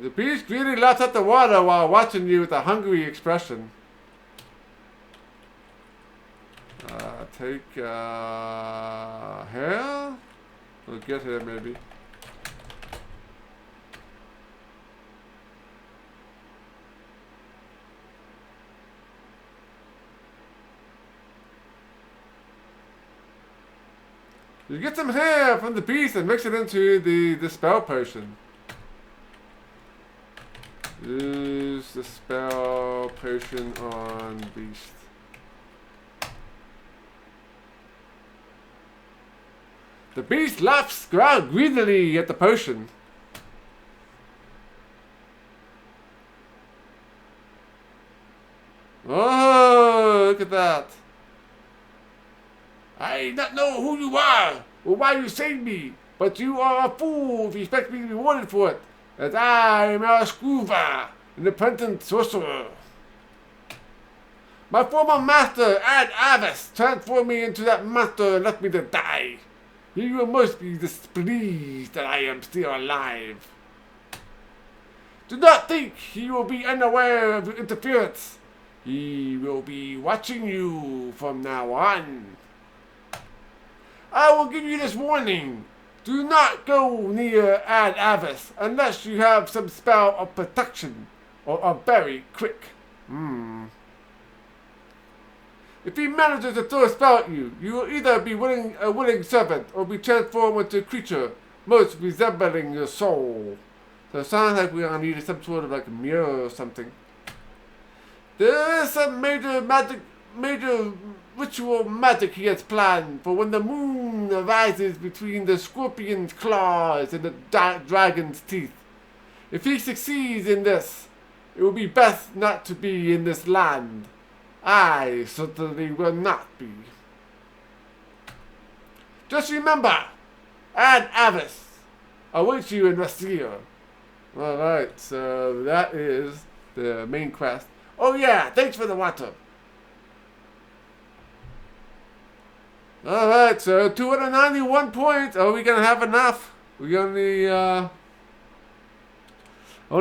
the beast greedily laps at the water while watching you with a hungry expression. take hair? We'll get hair maybe. You get some hair from the beast and mix it into the spell potion. Use the spell potion on beast. The beast laughs greedily at the potion. Oh, look at that. I not know who you are, or why you saved me, but you are a fool if you expect me to be rewarded for it, as I am hercxena, an apprentice sorcerer. My former master, Avis, transformed me into that monster and left me to die. He will most be displeased that I am still alive. Do not think he will be unaware of your interference. He will be watching you from now on. I will give you this warning. Do not go near Avis unless you have some spell of protection or are very quick. If he manages to throw a spell at you, you will either be a willing servant or be transformed into a creature most resembling your soul. So it sounds like we're gonna need some sort of like a mirror or something. There is some major ritual magic he has planned for when the moon arises between the scorpion's claws and the dragon's teeth. If he succeeds in this, it will be best not to be in this land. I certainly will not be. Just remember, Avis awaits you in Rasir. Alright, so that is the main quest. Oh yeah, thanks for the water. Alright, so 291 points. Are we gonna have enough? We only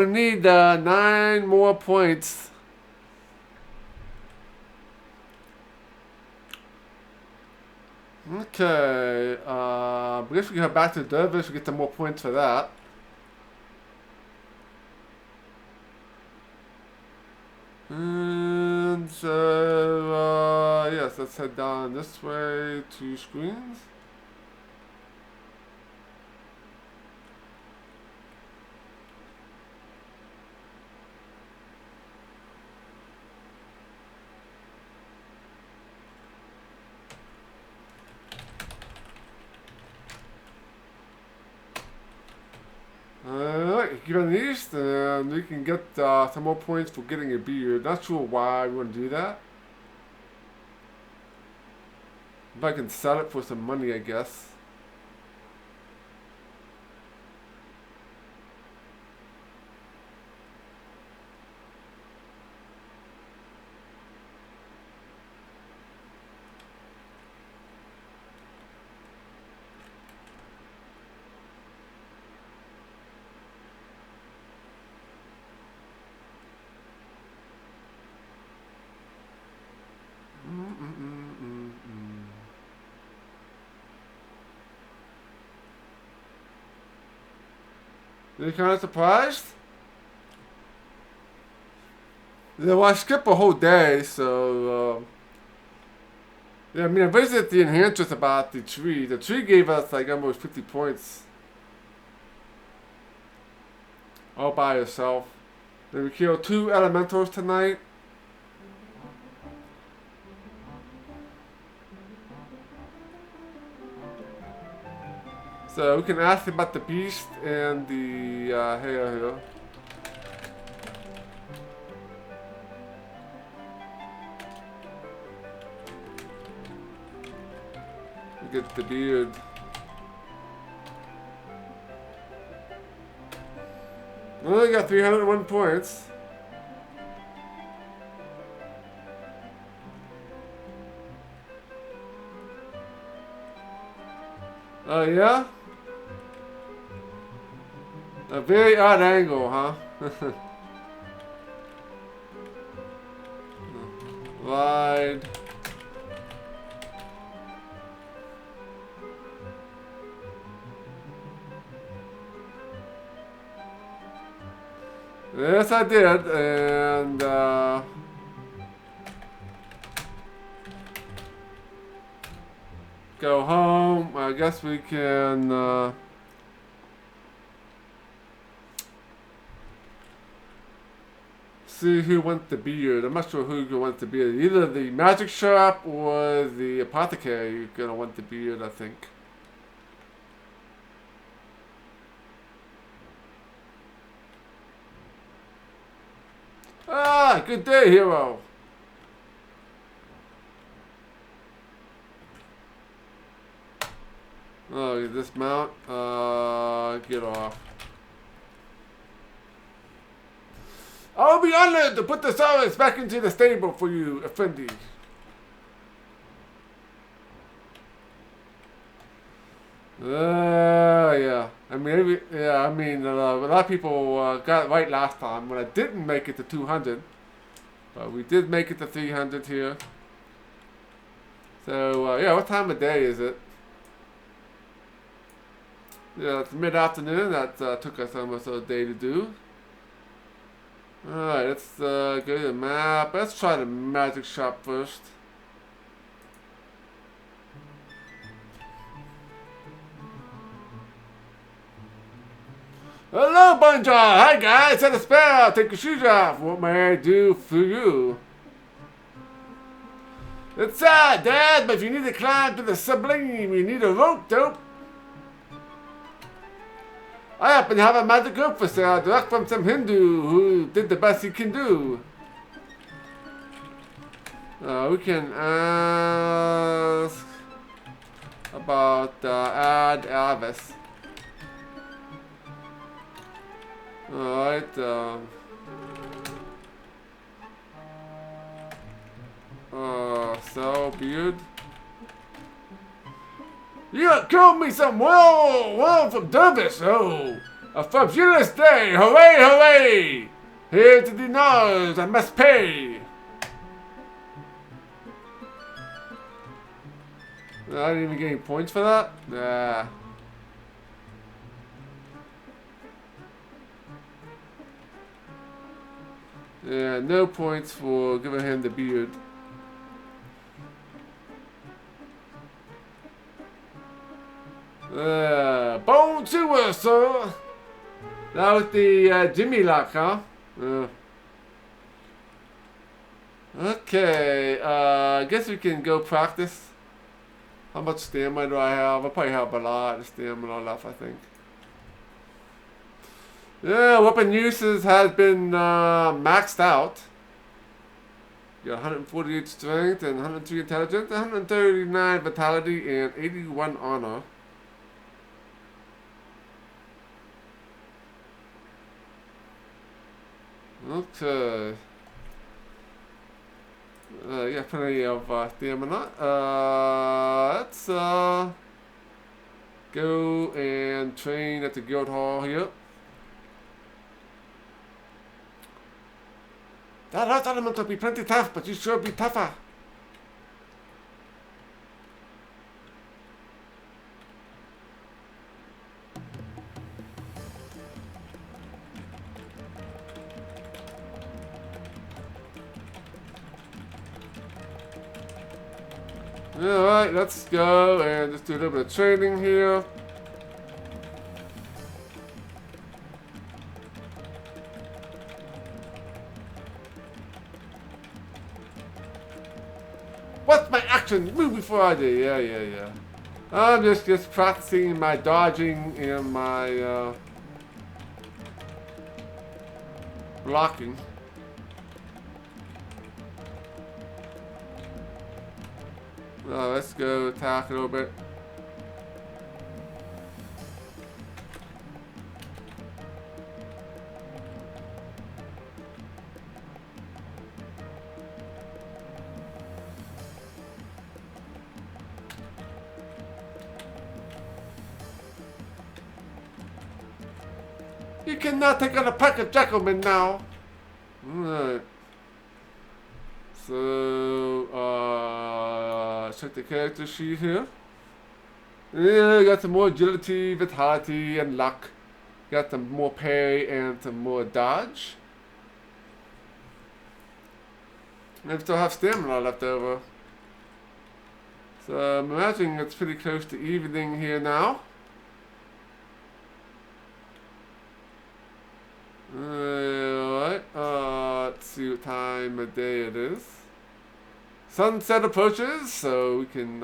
need 9 more points. Okay, I guess we can head back to Dervish and get some more points for that. And so, yes, let's head down this way, 2 screens. Alright, get on the east, and we can get some more points for getting a beard. Not sure why we want to do that. If I can sell it for some money, I guess. You're kind of surprised? Yeah, well, I skipped a whole day, so yeah, I mean, I visited the enhancers about the tree. The tree gave us like almost 50 points all by itself. Then we killed 2 elementals tonight. So we can ask about the beast and the hair here. We get the beard. We only got 301 points. Oh yeah? A very odd angle, huh? Wide. Yes, I did, and go home. I guess we can see who wants the beard. I'm not sure who wants the beard. Either the magic shop or the apothecary. You're gonna want the beard, I think. Ah, good day, hero. Oh, you dismount. Get off. I'll be honored to put the Saurus back into the stable for you, Effendi. Yeah. I mean, a lot of people got it right last time when I didn't make it to 200. But we did make it to 300 here. So, yeah, what time of day is it? Yeah, it's mid-afternoon. That took us almost a day to do. Alright, let's go to the map. Let's try the magic shop first. Hello, Bunjar! Hi, guys! Set a spell! Take your shoes off! What may I do for you? It's sad, Dad, but if you need to climb to the sublime, you need a rope, dope. I happen to have a magic rope for sale, direct from some Hindu who did the best he can do. We can ask about Ad Avis. Alright, so beard. You killed me some well from Dervish, oh! A fabulous day, hooray, hooray! Here to the nose, I must pay! I didn't even get any points for that? Nah. Yeah, no points for giving him the beard. Bone to us, sir! That was the Jimmy lock, huh? Okay, I guess we can go practice. How much stamina do I have? I probably have a lot of stamina left, I think. Yeah, weapon uses has been maxed out. You got 148 strength and 103 intelligence, 139 vitality, and 81 honor. Okay. Yeah, plenty of stamina. Let's go and train at the guild hall here. That earth element will be plenty tough, but you sure be tougher. Alright, let's go and just do a little bit of training here. What's my action? Move before I do. Yeah. I'm just practicing my dodging and my blocking. Let's go attack a little bit. You cannot take on a pack of Jackalmen now. Alright. So, check the character sheet here. Yeah, got some more agility, vitality, and luck. Got some more parry and some more dodge. I still have stamina left over. So I'm imagining it's pretty close to evening here now. Alright, let's see what time of day it is. Sunset approaches, so we can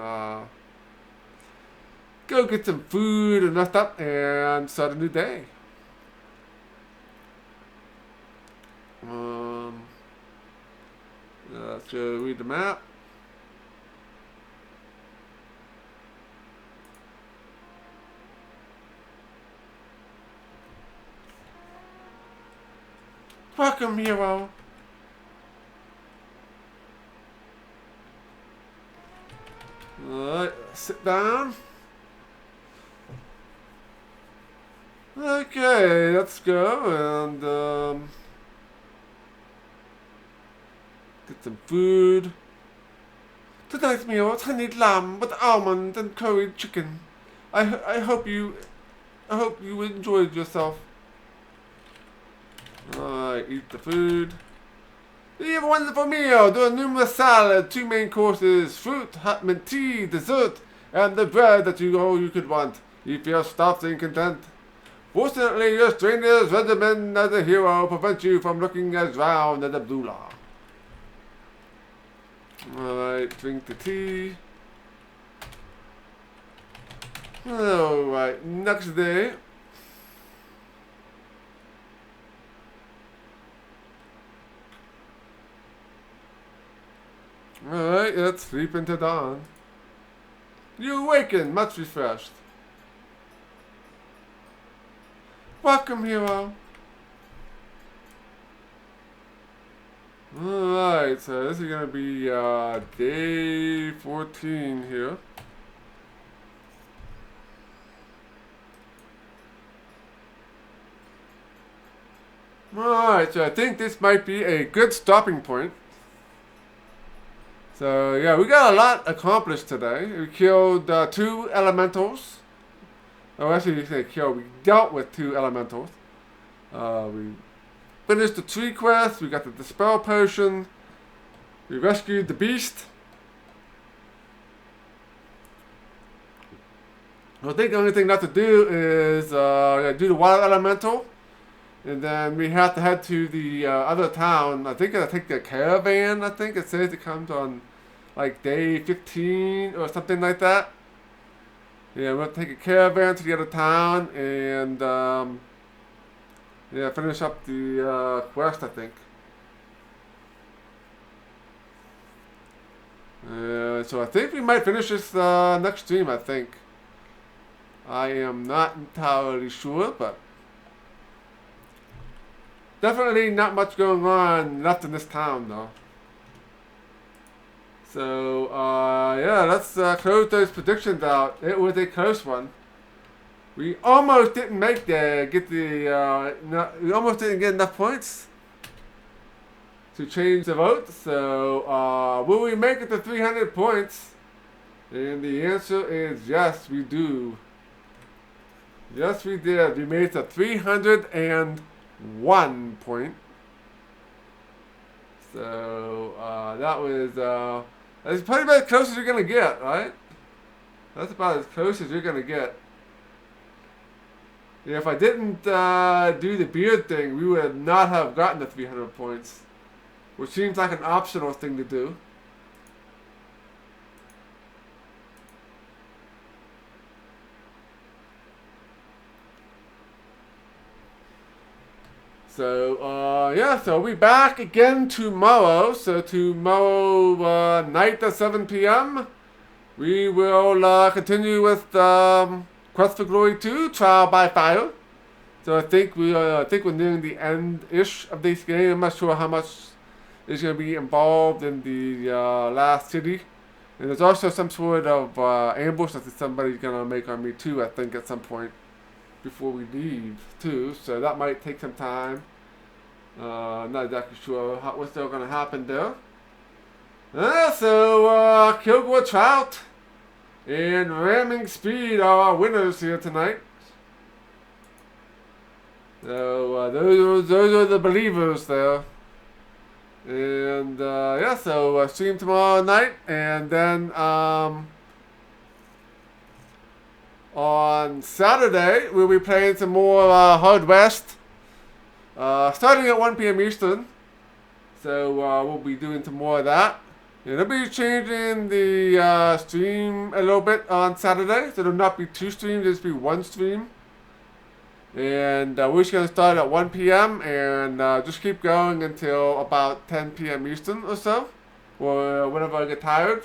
go get some food and rest up and start a new day. Let's go read the map. Welcome, hero. Alright, sit down. Okay, let's go and get some food. Tonight's meal is honey lamb with almond and curried chicken. I hope you enjoyed yourself. Alright, eat the food. You have a wonderful meal. There are numerous salad, 2 main courses, fruit, hot mint tea, dessert, and the bread that you could want. You feel stuffed and content. Fortunately, your stranger's regimen as a hero prevents you from looking as round as Abdullah. Alright, drink the tea. Alright, next day. Alright, let's sleep into dawn. You awaken, much refreshed. Welcome, hero. Alright, so this is gonna be day 14 here. Alright, so I think this might be a good stopping point. So yeah, we got a lot accomplished today. We killed 2 elementals. Oh, actually, you say killed. We dealt with 2 elementals. We finished the tree quest. We got the dispel potion. We rescued the beast. I think the only thing left to do is do the water elemental. And then we have to head to the other town. I think I take the caravan. I think it says it comes on like day 15 or something like that. Yeah, we'll take a caravan to the other town and yeah, finish up the quest, I think. So I think we might finish this next stream, I think. I am not entirely sure, but definitely not much going on left in this town, though. So, yeah, let's close those predictions out. It was a close one. We almost didn't make we almost didn't get enough points to change the vote. So, will we make it to 300 points? And the answer is yes, we do. Yes, we did. We made it to 301 point. So, that was, that's probably about as close as you're going to get, right? That's about as close as you're going to get. Yeah, if I didn't do the beard thing, we would not have gotten the 300 points. Which seems like an optional thing to do. So, yeah, so we'll be back again tomorrow. So tomorrow night at 7 p.m. we will continue with Quest for Glory 2, Trial by Fire. So I think we're nearing the end-ish of this game. I'm not sure how much is going to be involved in the last city. And there's also some sort of ambush that somebody's going to make on me too, I think, at some point before we leave too. So that might take some time. Not exactly sure what's still going to happen there. So Kilgore Trout and Ramming Speed are our winners here tonight. So those are the believers there. And yeah, so stream tomorrow night, and then on Saturday we'll be playing some more Hard West, starting at 1 p.m. Eastern. So we'll be doing some more of that. And I'll be changing the stream a little bit on Saturday, so there'll not be 2 streams, there'll just be 1 stream. And we're just going to start at 1 p.m. and just keep going until about 10 p.m. Eastern or so, or whenever I get tired,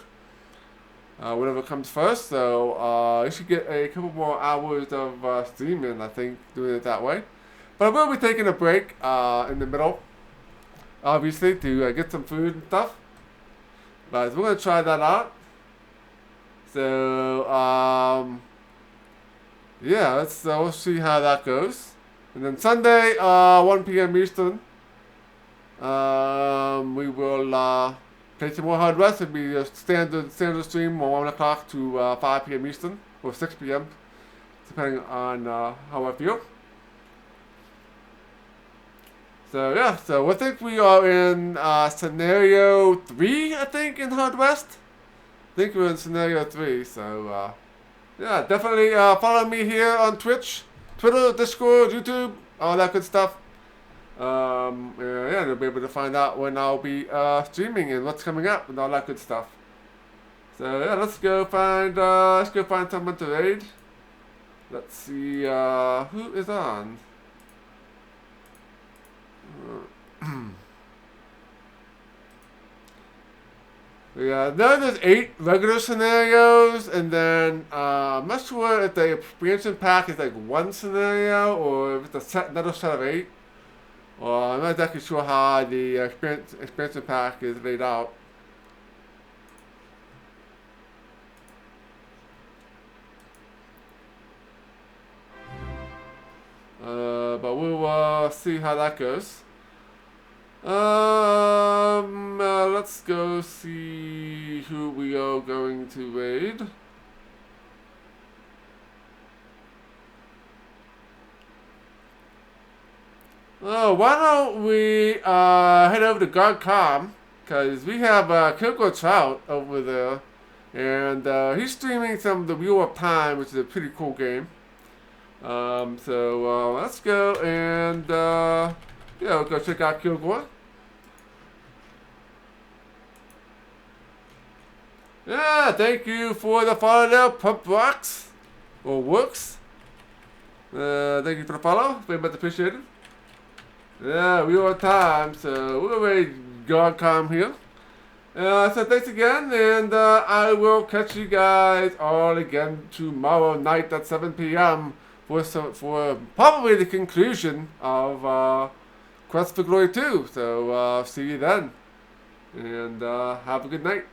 whatever comes first. So you should get a couple more hours of streaming, I think, doing it that way. But I will be taking a break in the middle, obviously, to get some food and stuff. But we're going to try that out. So, yeah, we'll see how that goes. And then Sunday, 1 p.m. Eastern, we will play some more Hard West. It'll be a standard stream from 1 o'clock to 5 p.m. Eastern, or 6 p.m., depending on how I feel. So yeah, so I think we are in scenario 3, I think, in Hard West. I think we're in scenario 3, so yeah, definitely follow me here on Twitch, Twitter, Discord, YouTube, all that good stuff. Yeah, you'll be able to find out when I'll be streaming and what's coming up and all that good stuff. So yeah, let's go find someone to raid. Let's see who is on. Yeah, now there's 8 regular scenarios, and then I'm not sure if the expansion pack is like 1 scenario or if it's another set of 8. Or I'm not exactly sure how the expansion pack is laid out. But we'll see how that goes. Let's go see who we are going to raid. Why don't we head over to GuardCom, because we have Kilgore Trout over there, and he's streaming some of the Wheel of Time, which is a pretty cool game. So let's go and yeah, we'll go check out Kilgore. Yeah, thank you for the follow there, Pump Rocks, or Works. Thank you for the follow, very much appreciated. Yeah, we are on time, so we're ready to GuardCom here. So thanks again, and I will catch you guys all again tomorrow night at 7 p.m. for probably the conclusion of Quest for Glory 2. So see you then, and have a good night.